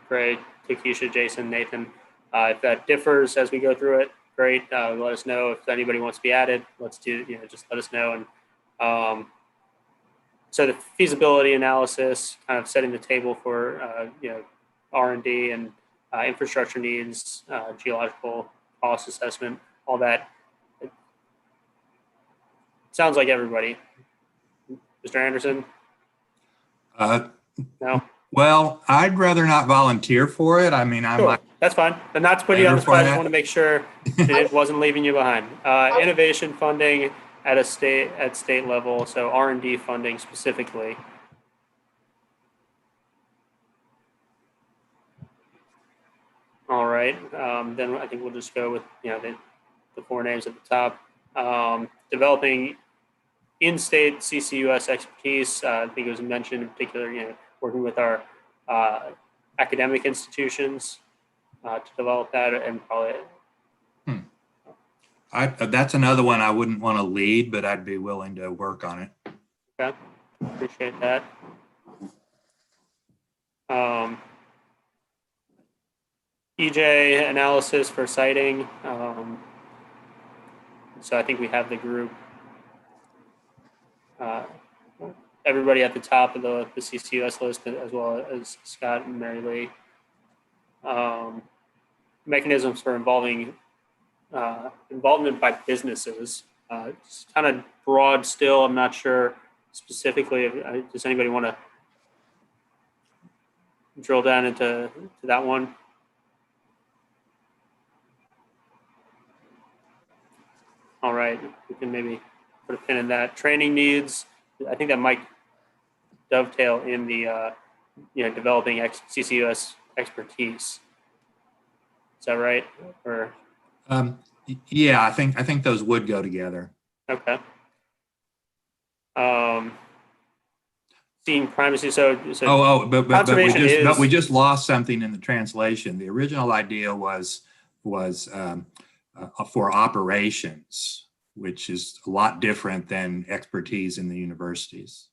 S6: Craig, Takesha, Jason, Nathan. If that differs as we go through it, great. Let us know if anybody wants to be added. Let's do, just let us know. And so the feasibility analysis, kind of setting the table for, R&D and infrastructure needs, geological cost assessment, all that. It sounds like everybody. Mr. Anderson? No?
S11: Well, I'd rather not volunteer for it. I mean,
S6: Sure. That's fine. And not to put you on the spot, I just want to make sure that it wasn't leaving you behind. Innovation funding at state level, so R&D funding specifically. All right. Then I think we'll just go with the four names at the top. Developing in-state CCUS expertise. I think it was mentioned in particular, working with our academic institutions to develop that, and probably.
S11: That's another one I wouldn't want to lead, but I'd be willing to work on it.
S6: Okay, appreciate that. EJ analysis for siting. So I think we have the group. Everybody at the top of the CCUS list, as well as Scott and Mary Lee. Mechanisms for involvement by businesses. It's kind of broad still. I'm not sure specifically. Does anybody want to drill down into that one? All right, we can maybe put a pin in that. Training needs. I think that might dovetail in the developing CCUS expertise. Is that right? Or
S11: yeah, I think those would go together.
S6: Okay. Seeing primacy.
S11: But we just lost something in the translation. The original idea was for operations, which is a lot different than expertise in the universities.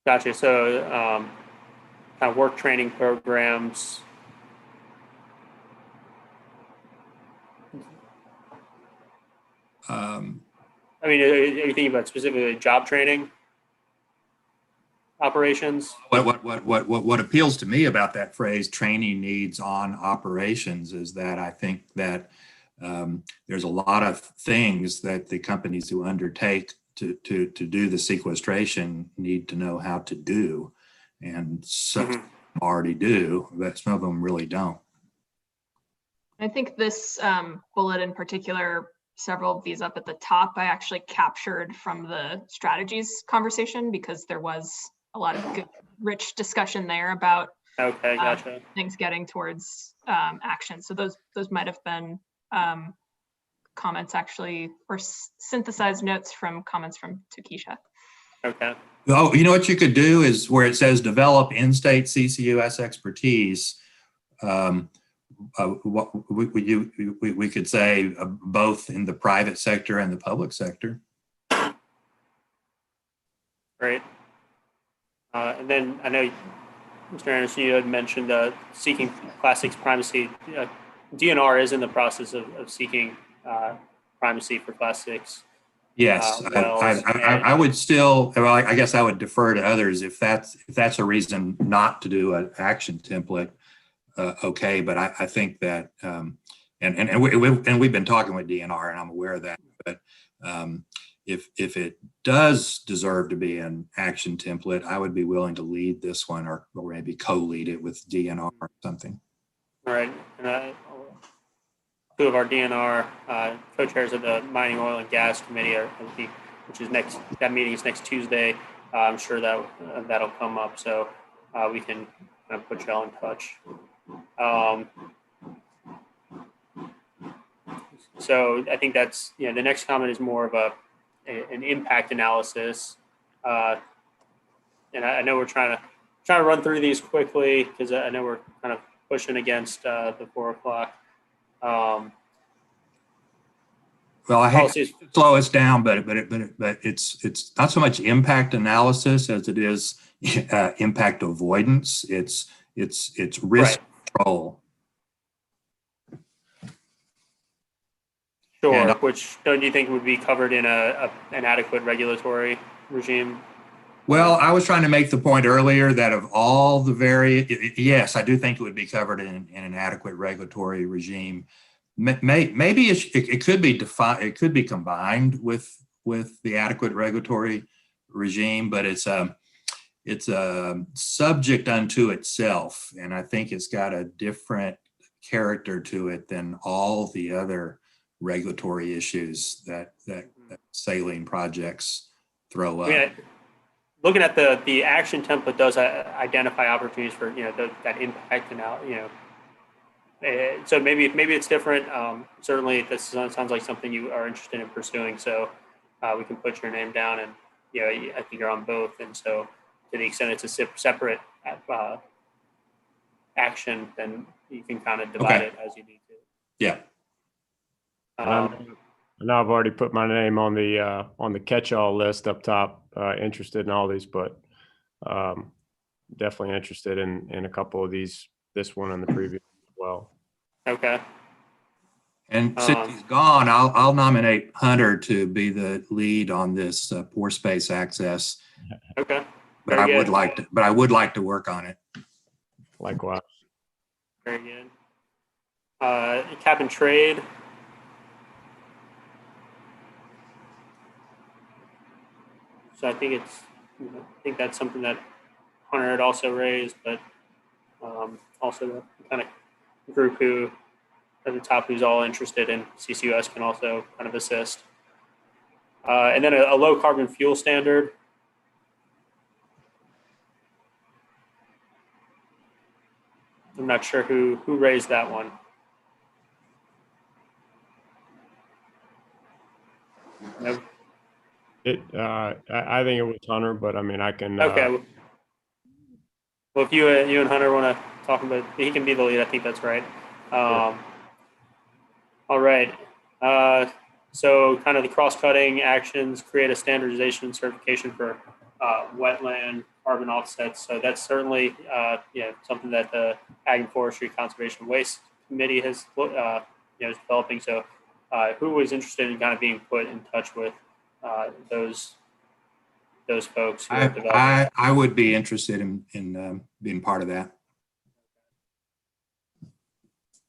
S6: Gotcha. So kind of work training programs. I mean, are you thinking about specifically job training operations?
S11: What appeals to me about that phrase, training needs on operations, is that I think that there's a lot of things that the companies who undertake to do the sequestration need to know how to do, and some already do, but some of them really don't.
S18: I think this bullet in particular, several of these up at the top, I actually captured from the strategies conversation, because there was a lot of good, rich discussion there about
S6: gotcha.
S18: Things getting towards action. So those might have been comments actually, or synthesized notes from comments from Takesha.
S6: Okay.
S11: Oh, you know what you could do is where it says develop in-state CCUS expertise. We could say both in the private sector and the public sector.
S6: Great. And then I know, Mr. Anderson, you had mentioned seeking Class 6 primacy. DNR is in the process of seeking primacy for Class 6.
S11: Yes,
S6: wells.
S11: I would still, well, I guess I would defer to others if that's a reason not to do an action template. Okay, but I think that, and we've been talking with DNR, and I'm aware of that. But if it does deserve to be an action template, I would be willing to lead this one, or maybe co-lead it with DNR or something.
S6: All right, and two of our DNR co-chairs of the Mining, Oil, and Gas Committee that meeting is next Tuesday. I'm sure that that'll come up, so we can kind of put y'all in touch. So I think that's, the next comment is more of an impact analysis, and I know we're trying to run through these quickly because I know we're kind of pushing against the 4 o'clock.
S11: Well, I hate to slow us down, but it's not so much impact analysis as it is impact avoidance. It's risk control.
S6: Sure,
S11: And,
S6: which don't you think would be covered in an adequate regulatory regime?
S11: well, I was trying to make the point earlier that of all the yes, I do think it would be covered in an adequate regulatory regime. Maybe it could be defined. It could be combined with the adequate regulatory regime, but it's a subject unto itself, and I think it's got a different character to it than all the other regulatory issues that saline projects throw up.
S6: Yeah. Looking at the action template does identify opportunities for that impact analysis. So maybe it's different. Certainly, this sounds like something you are interested in pursuing. So we can put your name down, and I think you're on both. And so, to the extent it's a separate action, then you can kind of divide it as you need to.
S11: Yeah.
S10: I know I've already put my name on the catch-all list up top. Interested in all these, but definitely interested in a couple of these. This one and the previous as well.
S6: Okay.
S11: And since he's gone, I'll nominate Hunter to be the lead on this pore space access.
S6: Okay.
S11: But I would like to work on it.
S10: Likewise.
S6: Very good. Cap and trade. So I think that's something that Hunter had also raised, but also the kind of group who at the top who's all interested in CCUS can also kind of assist. And then a low carbon fuel standard. I'm not sure who raised that one. Nope.
S10: I think it was Hunter, but I mean, I can.
S6: Okay. Well, if you and Hunter want to talk about, he can be the lead. I think that's right.
S10: Sure.
S6: All right. So kind of the cross-cutting actions, create a standardization and certification for wetland carbon offsets. So that's certainly something that the Ag and Forestry Conservation Waste Committee has is developing. So who was interested in kind of being put in touch with those folks who are developing?
S11: I would be interested in being part of that.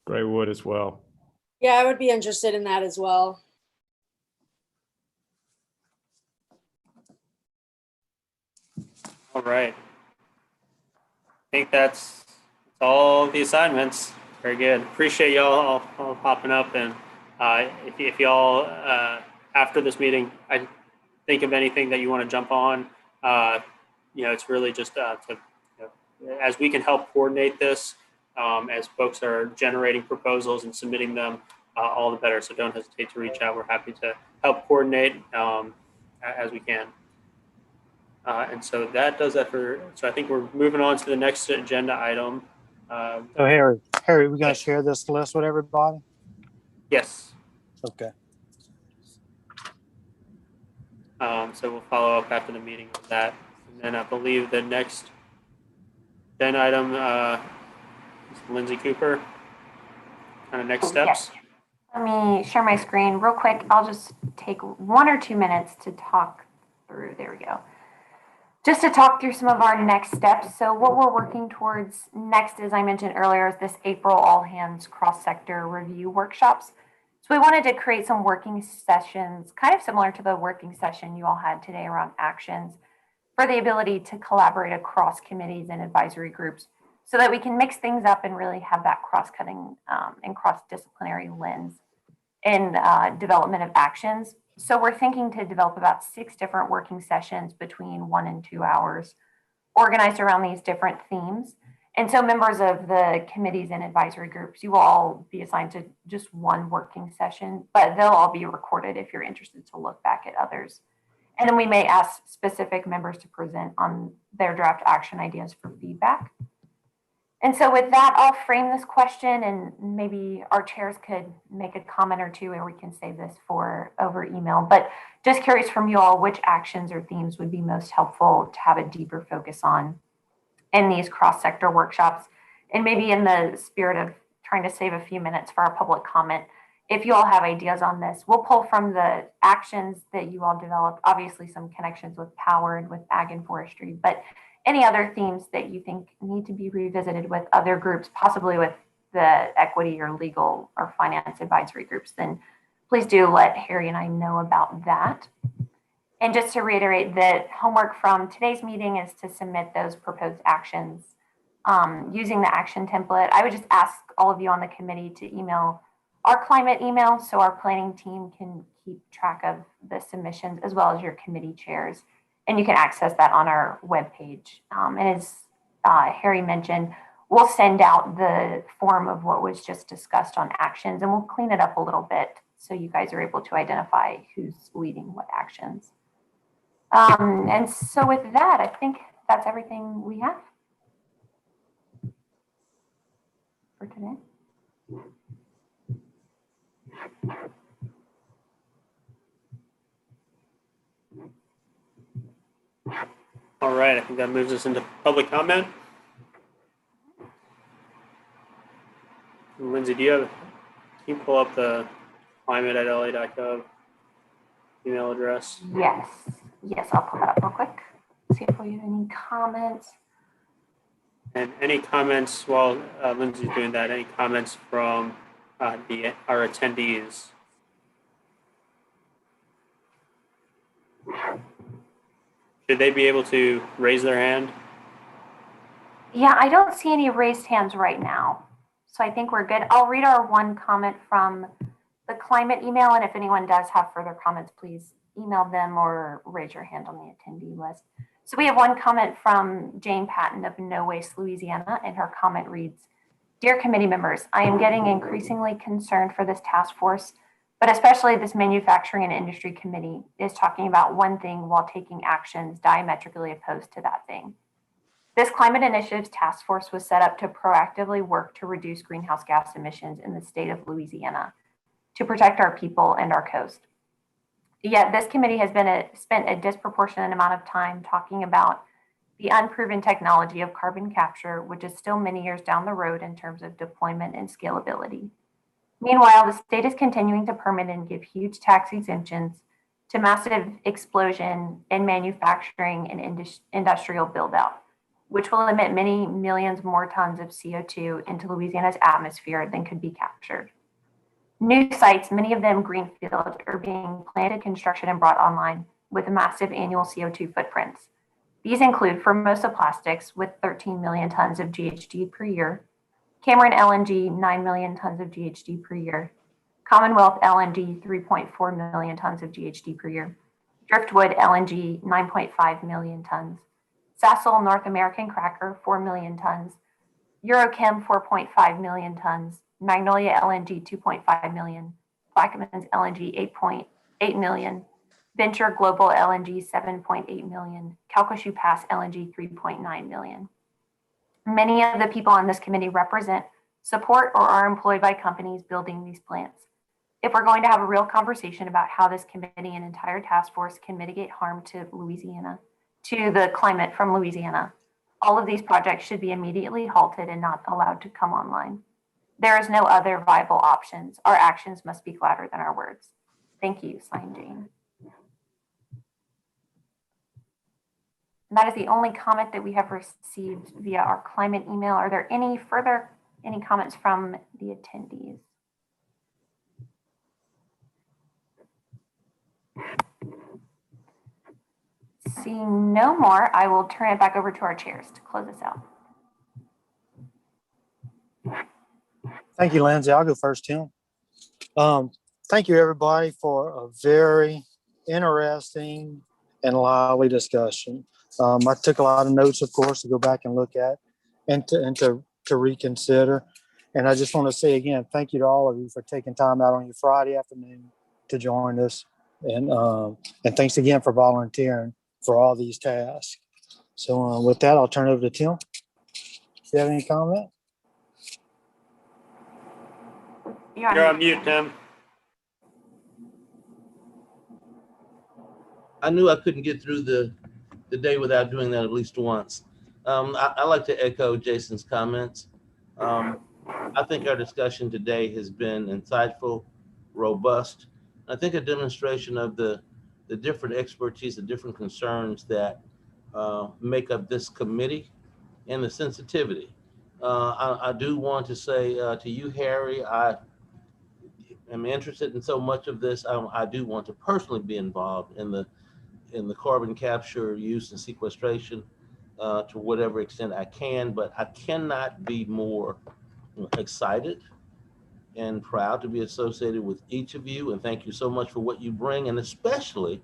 S10: Gray Wood as well.
S12: Yeah, I would be interested in that as well.
S6: All right. I think that's all the assignments. Very good. Appreciate y'all all popping up. And if y'all, after this meeting, I think of anything that you want to jump on, it's really just as we can help coordinate this, as folks are generating proposals and submitting them, all the better. So don't hesitate to reach out. We're happy to help coordinate as we can. And so that does that so I think we're moving on to the next agenda item.
S3: So Harry, we're going to share this list with everybody?
S6: Yes.
S3: Okay.
S6: So we'll follow up after the meeting with that. And then I believe the next agenda item is Lindsay Cooper. Kind of next steps.
S9: Yes. Let me share my screen real quick. I'll just take 1 or 2 minutes to talk through. There we go. Just to talk through some of our next steps. So what we're working towards next, as I mentioned earlier, is this April all hands cross-sector review workshops. So we wanted to create some working sessions, kind of similar to the working session you all had today around actions, for the ability to collaborate across committees and advisory groups so that we can mix things up and really have that cross-cutting and cross-disciplinary lens in development of actions. So we're thinking to develop about 6 different working sessions between 1 and 2 hours, organized around these different themes. And so members of the committees and advisory groups, you will all be assigned to just 1 working session, but they'll all be recorded if you're interested to look back at others. And then we may ask specific members to present on their draft action ideas for feedback. And so with that, I'll frame this question, and maybe our chairs could make a comment or two, or we can save this for over email. But just curious from you all, which actions or themes would be most helpful to have a deeper focus on in these cross-sector workshops? And maybe in the spirit of trying to save a few minutes for our public comment, if you all have ideas on this, we'll pull from the actions that you all developed, obviously some connections with power and with ag and forestry, but any other themes that you think need to be revisited with other groups, possibly with the equity or legal or finance advisory groups, then please do let Harry and I know about that. And just to reiterate, that homework from today's meeting is to submit those proposed actions using the action template. I would just ask all of you on the committee to email our climate email so our planning team can keep track of the submissions, as well as your committee chairs. And you can access that on our webpage. And as Harry mentioned, we'll send out the form of what was just discussed on actions, and we'll clean it up a little bit so you guys are able to identify who's leading what actions. And so with that, I think that's everything we have for today.
S6: All right, I think that moves us into public comment. Lindsay, can you pull up the climate@la.gov email address?
S9: Yes, I'll pull that up real quick. See if we have any comments.
S6: And any comments while Lindsay's doing that, any comments from our attendees? Should they be able to raise their hand?
S9: Yeah, I don't see any raised hands right now. So I think we're good. I'll read our 1 comment from the climate email. And if anyone does have further comments, please email them or raise your hand on the attendee list. So we have 1 comment from Jane Patton of No Waste, Louisiana. And her comment reads, "Dear committee members, I am getting increasingly concerned for this task force, but especially this manufacturing and industry committee is talking about one thing while taking actions diametrically opposed to that thing. This climate initiatives task force was set up to proactively work to reduce greenhouse gas emissions in the state of Louisiana, to protect our people and our coast. Yet this committee has spent a disproportionate amount of time talking about the unproven technology of carbon capture, which is still many years down the road in terms of deployment and scalability. Meanwhile, the state is continuing to permit and give huge tax exemptions to massive explosion in manufacturing and industrial build-out, which will emit many millions more tons of CO2 into Louisiana's atmosphere than could be captured. New sites, many of them greenfield, are being planned, construction, and brought online with massive annual CO2 footprints. These include Formosa Plastics with 13 million tons of GHG per year, Cameron LNG, 9 million tons of GHG per year, Commonwealth LNG, 3.4 million tons of GHG per year, Driftwood LNG, 9.5 million tons, Sasol North American Cracker, 4 million tons, Eurochem, 4.5 million tons, Magnolia LNG 2.5 million, Plaquemines LNG 8.8 million, Venture Global LNG 7.8 million, Calcasieu Pass LNG 3.9 million. Many of the people on this committee represent, support, or are employed by companies building these plants. If we're going to have a real conversation about how this committee and entire task force can mitigate harm to Louisiana, to the climate from Louisiana, all of these projects should be immediately halted and not allowed to come online. There is no other viable options. Our actions must be louder than our words. Thank you, signed Jane. And that is the only comment that we have received via our climate email. Are there any comments from the attendees? Seeing no more, I will turn it back over to our chairs to close this out.
S3: Thank you, Lindsay. I'll go first, Tim. Thank you, everybody, for a very interesting and lively discussion. I took a lot of notes, of course, to go back and look at and to reconsider. And I just want to say again, thank you to all of you for taking time out on your Friday afternoon to join us. And thanks again for volunteering for all these tasks. So with that, I'll turn it over to Tim. Do you have any comment?
S6: You're on mute, Tim.
S2: I knew I couldn't get through the day without doing that at least once. I like to echo Jason's comments. I think our discussion today has been insightful, robust. I think a demonstration of the different expertise, the different concerns that make up this committee and the sensitivity. I do want to say to you, Harry, I am interested in so much of this. I do want to personally be involved in the carbon capture, use, and sequestration to whatever extent I can, but I cannot be more excited and proud to be associated with each of you. And thank you so much for what you bring, and especially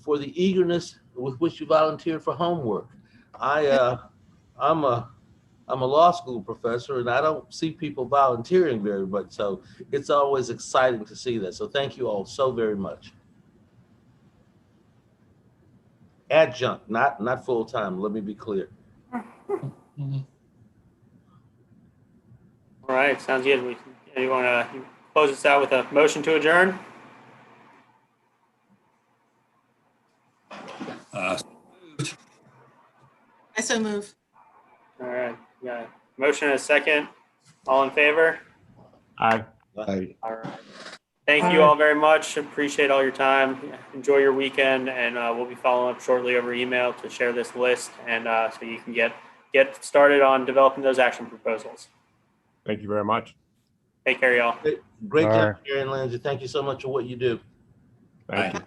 S2: for the eagerness with which you volunteered for homework. I'm a law school professor, and I don't see people volunteering very much, so it's always exciting to see that. So thank you all so very much. Adjunct, not full time. Let me be clear.
S6: All right, sounds good. You want to close this out with a motion to adjourn?
S7: I so move.
S6: All right, yeah. Motion and a second. All in favor?
S10: Aye.
S13: Aye.
S6: All right. Thank you all very much. Appreciate all your time. Enjoy your weekend, and we'll be following up shortly over email to share this list, and so you can get started on developing those action proposals.
S10: Thank you very much.
S6: Take care, y'all.
S2: Great job, Gary and Lindsay. Thank you so much for what you do.
S10: Thank you.